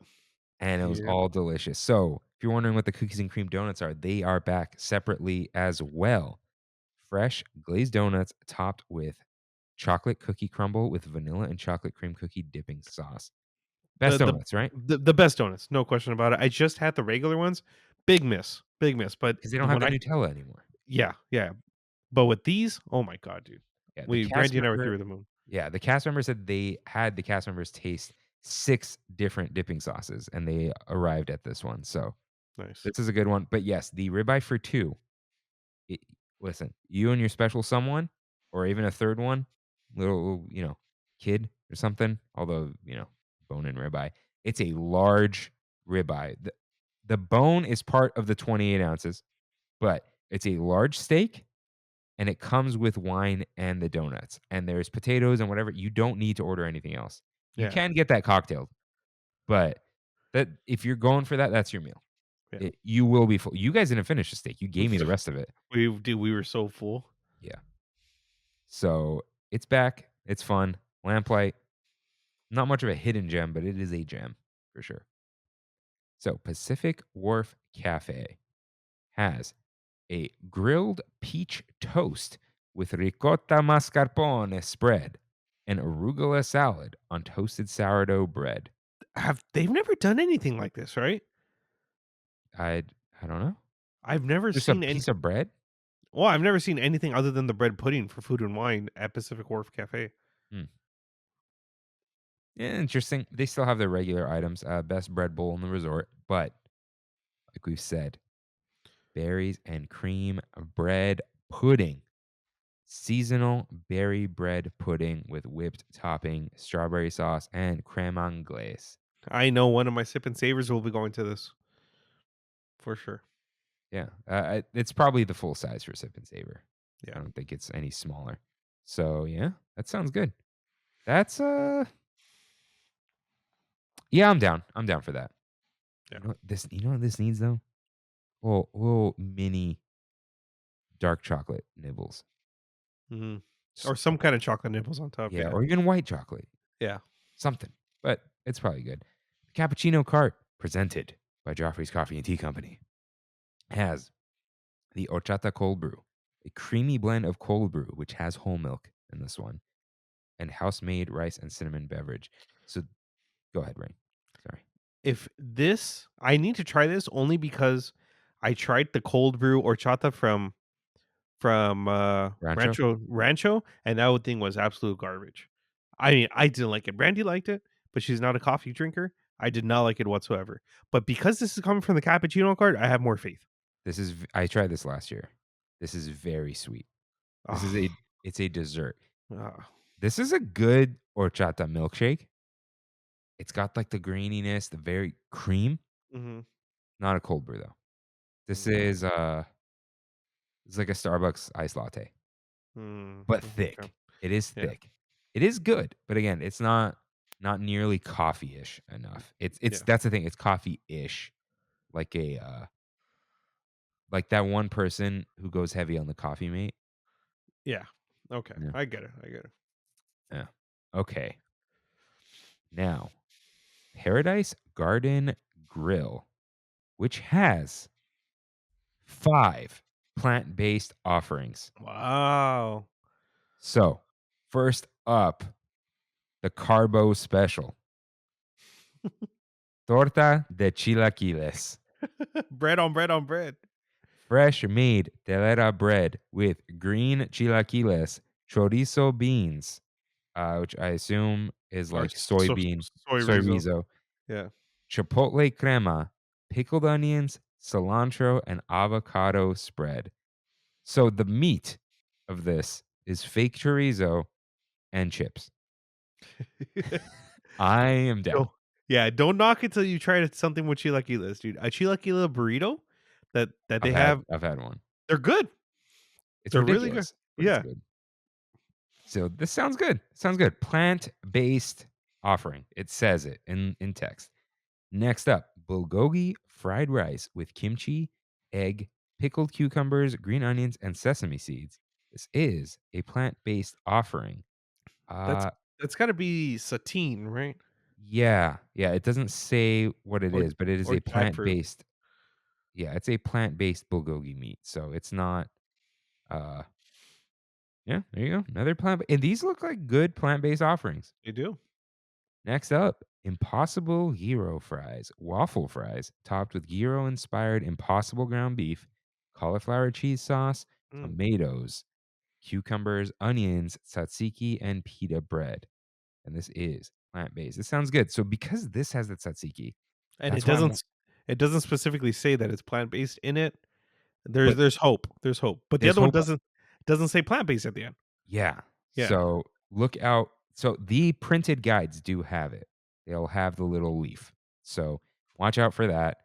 And it was all delicious. So if you're wondering what the cookies and cream donuts are, they are back separately as well. Fresh glazed donuts topped with chocolate cookie crumble with vanilla and chocolate cream cookie dipping sauce. Best donuts, right? The best donuts, no question about it. I just had the regular ones. Big miss. But Because they don't have the Nutella anymore. Yeah. But with these, oh my god, dude. Yeah, Brandy and I were through the moon. Yeah, the cast members said they had the cast members taste 6 different dipping sauces, and they arrived at this one. So Nice. this is a good one. But yes, the ribeye for two. Listen, you and your special someone, or even a third one, little kid or something. Although bone-in ribeye, it's a large ribeye. The bone is part of the 28 ounces, but it's a large steak. And it comes with wine and the donuts. And there's potatoes and whatever. You don't need to order anything else. You can get that cocktail. But if you're going for that, that's your meal. Yeah. You will be full. You guys didn't finish the steak. You gave me the rest of it. We were so full. Yeah. So it's back. It's fun. Lamplight. Not much of a hidden gem, but it is a gem for sure. So Pacific Wharf Cafe has a grilled peach toast with ricotta mascarpone spread and arugula salad on toasted sourdough bread. They've never done anything like this, right? I I don't know. I've never Just a seen piece of bread? well, I've never seen anything other than the bread pudding for Food and Wine at Pacific Wharf Cafe. Hmm. Yeah, interesting. They still have their regular items. Best bread bowl in the resort, but like we've said, berries and cream bread pudding. Seasonal berry bread pudding with whipped topping, strawberry sauce, and creme anglaise. I know one of my sip and savers will be going to this for sure. Yeah, it's probably the full size for Sip and Savor. Yeah. I don't think it's any smaller. So yeah, that sounds good. That's yeah, I'm down. I'm down for that. Yeah. You know what this needs though? Little mini dark chocolate nibbles. Mhm. S- Or some kind of chocolate nibbles on top. Yeah, Yeah. or even white chocolate. Yeah. Something. But it's probably good. The Cappuccino Cart, presented by Joffrey's Coffee and Tea Company, has the horchata cold brew, a creamy blend of cold brew, which has whole milk in this one, and house-made rice and cinnamon beverage. So go ahead, Rain. Sorry. I need to try this only because I tried the cold brew horchata from Rancho? Rancho, and that thing was absolute garbage. I mean, I didn't like it. Brandy liked it, but she's not a coffee drinker. I did not like it whatsoever. But because this is coming from the cappuccino cart, I have more faith. I tried this last year. This is very sweet. This is Ah, it's a dessert. ah, This is a good horchata milkshake. It's got like the graininess, the very cream. mhm, Not a cold brew though. This mm, is it's like a Starbucks iced latte, but okay. thick. It is Yeah, thick. It is good, but again, it's not nearly coffee-ish enough. It's yeah, that's the thing. It's coffee-ish, like a like that one person who goes heavy on the coffee mate. yeah. Okay, Yeah. I get it. I get it. Yeah. Okay. Now, Paradise Garden Grill, which has 5 plant-based offerings. Wow. So, first up, the Carbo Special. Torta de chilaquiles. Bread on bread on bread. Fresh made telera bread with green chilaquiles, chorizo beans, which I assume is Or like soybean, soy soy rizo. rizo, Yeah. chipotle crema, pickled onions, cilantro, and avocado spread. So the meat of this is fake chorizo and chips. I am down. Don't yeah, don't knock it till you try something with chilaquiles, dude. A chilaquila burrito that they have, I've had one. they're good. It's They're really good. ridiculous, but it's Yeah. good. So this sounds good. Sounds good. Plant-based offering. It says it in text. Next up, bulgogi fried rice with kimchi, egg, pickled cucumbers, green onions, and sesame seeds. This is a plant-based offering. That's Uh that's gotta be satine, right? yeah. It doesn't say what it Or is, but it is or a jackfruit. plant-based. Yeah, it's a plant-based bulgogi meat. So it's not. Uh, yeah, there you go. Another plant. And these look like good plant-based offerings. They do. Next up, Impossible Gyro Fries, waffle fries topped with gyro inspired Impossible ground beef, cauliflower cheese sauce, Mm. tomatoes, cucumbers, onions, tzatziki, and pita bread. And this is plant based. It sounds good. So, because this has the tzatziki, And that's why I'm. it doesn't specifically say that it's plant-based in it. But There's hope. There's hope. But the there's other one hope. doesn't say plant-based at the end. Yeah. Yeah. So, look out. So, the printed guides do have it, they'll have the little leaf. So, watch out for that.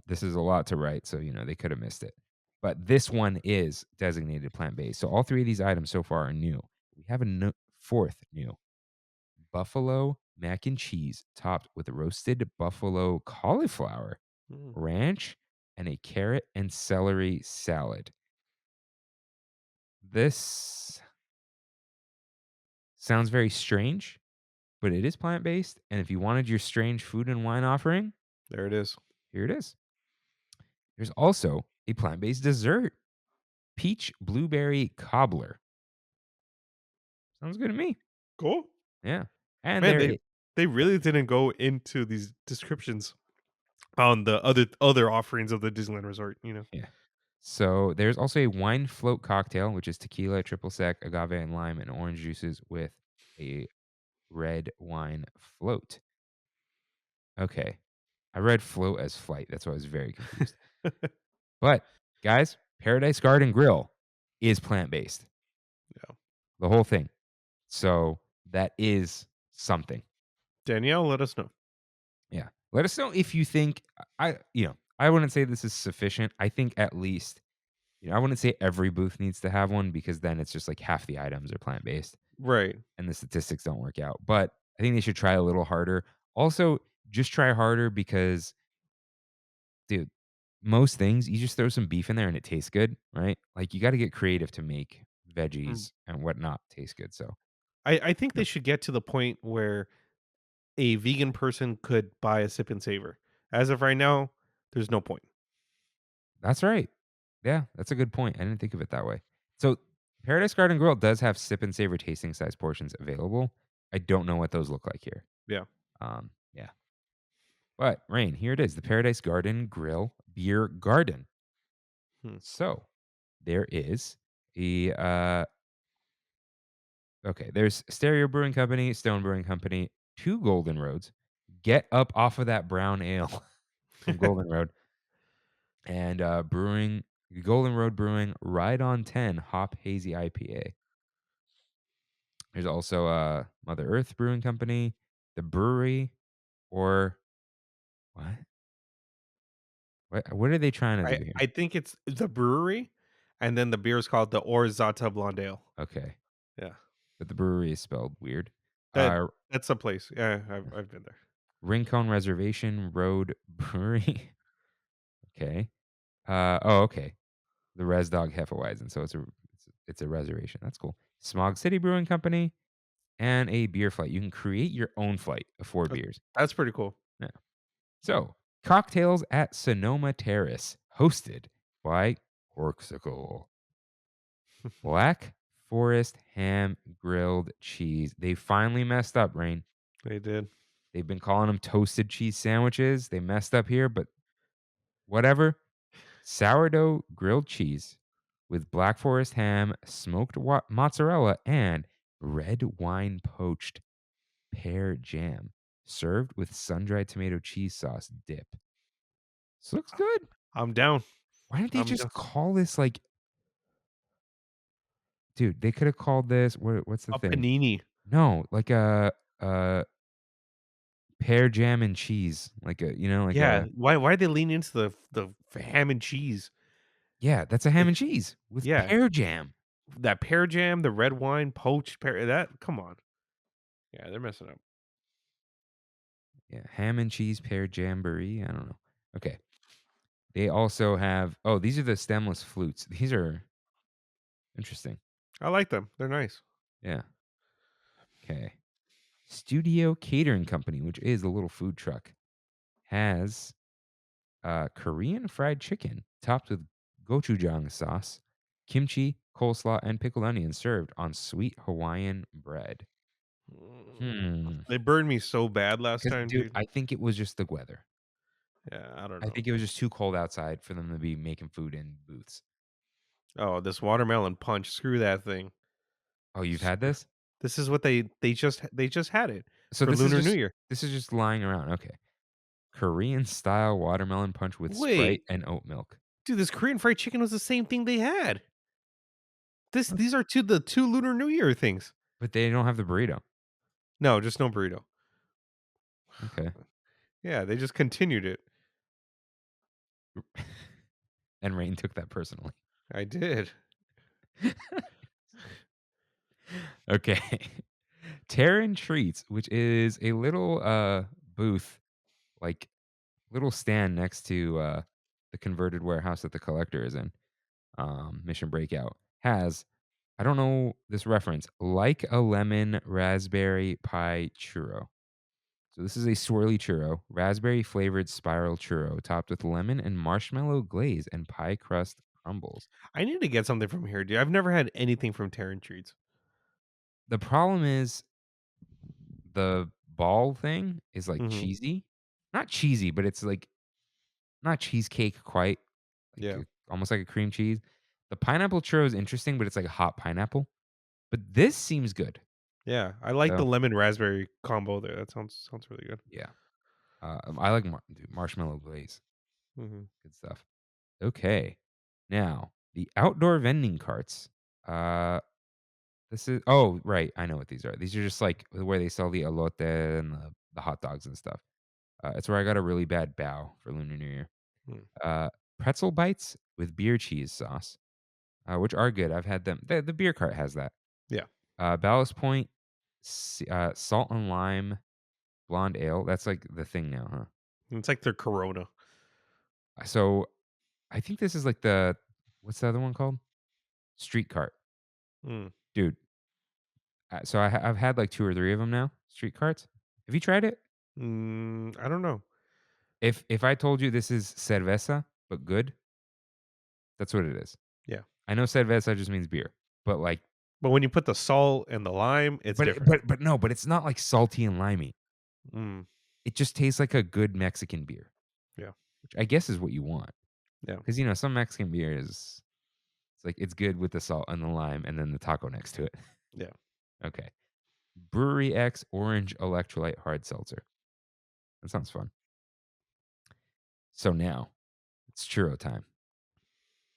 This is a lot to write, so they could have missed it. But this one is designated plant-based. So all 3 of these items so far are new. We have a fourth new. Buffalo mac and cheese topped with roasted buffalo cauliflower. ranch, and a carrot and celery salad. This sounds very strange, but it is plant-based, and if you wanted your strange food and wine offering, There it is. here it is. There's also a plant-based dessert, peach blueberry cobbler. Sounds good to me. Cool. Yeah. And Man, there they really didn't go into these descriptions on the other offerings of the Disneyland Resort, you know. yeah. So there's also a wine float cocktail, which is tequila, triple sec, agave and lime, and orange juices with a red wine float. Okay. I read float as flight. That's why I was very confused. But guys, Paradise Garden Grill is plant-based. Yeah. The whole thing. So that is something. Danielle, let us know. Yeah. Let us know if you think I wouldn't say this is sufficient. I think at least, I wouldn't say every booth needs to have one because then it's just like half the items are plant-based Right. and the statistics don't work out. But I think they should try a little harder. Also, just try harder because, dude, most things you just throw some beef in there and it tastes good, right? Like you got to get creative to make Mm. veggies and whatnot taste good. So I think they yeah, should get to the point where a vegan person could buy a sip and savor. As of right now, there's no point. that's right. Yeah, that's a good point. I didn't think of it that way. So Paradise Garden Grill does have sip and savor tasting size portions available. I don't know what those look like here. Yeah. Yeah. But Rain, here it is, the Paradise Garden Grill Beer Garden. Hmm. So there is a okay, there's Stereo Brewing Company, Stone Brewing Company, 2 Golden Roads. Get up off of that brown ale from Golden Road. And Golden Road Brewing Ride on 10 Hop Hazy IPA. There's also Mother Earth Brewing Company, the brewery, or what? What are they trying to I do here? I think it's the brewery, and then the beer is called the Orzata Blonde Ale. Okay, Yeah. but the brewery is spelled weird. That Uh, that's the place. Yeah, I've been there. Rincon Reservation Road Brewery. Okay. Okay. The Res Dog Hefeweizen. So it's a reservation. That's cool. Smog City Brewing Company and a beer flight. You can create your own flight of 4 beers. That's pretty cool. Yeah. So, cocktails at Sonoma Terrace, hosted by Corksicle. Black Forest ham grilled cheese. They finally messed up, Rain. They did. They've been calling them toasted cheese sandwiches. They messed up here, but whatever. Sourdough grilled cheese with Black Forest ham, smoked mozzarella, and red wine poached pear jam, served with sun-dried tomato cheese sauce dip. This looks good. I'm down. Why didn't they I'm just down. call this like, dude? They could have called this what's the A thing? panini. No, like a pear jam and cheese, like Yeah. Why did they lean into the ham and cheese? yeah, that's a ham Like, and cheese with yeah, pear jam. that pear jam, the red wine, poached pear. That come on. Yeah, they're messing up. Yeah, ham and cheese pear jamboree. I don't know. Okay, they also have. Oh, these are the stemless flutes. These are interesting. I like them. They're nice. Yeah. Okay. Studio Catering Company, which is a little food truck, has Korean fried chicken topped with gochujang sauce, kimchi, coleslaw, and pickled onions served on sweet Hawaiian bread. They burned me so bad last Because, time, dude, dude. I think it was just the weather. Yeah, I don't I know. think it was just too cold outside for them to be making food in booths. Oh, this watermelon punch. Screw that thing. Oh, you've had Screw- this? This is what they just had it So for Lunar New Year. this is just lying around. Okay. Korean style watermelon punch with Sprite Wait, and oat milk. dude, this Korean fried chicken was the same thing they had. Huh. These are the two Lunar New Year things. But they don't have the burrito. No, just no burrito. Okay. Yeah, they just continued it. And Rain took that personally. I did. Okay. Terran Treats, which is a little booth, like little stand next to the converted warehouse that the collector is in, Mission Breakout, has, I don't know this reference, like a lemon raspberry pie churro. So this is a swirly churro, raspberry flavored spiral churro topped with lemon and marshmallow glaze and pie crust crumbles. I need to get something from here, dude. I've never had anything from Terran Treats. The problem is the ball thing is like Hmm. cheesy. Not cheesy, but it's like not cheesecake quite, Yeah. almost like a cream cheese. The pineapple churro is interesting, but it's like a hot pineapple. But this seems good. Yeah. I like the So, lemon raspberry combo there. That sounds really good. yeah. I like dude, marshmallow glaze. Hmm. Good stuff. Okay. Now, the outdoor vending carts. Uh this is right. I know what these are. These are just like where they sell the elote and the hot dogs and stuff. It's where I got a really bad bow for Lunar New Year. Mm. Pretzel bites with beer cheese sauce, which are good. I've had them. The beer cart has that. Yeah. Ballast Point, salt and lime blonde ale. That's like the thing now, huh? It's like their Corona. So I think this is like what's the other one called? Street cart, Mm. dude. So I've had like 2 or 3 of them now. Street carts. Have you tried it? I don't know. If I told you this is cerveza but good, that's what it is. Yeah. I know cerveza just means beer, but like, But when you put the salt and the lime, it's different. but no, but it's not like salty and limey. Mm. It just tastes like a good Mexican beer, Yeah. which I guess is what you want. Yeah. Because some Mexican beer it's like it's good with the salt and the lime and then the taco next to it. Yeah. Okay. Brewery X Orange Electrolyte Hard Seltzer. That sounds fun. So now it's churro time.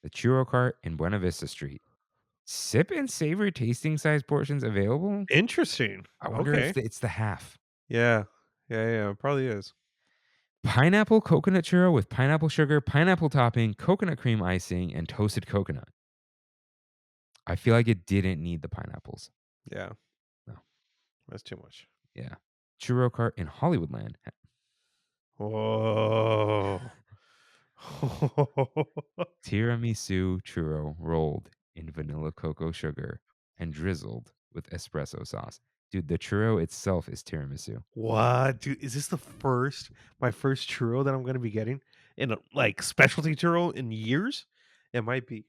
The churro cart in Buena Vista Street. Sip and savor tasting size portions available. Interesting. I wonder if Okay. it's the half. Yeah. Yeah. It probably is. Pineapple coconut churro with pineapple sugar, pineapple topping, coconut cream icing, and toasted coconut. I feel like it didn't need the pineapples. Yeah. No. That's too much. Yeah. Churro cart in Hollywoodland. Whoa. Tiramisu churro rolled in vanilla cocoa sugar and drizzled with espresso sauce. Dude, the churro itself is tiramisu. What, dude? Is this my first churro that I'm gonna be getting in a like specialty churro in years? It might be.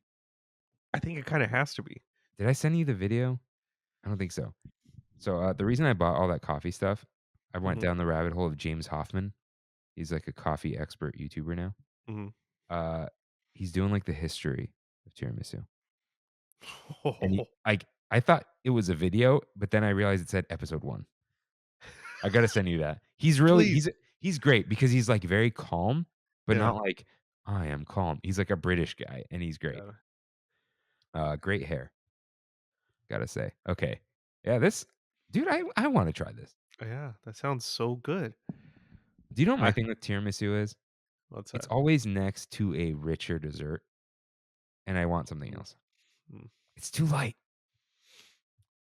I think it kind of has to be. Did I send you the video? I don't think so. So the reason I bought all that coffee stuff, I went Hmm. down the rabbit hole of James Hoffman. He's like a coffee expert YouTuber now. Hmm. Uh, he's doing like the history of tiramisu, and I thought it was a video, but then I realized it said episode 1. I gotta send you that. He's really Please. he's great because he's like very calm, but Yeah. not like I am calm. He's like a British guy, and he's great. Yeah. Great hair, gotta say. Okay, yeah, this dude, I want to try this. Yeah, that sounds so good. Do you know what my I thing with tiramisu is? What's It's that? always next to a richer dessert, and I want something Mm, else. mm. It's too light,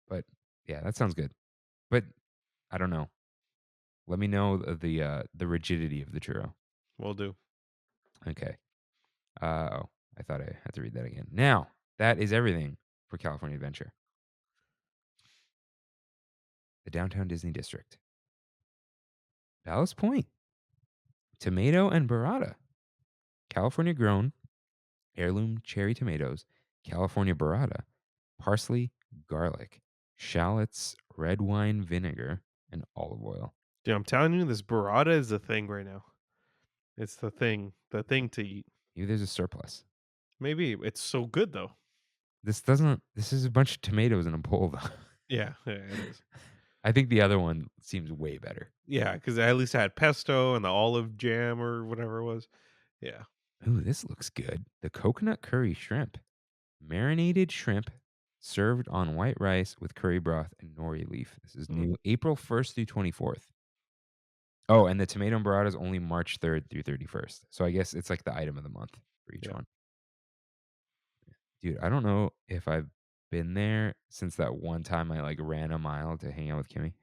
but yeah, that sounds good. But I don't know. Let me know the rigidity of the churro. Will do. Okay. I thought I had to read that again. Now, that is everything for California Adventure. The Downtown Disney District. Ballast Point. Tomato and burrata. California grown. Heirloom cherry tomatoes. California burrata. Parsley, garlic. Shallots, red wine vinegar, and olive oil. Dude, I'm telling you, this burrata is the thing right now. It's the thing to eat. Maybe there's a surplus. Maybe it's so good though. This is a bunch of tomatoes in a bowl, though. Yeah, it is. I think the other one seems way better. Yeah, because at least I had pesto and the olive jam or whatever it was. Yeah. Ooh, this looks good. The coconut curry shrimp. Marinated shrimp served on white rice with curry broth and nori leaf. This is Mm, new April 1st through 24th. Oh, and the tomato and burrata is only March 3rd through 31st. So I guess it's like the item of the month for each yeah. one. Dude, I don't know if I've been there since that one time I like ran a mile to hang out with Kimmy.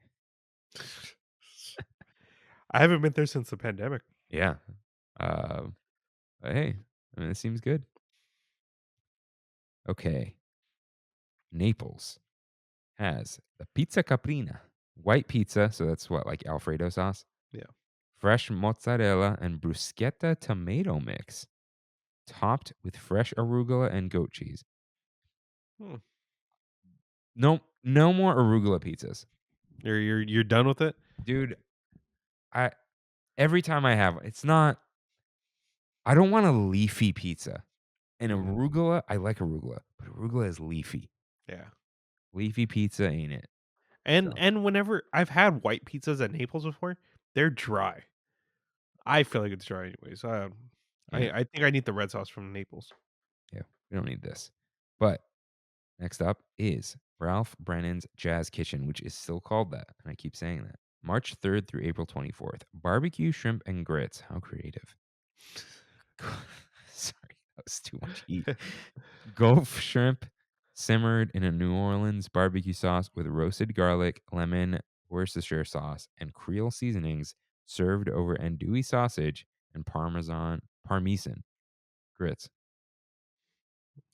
I haven't been there since the pandemic. Yeah. Uh, but hey, I mean, it seems good. Okay. Naples has the pizza caprina, white pizza. So that's what, like Alfredo sauce, Yeah. fresh mozzarella, and bruschetta tomato mix, topped with fresh arugula and goat cheese. Hmm. No more arugula pizzas. You're done with it? Dude, I every time I have it's not I don't want a leafy pizza. And Mhm. arugula, I like arugula, but arugula is leafy. Yeah. Leafy pizza ain't it. So, And whenever I've had white pizzas at Naples before, they're dry. I feel like it's dry anyways. yeah, I think I need the red sauce from Naples. yeah, we don't need this. But next up is Ralph Brennan's Jazz Kitchen, which is still called that, and I keep saying that. March 3rd through April 24th. Barbecue shrimp and grits. How creative. Sorry, that was too much heat. Gulf shrimp simmered in a New Orleans barbecue sauce with roasted garlic, lemon, Worcestershire sauce, and Creole seasonings, served over andouille sausage and parmesan grits.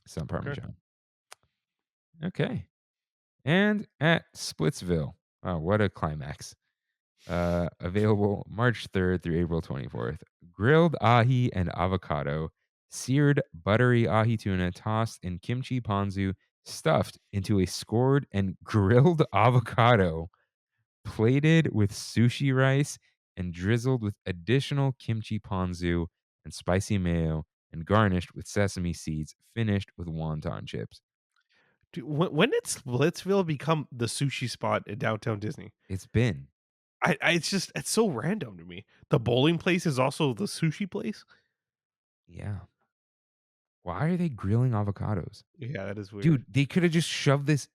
Some Okay. parmesan. Okay. And at Splitsville. Wow, what a climax. Available March 3rd through April 24th. Grilled ahi and avocado, seared buttery ahi tuna tossed in kimchi ponzu, stuffed into a scored and grilled avocado, plated with sushi rice and drizzled with additional kimchi ponzu and spicy mayo, and garnished with sesame seeds, finished with wonton chips. Dude, when did Splitsville become the sushi spot in downtown Disney? It's been. It's so random to me. The bowling place is also the sushi place. Yeah. Why are they grilling avocados? Yeah, that is weird. Dude, they could have just shoved this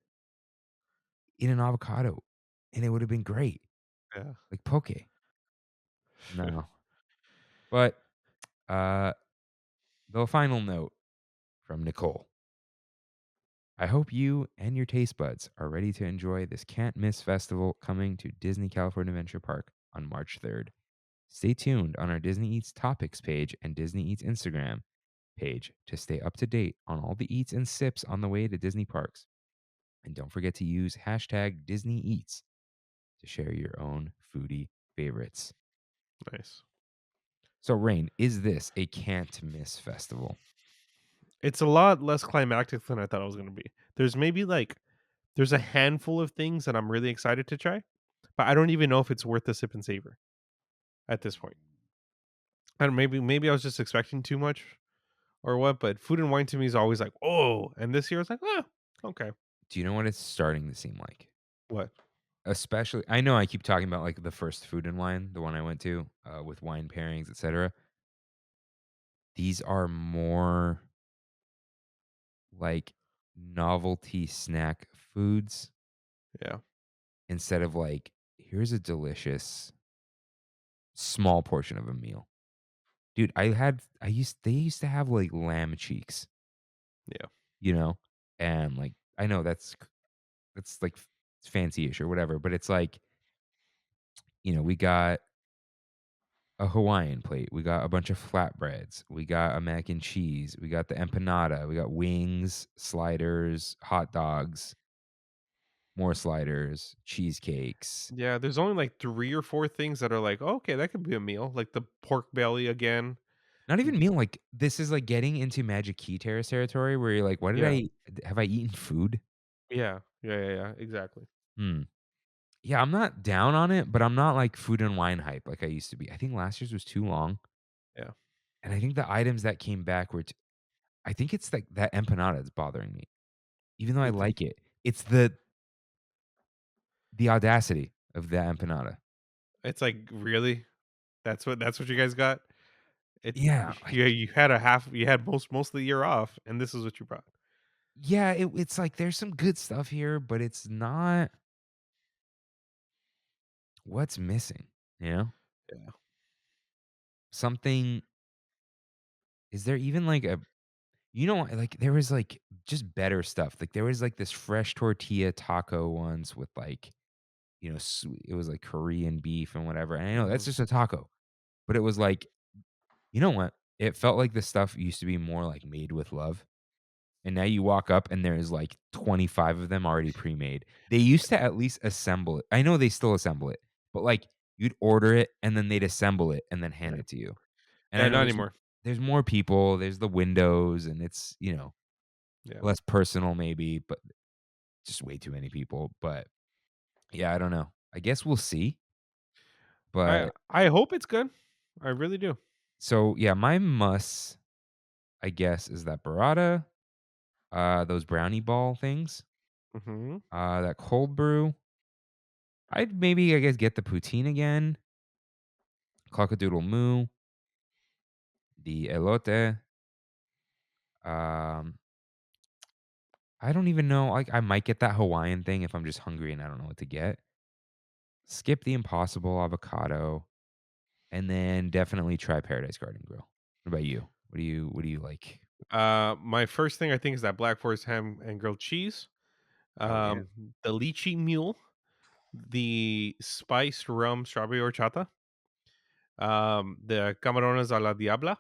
in an avocado and it would have been great. Yeah. Like poke. No. But the final note from Nicole. I hope you and your taste buds are ready to enjoy this can't miss festival coming to Disney California Adventure Park on March 3rd. Stay tuned on our Disney Eats topics page and Disney Eats Instagram page to stay up to date on all the eats and sips on the way to Disney parks. And don't forget to use hashtag Disney Eats to share your own foodie favorites. Nice. So, Rain, is this a can't miss festival? It's a lot less climactic than I thought it was going to be. There's a handful of things that I'm really excited to try, but I don't even know if it's worth the sip and savor at this point. And maybe I was just expecting too much or what, but food and wine to me is always like, "Oh," and this year it's like, "Oh, okay." Do you know what it's starting to seem like? What? Especially, I know I keep talking about like the first Food and Wine, the one I went to with wine pairings, etc. These are more like novelty snack foods Yeah. instead of like, here's a delicious small portion of a meal. Dude, they used to have like lamb cheeks, Yeah. you know? And like, I know that's like fancy-ish or whatever, but it's like, we got a Hawaiian plate, we got a bunch of flatbreads, we got a mac and cheese, we got the empanada, we got wings, sliders, hot dogs, more sliders, cheesecakes. Yeah, there's only like 3 or 4 things that are like, "Oh, okay, that could be a meal." Like the pork belly again. Not Y even meal, like, this is, like, getting into Magic Key Terrace territory where you're like, "What did Yeah. I have I eaten food?" Yeah, exactly. Hmm. Yeah, I'm not down on it, but I'm not, like, food and wine hype like I used to be. I think last year's was too long, Yeah. and I think the items that came back were I think it's, like, that empanada that's bothering me, even though I You think like it. It's the audacity of that empanada. it's like, really? That's what you guys got? It Yeah, Yeah, like you had most of the year off, and this is what you brought. yeah, it's like there's some good stuff here, but it's not what's missing, you know? Yeah. Something is there even, like, like, there was, like, just better stuff. Like, there was, like, this fresh tortilla taco once with, like, it was, like, Korean beef and whatever, and I know that's Mhm. just a taco, but it was, like, You know what? It felt like the stuff used to be more like made with love. And now you walk up and there's like 25 of them already pre-made. They used to at least assemble it. I know they still assemble it, but like you'd order it and then they'd assemble it and then hand Yeah. it to you. And I Yeah, know not anymore. there's more people, there's the windows and it's, Yeah. less personal maybe, but just way too many people. But yeah, I don't know. I guess we'll see. I But I hope it's good. I really do. so yeah, my muss, I guess, is that burrata, those brownie ball things, Mhm. that cold brew. I'd maybe, I guess, get the poutine again, cockadoodle moo, the elote. Um, I don't even know. Like, I might get that Hawaiian thing if I'm just hungry and I don't know what to get. Skip the Impossible avocado, and then definitely try Paradise Garden Grill. What about you? What do you like? My first thing I think is that Black Forest ham and grilled cheese. Oh yeah. Um, the lychee mule, the spiced rum strawberry horchata, the camarones a la diabla,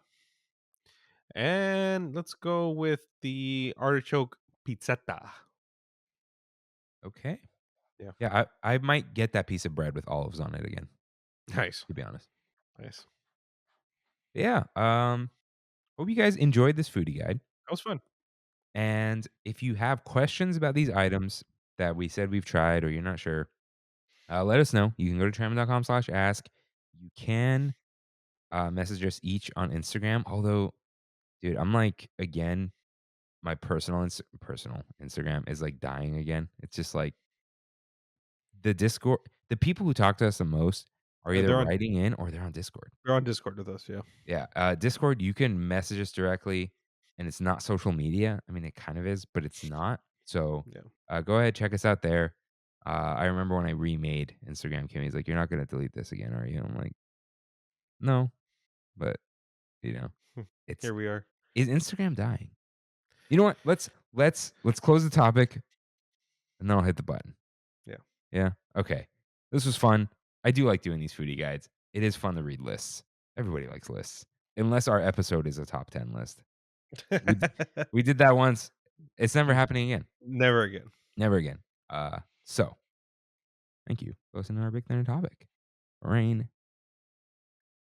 and let's go with the artichoke pizzetta. Okay. Yeah, Yeah, I might get that piece of bread with olives on it again, nice, to be honest. nice. Yeah. Hope you guys enjoyed this foodie guide. That was fun. And if you have questions about these items that we said we've tried or you're not sure, let us know. You can go to trammin.com/ask. You can message us each on Instagram. Although, dude, I'm like, again, my personal Instagram is like dying again. It's just like the Discord, the people who talk to us the most are either They're on. writing in or they're on Discord. They're on Discord with us. Yeah. Yeah, Discord, you can message us directly, and it's not social media. I mean, it kind of is, but it's not. So, Yeah. go ahead, check us out there. I remember when I remade Instagram, Kimmy's like, "You're not gonna delete this again, are you?" I'm like, "No," but you know, it's Here we are. is Instagram dying? You know what? Let's close the topic, and then I'll hit the button. Yeah. Yeah. Okay. This was fun. I do like doing these foodie guides. It is fun to read lists. Everybody likes lists, unless our episode is a top 10 list. We d- we did that once. It's never happening again. Never again. Never again. So thank you for listening to our big thunder topic. Rain.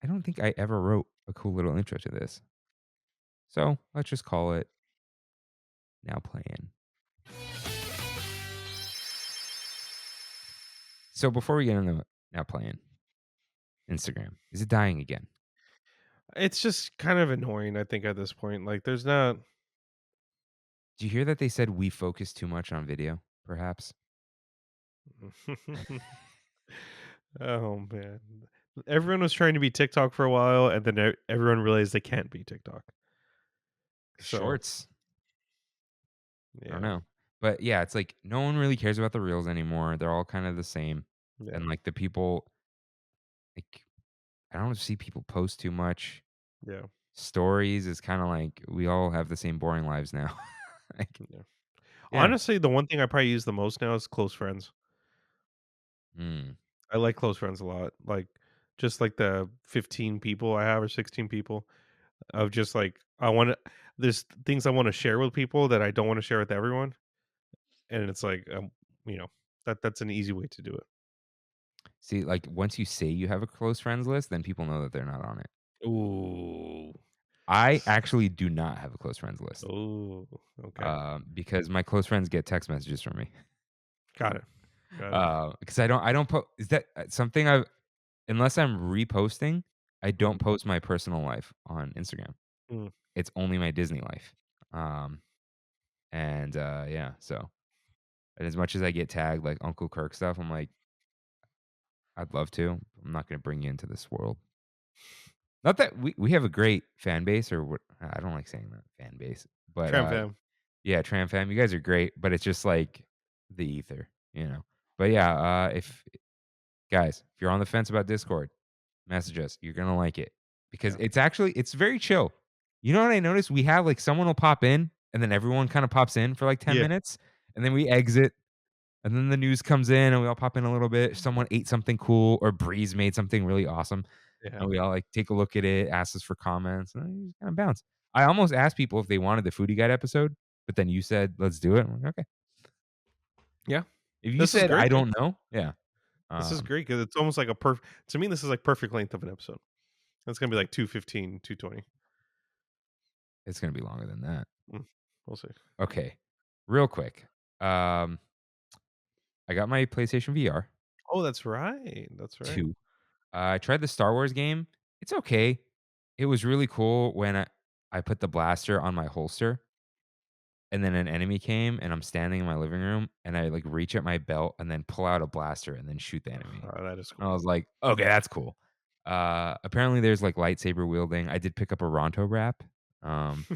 I don't think I ever wrote a cool little intro to this. So let's just call it now playing. So before we get into now playing, Instagram, is it dying again? It's just kind of annoying, I think, at this point. Like, there's not. Do you hear that they said we focus too much on video, perhaps? Oh man, everyone was trying to be TikTok for a while, and then everyone realized they can't be TikTok. So Shorts. I don't yeah, know. But yeah, it's like no one really cares about the reels anymore. They're all kind of the same. yeah, And like the people, like, I don't see people post too much. yeah, Stories is kind of like we all have the same boring lives now. Like, yeah. yeah. Honestly, the one thing I probably use the most now is close friends. Mm. I like close friends a lot. Like, just like the 15 people I have or 16 people of just like I want to. There's things I want to share with people that I don't want to share with everyone, and it's like you know that's an easy way to do it. See, like once you say you have a close friends list, then people know that they're not on it. Ooh. I actually do not have a close friends list. Oh, okay. Because my close friends get text messages from me. Got it. Got it. Because I don't post. Is that something I've unless I'm reposting, I don't post my personal life on Instagram. Mm. It's only my Disney life. Um, and yeah, so and as much as I get tagged like Uncle Kirk stuff, I'm like, I'd love to. I'm not going to bring you into this world. Not that we have a great fan base, or what? I don't like saying that fan base, but Tram fam. yeah, Tram fam, you guys are great, but it's just like the ether, you know. But yeah, if guys, if you're on the fence about Discord, message us. You're gonna like it because Yeah. it's very chill. You know what I noticed? We have like someone will pop in, and then everyone kind of pops in for like 10 Yeah. minutes, and then we exit, and then the news comes in, and we all pop in a little bit. Someone ate something cool, or Breeze made something really awesome. Yeah. And we all like take a look at it, ask us for comments, and you just kind of bounce. I almost asked people if they wanted the Foodie Guide episode, but then you said, "Let's do it." I'm like, okay. Yeah. If you This is said, "I great. don't know," yeah. This is Um, great because it's almost like a perfect. To me, this is like perfect length of an episode. It's gonna be like 215, 220. it's gonna be longer than that. We'll see. Okay, real quick. Um, I got my PlayStation VR Oh, that's right. That's right. 2. I tried the Star Wars game. It's okay. It was really cool when I put the blaster on my holster, and then an enemy came, and I'm standing in my living room, and I, like, reach at my belt and then pull out a blaster and then shoot the enemy. Oh, that is And I cool. was like, "Okay, that's cool." Apparently there's, like, lightsaber wielding. I did pick up a Ronto wrap,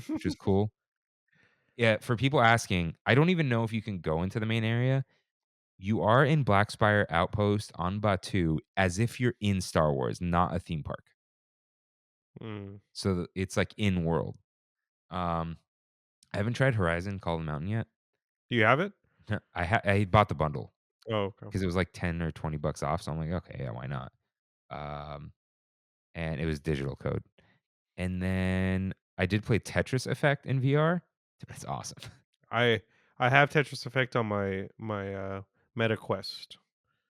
which was cool. Yeah, for people asking, I don't even know if you can go into the main area. You are in Black Spire Outpost on Batuu as if you're in Star Wars, not a theme park. Mm. So it's like in world. Um, I haven't tried Horizon Call of the Mountain yet. Do you have it? I bought the bundle Oh, okay. because it was like 10 or 20 bucks off. So I'm like, okay, yeah, why not? Um, and it was digital code. And then I did play Tetris Effect in VR. It's awesome. I I have Tetris Effect on my Meta Quest.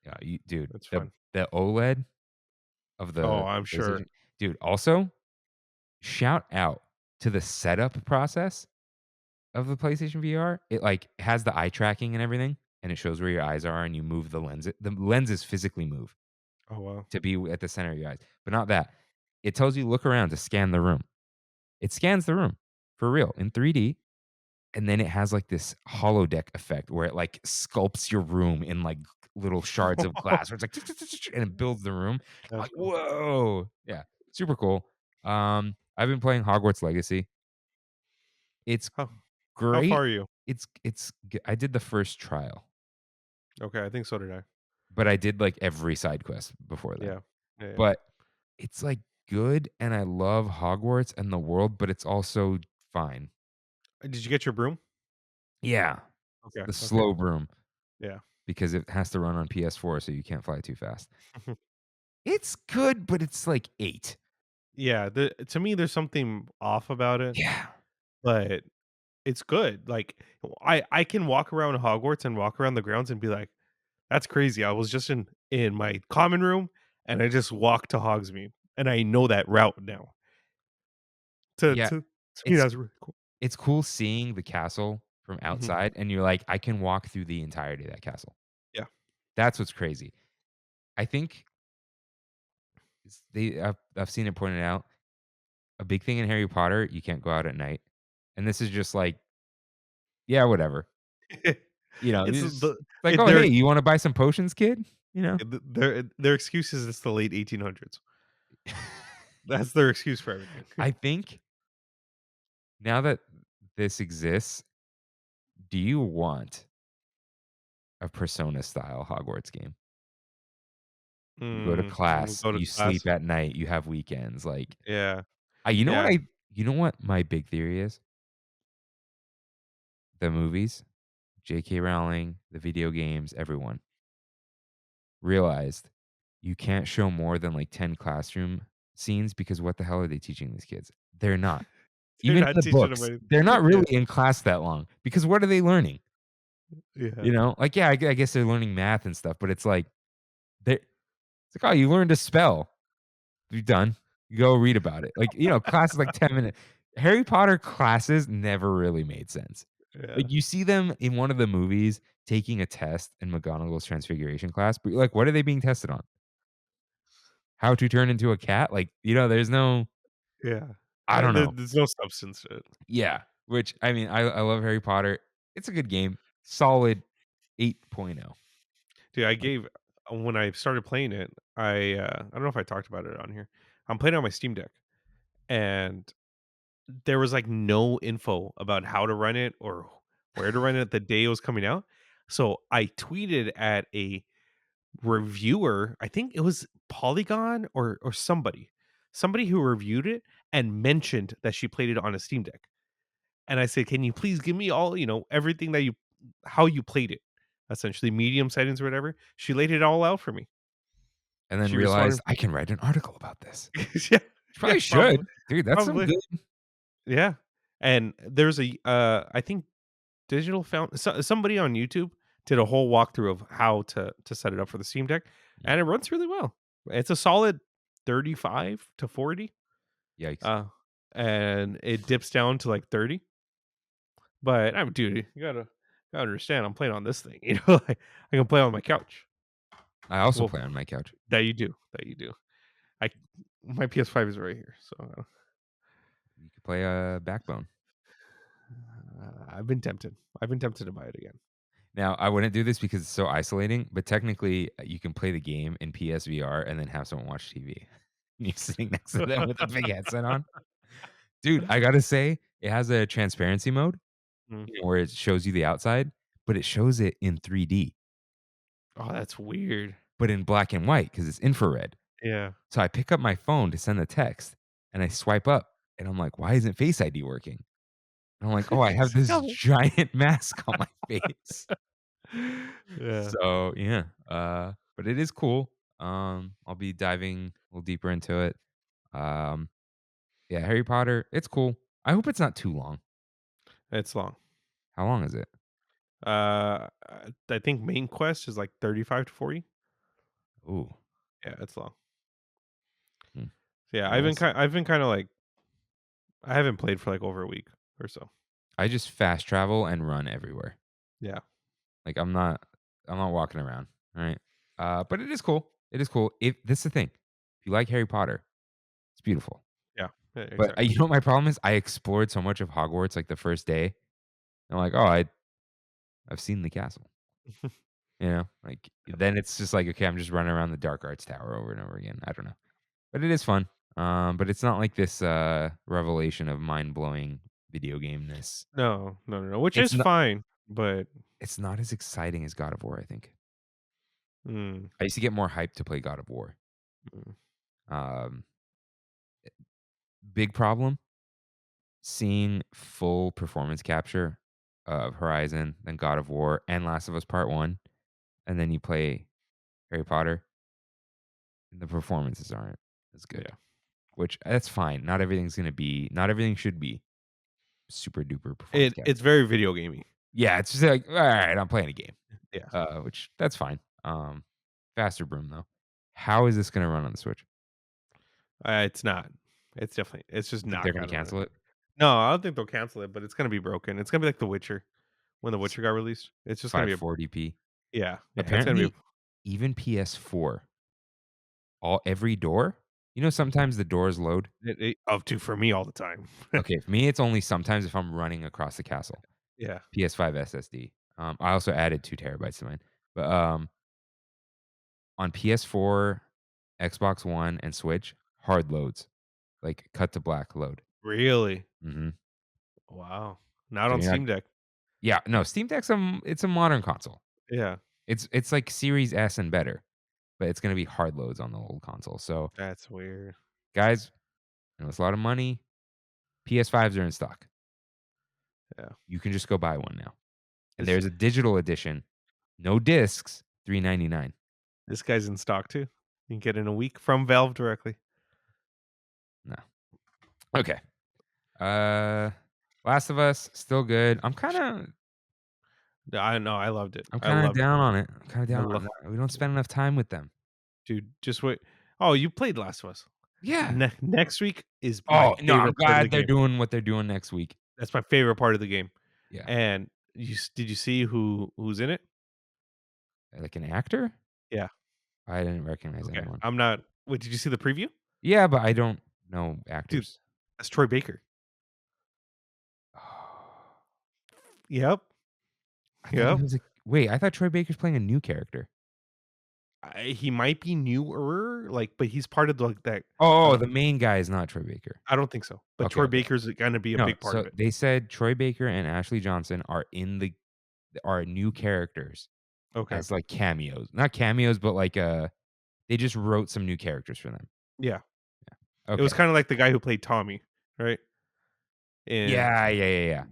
Yeah, dude, It's the fun. the OLED of Oh, the I'm sure. PlayStation, dude. Also, shout out to the setup process of the PlayStation VR. It like has the eye tracking and everything, and it shows where your eyes are, and you move the lens. The lenses physically move Oh wow. to be at the center of your eyes, but not that. It tells you look around to scan the room. It scans the room for real in 3D, and then it has like this holodeck effect where it like sculpts your room in like little shards of glass, where it's like and it builds the room. I'm That's like, cool. whoa, yeah, super cool. I've been playing Hogwarts Legacy. It's How how great. far are you? I did the first trial, Okay, I think so did I. but I did like every side quest before then. Yeah. Yeah, yeah. But it's like good, and I love Hogwarts and the world, but it's also fine. Did you get your broom? Yeah, Okay. the Okay. slow broom Yeah. because it has to run on PS4, so you can't fly too fast. It's good, but it's like 8. Yeah, to me there's something off about it, Yeah. but it's good. Like I can walk around Hogwarts and walk around the grounds and be like, "That's crazy. I was just in my common room and I just walked to Hogsmeade and I know that route now." Yeah, To me it's that's really cool. it's cool seeing the castle from Mhm. outside, and you're like, "I can walk through the entirety of that castle." Yeah. That's what's crazy. I think I've seen it pointed out, a big thing in Harry Potter, you can't go out at night, and this is just like, yeah, whatever. It's It's the like, it, "Oh, hey, you wanna buy some potions, kid?" You know? their excuse is it's the late 1800s. That's their excuse for everything. I think now that this exists, do you want a Persona style Hogwarts game? You go to Someone class, go to you class. sleep at night, you have weekends, like, Yeah. you know what Yeah. you know what my big theory is? The movies, J.K. Rowling, the video games, everyone realized you can't show more than, like, 10 classroom scenes because what the hell are they teaching these kids? They're not. They're Even in not the teaching them books, anything. they're not Yeah. really in class that long because what are they learning? Yeah. You know? Like, yeah, I guess they're learning math and stuff, but it's like, it's like, "Oh, you learned to spell. You're done. Go read about it." Like, class is like 10 minutes. Harry Potter classes never really made sense. Yeah. Like, you see them in one of the movies taking a test in McGonagall's Transfiguration class, but you're like, "What are they being tested on? How to turn into a cat?" Like, there's no, Yeah. I don't know. There's no substance to it. Yeah, which, I mean, I love Harry Potter. It's a good game. Solid 8.0. Dude, I Like, gave when I started playing it, I don't know if I talked about it on here. I'm playing on my Steam Deck, and there was like no info about how to run it or where to run it the day it was coming out. So I tweeted at a reviewer, I think it was Polygon or somebody who reviewed it and mentioned that she played it on a Steam Deck. And I said, "Can you please give me all, everything that you how you played it?" Essentially medium settings or whatever. She laid it all out for me. and then She responded. realized I can write an article about this. Yeah, yeah, Probably should. probably, Dude, that's some probably. good. Yeah, and there's a I think digital found somebody on YouTube did a whole walkthrough of how to set it up for the Steam Deck, Mm. and it runs really well. It's a solid 35 to 40, Yikes. uh, and it dips down to like 30. But I'm dude, you gotta understand, I'm playing on this thing, like I can play on my couch. I also Well, play on my couch. that you do. I My PS5 is right here, so You could play Backbone. I've been tempted. I've been tempted to buy it again. Now, I wouldn't do this because it's so isolating, but technically, you can play the game in PSVR and then have someone watch TV. You're sitting next to them with a big headset on. Dude, I gotta say, it has a transparency mode, Mm. where it shows you the outside, but it shows it in 3D, Oh, that's weird. but in black and white because it's infrared. Yeah. So I pick up my phone to send the text, and I swipe up, and I'm like, "Why isn't Face ID working?" And I'm like, "Oh, I have this giant mask on my face." Yeah. So, yeah, but it is cool. I'll be diving a little deeper into it. Um, yeah, Harry Potter, it's cool. I hope it's not too long. It's long. How long is it? I think main quest is like 35 to 40. Ooh. Yeah, it's long. Hmm. Yeah, Nice. I've been kind of like I haven't played for like over a week or so. I just fast travel and run everywhere. Yeah. Like I'm not walking around, right? But it is cool. It is cool. If this is the thing. If you like Harry Potter, it's beautiful. Yeah. But Exactly. you know what my problem is? I explored so much of Hogwarts like the first day. I'm like, "Oh, I've seen the castle." Like then it's just like, okay, I'm just running around the Dark Arts Tower over and over again. I don't know. But it is fun. But it's not like this revelation of mind-blowing video game-ness. No, which It's is not fine, but it's not as exciting as God of War, I think. mm, I used to get more hyped to play God of War. mm, Um, Big problem, seeing full performance capture of Horizon, then God of War, and Last of Us Part 1, and then you play Harry Potter, the performances aren't as good. yeah. Which that's fine. Not everything should be super duper performance capture. It's very video gamey. Yeah, it's just like, all right, I'm playing a game. Yeah. Which that's fine. Faster broom though. How is this gonna run on the Switch? It's not. It's just Think not they're gonna gonna run. cancel it? No, I don't think they'll cancel it, but it's gonna be broken. It's gonna be like The Witcher when The Witcher got released. It's just gonna be 540p. yeah. It's gonna be Apparently, even PS4, every door. Sometimes the doors load. up to for me all the time. Okay, for me, it's only sometimes if I'm running across the castle. Yeah. PS5 SSD. I also added 2 terabytes to mine. But on PS4, Xbox One, and Switch, hard loads, like cut to black load. Really? Hmm. Wow. Not So on you're not, Steam Deck. yeah, no, Steam Deck's it's a modern console. Yeah. It's like Series S and better, but it's gonna be hard loads on the old console. So That's weird. guys, it's a lot of money. PS5s are in stock. Yeah. You can just go buy one now. And This there's a digital edition, no discs, $399. this guy's in stock too. You can get it in a week from Valve directly. No. Okay. Last of Us, still good. I'm kinda I know. I loved it. I'm I kinda loved it. down on it. I'm kinda I down on love that. We don't spend enough time with them. dude. Just wait. Oh, you played Last of Us. Yeah. Next week is my Oh, no, I'm favorite part of the glad they're game. doing what they're doing next week. That's my favorite part of the game. Yeah. And did you see who's in it? Like an actor? Yeah. I didn't recognize Okay. anyone. I'm not. Wait, did you see the preview? Yeah, but I don't know Dude, actors. that's Troy Baker. Yep. I thought Yep. he was wait, I thought Troy Baker's playing a new character. He might be newer, but he's part of that. Oh, the main guy is not Troy Baker. I don't think so. But Okay, Troy okay. Baker's gonna be a No, big part so of it. they said Troy Baker and Ashley Johnson are new characters Okay. as like cameos. Not cameos, but like they just wrote some new characters for them. Yeah. Okay. It was kind of like the guy who played Tommy, right? Yeah. Yeah.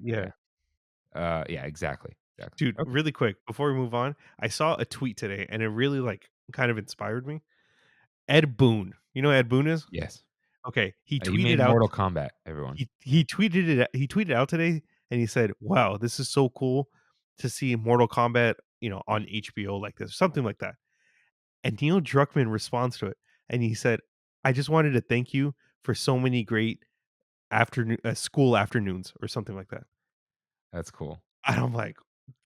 Yeah, exactly. Dude, Okay. really quick before we move on, I saw a tweet today and it really kind of inspired me. Ed Boon. You know who Ed Boon is? Yes. Okay, he He made tweeted out Mortal Kombat, everyone. he tweeted out today, and he said, "Wow, this is so cool to see Mortal Kombat, on HBO like this," something like that. And Neil Druckmann responds to it, and he said, "I just wanted to thank you for so many great school afternoons," or something like that. That's cool. And I'm like,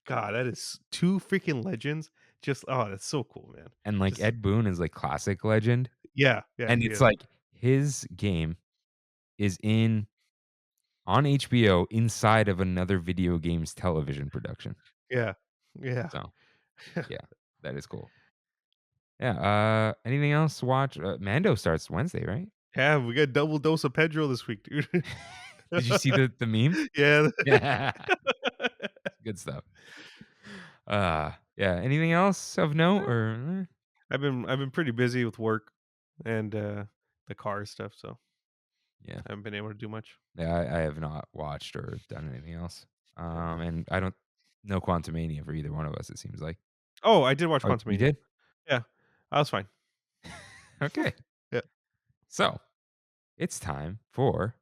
God, that is two freaking legends. Just that's so cool, man. And, like, Just Ed Boon is, like, classic legend, yeah, yeah, and he it's is. like his game is on HBO inside of another video games television production. Yeah, yeah. So, yeah, that is cool. Yeah, anything else to watch? Mando starts Wednesday, right? Yeah, we got double dose of Pedro this week, dude. Did you see the meme? Yeah. Yeah. Good stuff. Yeah, anything else of note or I've been pretty busy with work and the car stuff, so yeah. I haven't been able to do much. Yeah, I have not watched or done anything else. Yeah. And I don't no Quantumania for either one of us, it seems like. Oh, I did watch Oh, you Quantumania. did? Yeah, I was fine. Okay. Yeah. So, it's time for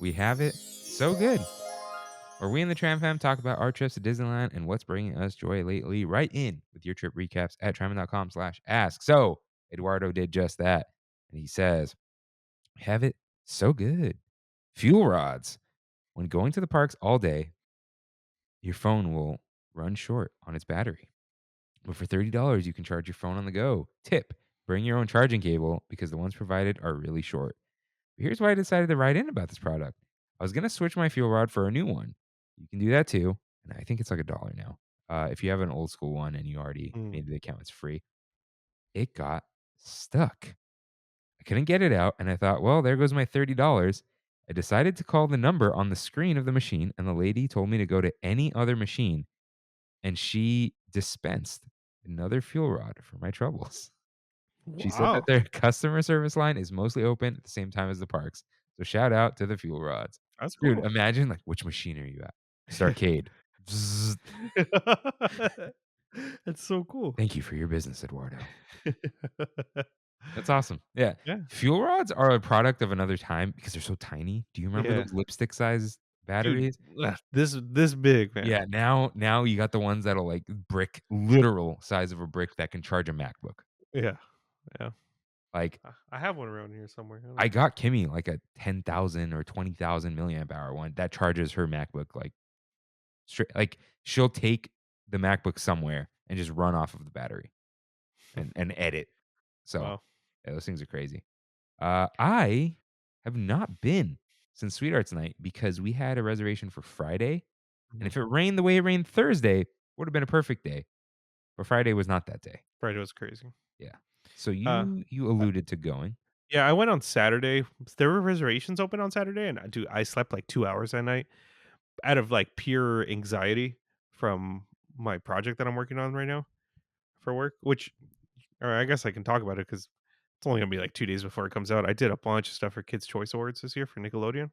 We Have It So Good, where we in the Tram Fam talk about our trips to Disneyland and what's bringing us joy lately. Write in with your trip recaps at trammin.com/ask. So, Eduardo did just that. And he says, have it so good. Fuel rods. When going to the parks all day, your phone will run short on its battery. But for $30, you can charge your phone on the go. Tip, bring your own charging cable because the ones provided are really short. But here's why I decided to write in about this product. I was going to switch my fuel rod for a new one. You can do that too. And I think it's like $1 now. If you have an old school one and you already Mm. made the account, it's free. It got stuck. I couldn't get it out. And I thought, well, there goes my $30. I decided to call the number on the screen of the machine. And the lady told me to go to any other machine. And she dispensed another fuel rod for my troubles. She said that Wow, their customer service line is mostly open at the same time as the parks. So shout out to the fuel rods. that's Dude, cool. imagine like which machine are you at? Starcade. Bzzz. That's so cool. Thank you for your business, Eduardo. That's awesome. Yeah. Yeah, Fuel rods are a product of another time because they're so tiny. Do you remember yeah, those lipstick sized dude. batteries? This big, man. Yeah, now you got the ones that'll like literal size of a brick that can charge a MacBook. Yeah, yeah. Like I have one around here somewhere. I don't I know. got Kimmy like a 10,000 or 20,000 milliamp hour one that charges her MacBook like straight. Like she'll take the MacBook somewhere and just run off of the battery and edit. So Wow. yeah, those things are crazy. I have not been since Sweethearts Night because we had a reservation for Friday, and Mhm. if it rained the way it rained Thursday, would have been a perfect day. But Friday was not that day. Friday was crazy. Yeah. So Uh, you uh, alluded to going. yeah, I went on Saturday. There were reservations open on Saturday, and I slept like 2 hours that night out of like pure anxiety from my project that I'm working on right now for work. Which, or I guess I can talk about it because it's only gonna be like 2 days before it comes out. I did a bunch of stuff for Kids Choice Awards this year for Nickelodeon,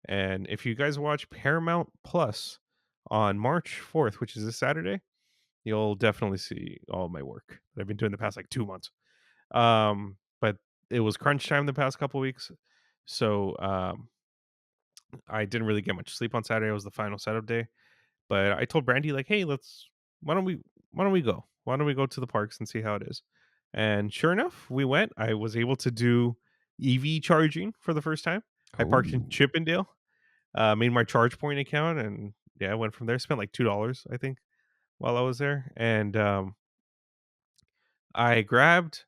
and if you guys watch Paramount Plus on March 4th, which is this Saturday, you'll definitely see all my work that I've been doing the past like 2 months. But it was crunch time the past couple weeks, so I didn't really get much sleep on Saturday. It was the final setup day, but I told Brandy like, "Hey, why don't we why don't we go? Why don't we go to the parks and see how it is?" And sure enough, we went. I was able to do EV charging for the first time. I parked in Oh. Chippendale, made my charge point account, and yeah, I went from there. Spent like $2, I think, while I was there, and I grabbed.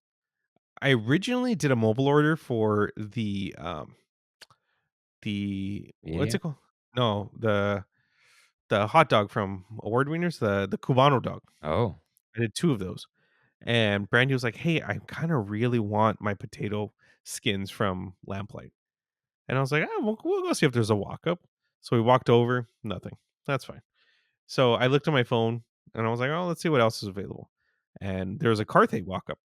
I originally did a mobile order for the what's Yeah. it called? No, the hot dog from Award Winners, the Cubano dog. Oh. I did 2 of those, and Brandy was like, "Hey, I kinda really want my potato skins from Lamplight." And I was like, "Oh, we'll go see if there's a walk-up." So we walked over, nothing. That's fine. So I looked at my phone, and I was like, "Oh, let's see what else is available." And there was a Carthay walk-up,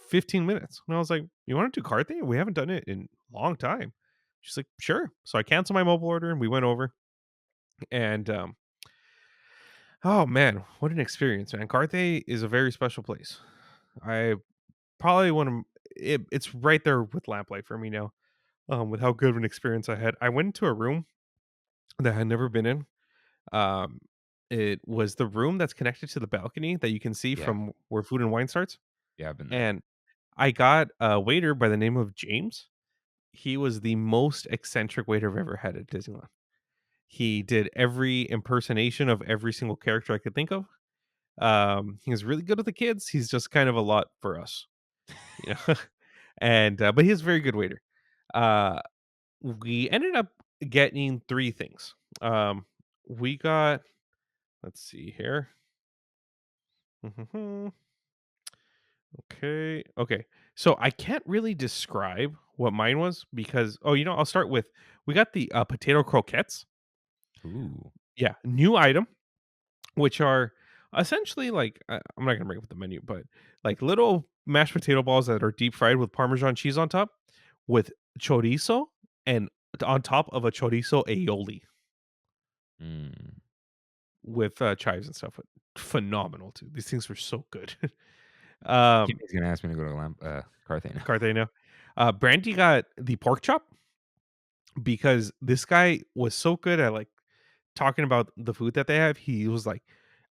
15 minutes. And I was like, "You wanna do Carthay? We haven't done it in a long time." She's like, "Sure." So I canceled my mobile order, and we went over, and, oh, man, what an experience, man. Carthay is a very special place. I probably one of it's right there with Lamplight for me now. With how good of an experience I had. I went into a room that I had never been in. Um, it was the room that's connected to the balcony that you can see Yeah. from where Food and Wine starts. Yeah, I've been there. And I got a waiter by the name of James. He was the most eccentric waiter I've ever had at Disneyland. He did every impersonation of every single character I could think of. He was really good with the kids. He's just kind of a lot for us, you know. And but he's a very good waiter. Uh, we ended up getting 3 things. We got, let's see here. Okay. So I can't really describe what mine was because I'll start with, we got the potato croquettes. Ooh. Yeah, new item, which are essentially like, I'm not gonna bring up the menu, but like little mashed potato balls that are deep fried with Parmesan cheese on top, with chorizo, and on top of a chorizo aioli Mm. with chives and stuff. Phenomenal too. These things were so good. um, He's gonna ask me to go to Cartagena. Cartagena. Brandy got the pork chop because this guy was so good at like talking about the food that they have. He was like,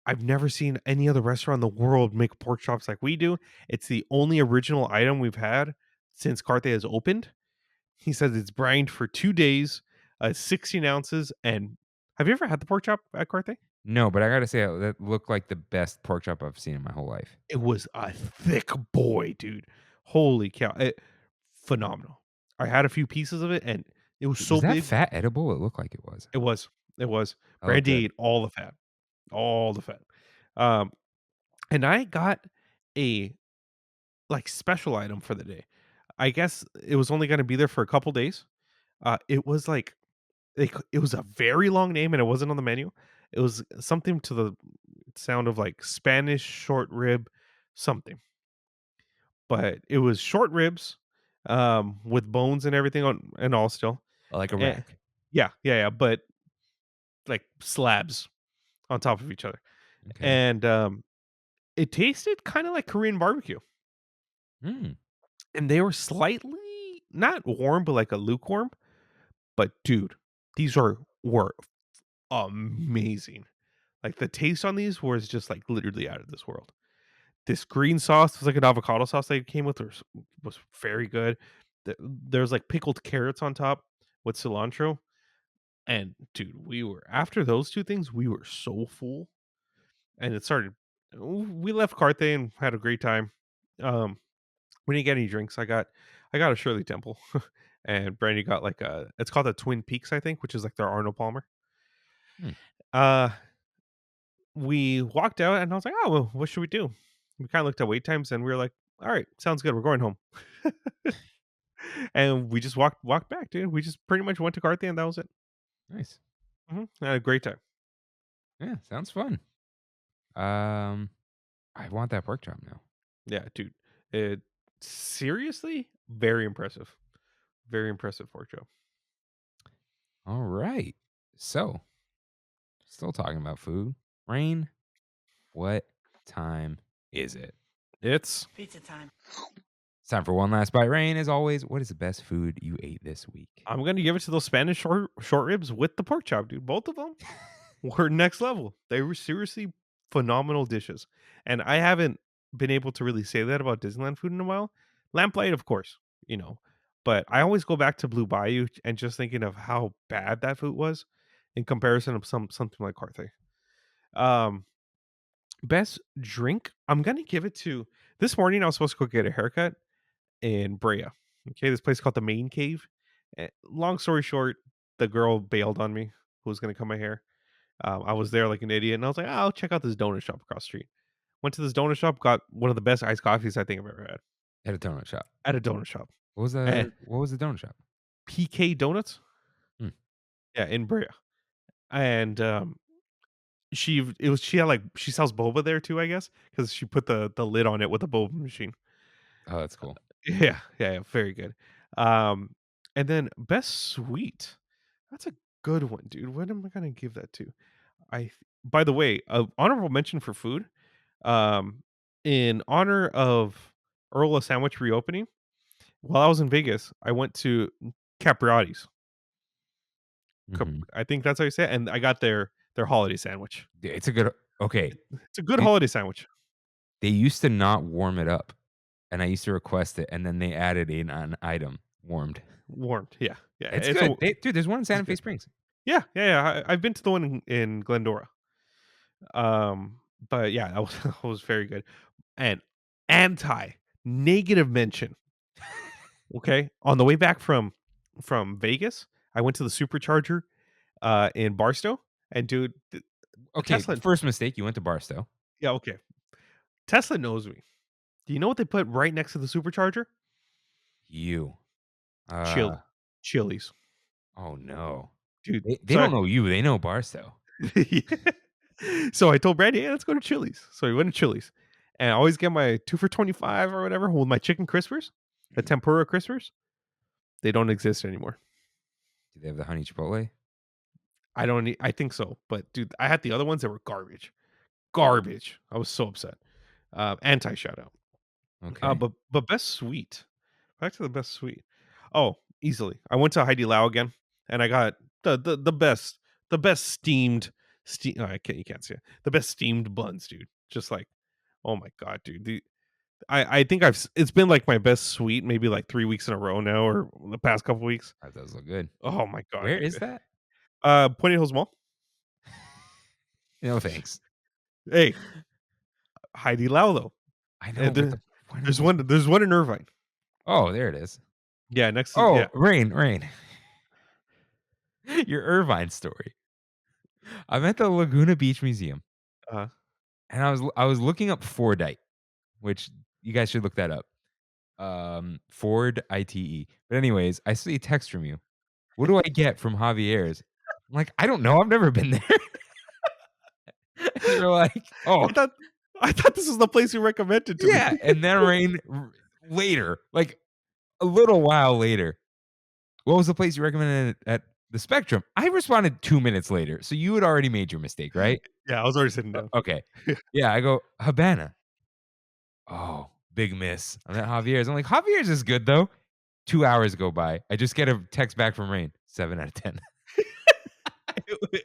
I've never seen any other restaurant in the world make pork chops like we do. It's the only original item we've had since Carthay has opened. He says it's brined for 2 days, 16 ounces. And have you ever had the pork chop at Carthay? No, but I gotta say that looked like the best pork chop I've seen in my whole life. It was a thick boy, dude. Holy cow. Phenomenal. I had a few pieces of it and it was so Was that big. fat edible? It looked like it was. It was. It was. Oh, Brandy good. ate all the fat. All the fat. Um, and I got a like special item for the day. I guess it was only gonna be there for a couple days. It was like it was a very long name and it wasn't on the menu. It was something to the sound of like Spanish short rib something. But it was short ribs, with bones and everything on and all still. Like a Eh, rack. yeah, but like slabs on top of each other. Okay. And it tasted kind of like Korean barbecue. Mm. And they were slightly not warm, but like a lukewarm. But dude, these were amazing. Like the taste on these was just like literally out of this world. This green sauce was like an avocado sauce they came with was very good. There's like pickled carrots on top with cilantro. And dude, we were after those 2 things, we were so full. And it started we left Carthay and had a great time. Um we didn't get any drinks. I got a Shirley Temple. And Brandy got like it's called the Twin Peaks, I think, which is like their Arnold Palmer. Hmm. Uh we walked out and I was like, "Oh, well, what should we do?" We kind of looked at wait times and we were like, "All right, sounds good. We're going home." And we just walked back, dude. We just pretty much went to Carthay and that was it. Nice. Had a great time. Yeah, sounds fun. I want that pork chop now. Yeah, dude. It seriously very impressive. Very impressive pork chop. All right. So, still talking about food. Rain, what time is it? It's Pizza time. It's time for one last bite. Rain, as always, what is the best food you ate this week? I'm gonna give it to those Spanish short ribs with the pork chop, dude. Both of them were next level. They were seriously phenomenal dishes, and I haven't been able to really say that about Disneyland food in a while. Lamplight, of course, but I always go back to Blue Bayou and just thinking of how bad that food was in comparison of something like Carthay. Um, Best drink, I'm gonna give it to. This morning I was supposed to go get a haircut in Brea. Okay, this place called the Main Cave. Long story short, the girl bailed on me who was going to cut my hair. I was there like an idiot, and I was like, I'll check out this donut shop across the street. Went to this donut shop, got one of the best iced coffees I think I've ever had At a donut shop. at a donut shop. What was Eh, the donut shop? PK Donuts. Hmm. Yeah, in Brea. And she had like she sells boba there too, I guess, because she put the lid on it with a boba machine. Oh, that's cool. Yeah, very good. Um, and then best sweet. That's a good one, dude. What am I gonna give that to? By the way, honorable mention for food. Um, in honor of Earl of Sandwich reopening, while I was in Vegas, I went to Capriati's. Mhm. I think that's how you say it, and I got their holiday sandwich. Yeah, it's a good okay. It's a good It holiday sandwich. they used to not warm it up, and I used to request it, and then they added in an item warmed. Warmed, yeah, yeah. It's good. Dude, there's one in It's Santa Fe good. Springs. Yeah, yeah, yeah. I've been to the one in Glendora. Um, but yeah, that was that was very good. And anti negative mention. Okay, on the way back from Vegas, I went to the supercharger in Barstow, and dude, Okay, Tesla. first mistake, you went to Barstow. Yeah, okay. Tesla knows me. Do you know what they put right next to the supercharger? You. Chill, Uh, Chili's, oh, no. dude. They don't know you, they know Barstow. Yeah. So I told Brandy, "Hey, let's go to Chili's." So we went to Chili's, and I always get my 2 for $25 or whatever with my chicken crispers, the tempura crispers. They don't exist anymore. Do they have the honey chipotle? I don't. I think so, but dude, I had the other ones that were garbage. Garbage. I was so upset. Anti shout out. Okay. But best sweet. Back to the best sweet. Oh, easily. I went to Heidi Lau again, and I got the best steam. Oh, I can't. You can't see it. The best steamed buns, dude. Just like, oh my god, dude. I think it's been like my best sweet maybe like 3 weeks in a row now, or the past couple weeks. That does look good. Oh my god, Where is dude. that? Pointy Hills Mall. No, thanks. Hey, Heidi Lau though. I know, but why don't you There's one in Irvine. Oh, there it is. Yeah, next to Oh, yeah. Rain. Your Irvine story. I'm at the Laguna Beach Museum, Uh, and I was looking up Fordite, which you guys should look that up. Ford ITE. But anyways, I see a text from you. What do I get from Javier's? I'm like, I don't know. I've never been there. And you're like, oh, I thought I thought this was the place you recommended to yeah. me. And then later, like a little while later, what was the place you recommended at the Spectrum? I responded 2 minutes later. So you had already made your mistake, right? Yeah, I was already sitting down. Okay. Yeah, I go, Habana. Oh, big miss. I'm at Javier's. I'm like, Javier's is good though. 2 hours go by. I just get a text back from Rain. 7 out of 10.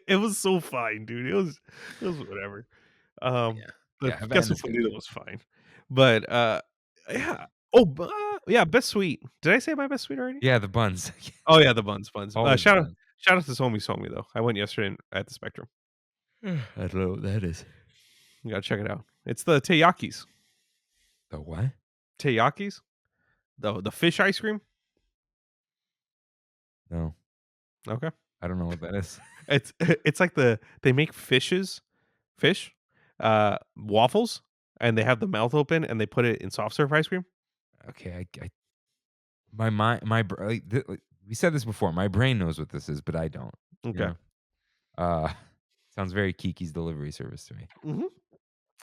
It was so fine, dude. It was whatever. Um, Yeah. the Yeah, queso Havana's good. fundido was fine, but yeah. Oh, yeah, best sweet. Did I say my best sweet already? Yeah, the buns. Oh yeah, the buns. Always the buns. Shout out to Somi though. I went yesterday at the Spectrum. I don't know what that is. You gotta check it out. It's the teiyakis. The what? Teiyakis, the fish ice cream. No, Okay, I don't know what that is. it's like they make fish waffles, and they have the mouth open and they put it in soft serve ice cream. Okay, I my mind, like, we said this before. My brain knows what this is, but I don't. You Okay, know? Uh, sounds very Kiki's delivery service to me. hmm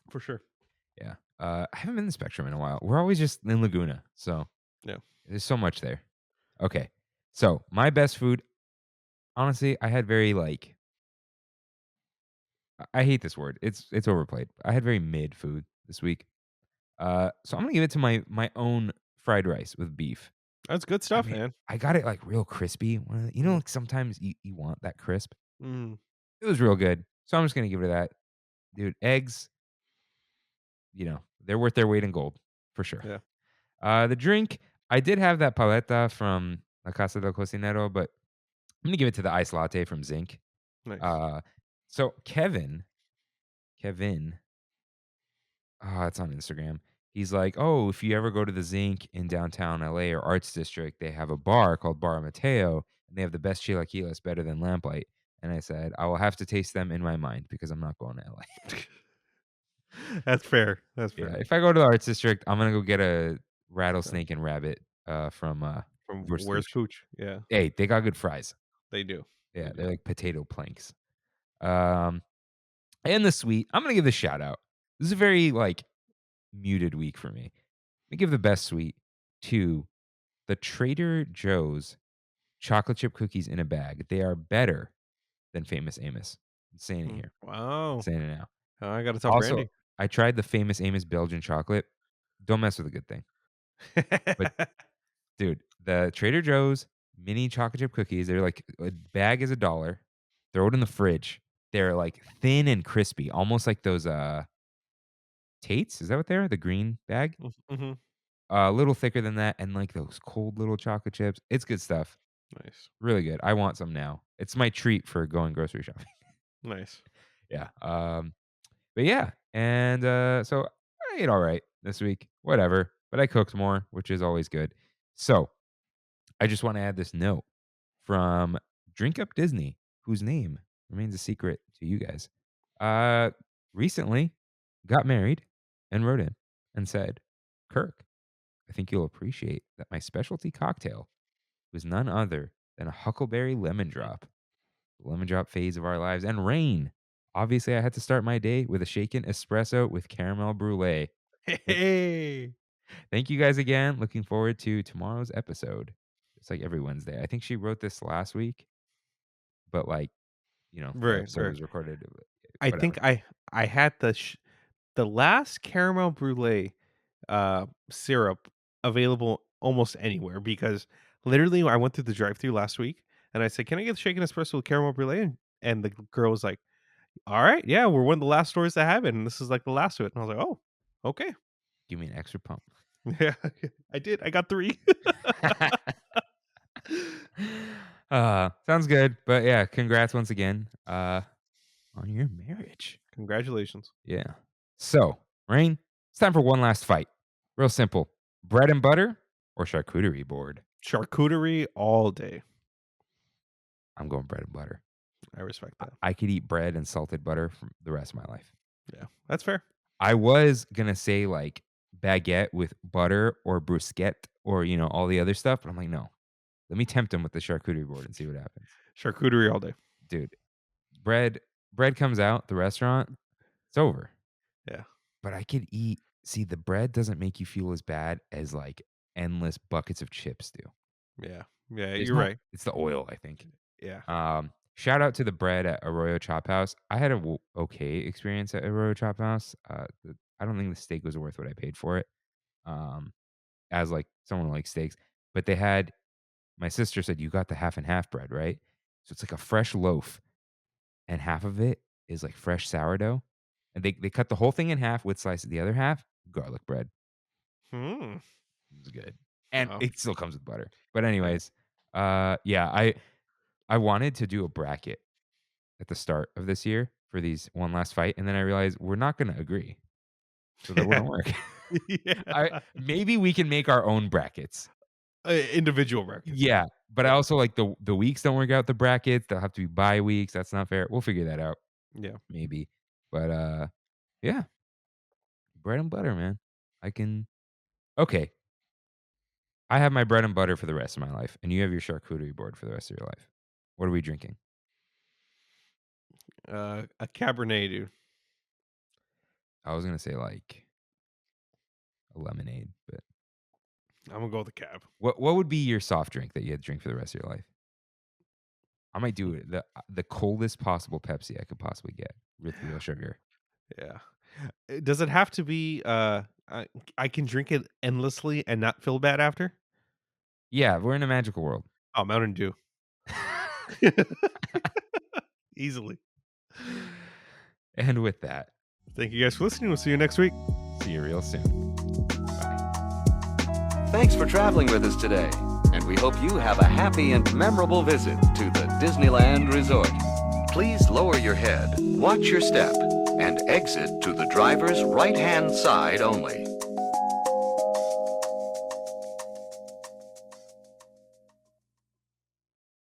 for sure. Yeah. I haven't been to Spectrum in a while. We're always just in Laguna, so Yeah. there's so much there. Okay, so my best food, honestly, I had very like I hate this word. It's overplayed. I had very mid food this week. So I'm gonna give it to my own fried rice with beef. That's good I stuff, mean, man. I got it like real crispy. You know, like sometimes you want that crisp. Mm, It was real good. So I'm just gonna give it that. Dude, eggs, they're worth their weight in gold for sure. yeah, The drink, I did have that paleta from La Casa del Cocinero, but I'm gonna give it to the ice latte from Zinc. nice. So Kevin, it's on Instagram. He's like, oh, if you ever go to the Zinc in downtown LA or Arts District, they have a bar called Bar Mateo, and they have the best chilaquiles, better than Lamplight. And I said, I will have to taste them in my mind because I'm not going to LA. That's fair. That's Yeah, fair. if I go to the Arts District, I'm gonna go get a rattlesnake and rabbit from From Wurst Where's Douche. Pooch? Yeah, Hey, they got good fries. they do. Yeah, They they're do. like potato planks. Um, and the sweet, I'm gonna give the shout out. This is a very like muted week for me. I give the best sweet to the Trader Joe's chocolate chip cookies in a bag. They are better than Famous Amos. I'm saying it here. I'm Wow. saying it now. I got to tell Also, Brandy. I tried the Famous Amos Belgian chocolate. Don't mess with a good thing. But Dude, the Trader Joe's mini chocolate chip cookies, they're like a bag is $1. Throw it in the fridge. They're like thin and crispy, almost like those Tates. Is that what they are? The green bag? Mm-hmm. A little thicker than that, and like those cold little chocolate chips. It's good stuff. Nice. Really good. I want some now. It's my treat for going grocery shopping. Nice. Yeah. But yeah, and so I ate all right this week. Whatever. But I cooked more, which is always good. So I just want to add this note from Drink Up Disney, whose name remains a secret to you guys. Recently got married and wrote in and said, Kirk, I think you'll appreciate that my specialty cocktail was none other than a Huckleberry Lemon Drop, the lemon drop phase of our lives, and rain. Obviously, I had to start my day with a shaken espresso with caramel brulee. Hey. Thank you guys again. Looking forward to tomorrow's episode. It's like every Wednesday. I think she wrote this last week, but like, the Right. episode was recorded. I think Whatever. I had the last caramel brulee syrup available almost anywhere, because literally I went through the drive-through last week and I said, "Can I get the shaken espresso with caramel brulee?" And the girl was like, "All right, yeah, we're one of the last stores that have it, and this is like the last of it." And I was like, "Oh, okay." Give me an extra pump. Yeah, I did. I got 3. Sounds good. But yeah, congrats once again on your marriage. Congratulations. Yeah. So, Rain, it's time for one last fight. Real simple. Bread and butter or charcuterie board? Charcuterie all day. I'm going bread and butter. I respect that. I could eat bread and salted butter for the rest of my life. Yeah, that's fair. I was going to say like baguette with butter or bruschetta or, all the other stuff. But I'm like, no. Let me tempt him with the charcuterie board and see what happens. Charcuterie all day. Dude, bread comes out the restaurant. It's over. Yeah. But I could eat. See, the bread doesn't make you feel as bad as like endless buckets of chips do. Yeah. Yeah, It's you're not- right. It's the oil, I think. Yeah. Shout out to the bread at Arroyo Chop House. I had a okay experience at Arroyo Chop House. I don't think the steak was worth what I paid for it. As like someone who likes steaks, but they had. My sister said you got the half and half bread, right? So it's like a fresh loaf, and half of it is like fresh sourdough, and they cut the whole thing in half with slices. The other half garlic bread. Hmm. It was good, and Wow. it still comes with butter. But anyways, yeah, I wanted to do a bracket at the start of this year for these one last fight, and then I realized we're not going to agree, so that wouldn't work. Yeah. Maybe we can make our own brackets. Individual brackets. Yeah, but I also like the weeks don't work out the brackets. They'll have to be bye weeks. That's not fair. We'll figure that out. Yeah. Maybe. But yeah. Bread and butter, man. Okay. I have my bread and butter for the rest of my life, and you have your charcuterie board for the rest of your life. What are we drinking? A Cabernet, dude. I was gonna say like a lemonade, but I'm gonna go with the cab. what would be your soft drink that you had to drink for the rest of your life? I might do it the coldest possible Pepsi I could possibly get with real sugar. Yeah. Does it have to be I can drink it endlessly and not feel bad after? Yeah, we're in a magical world. Oh, Mountain Dew. Easily. And with that, Thank you guys for listening. We'll see you next week. see you real soon. Thanks for traveling with us today, and we hope you have a happy and memorable visit to the Disneyland Resort. Please lower your head, watch your step, and exit to the driver's right-hand side only.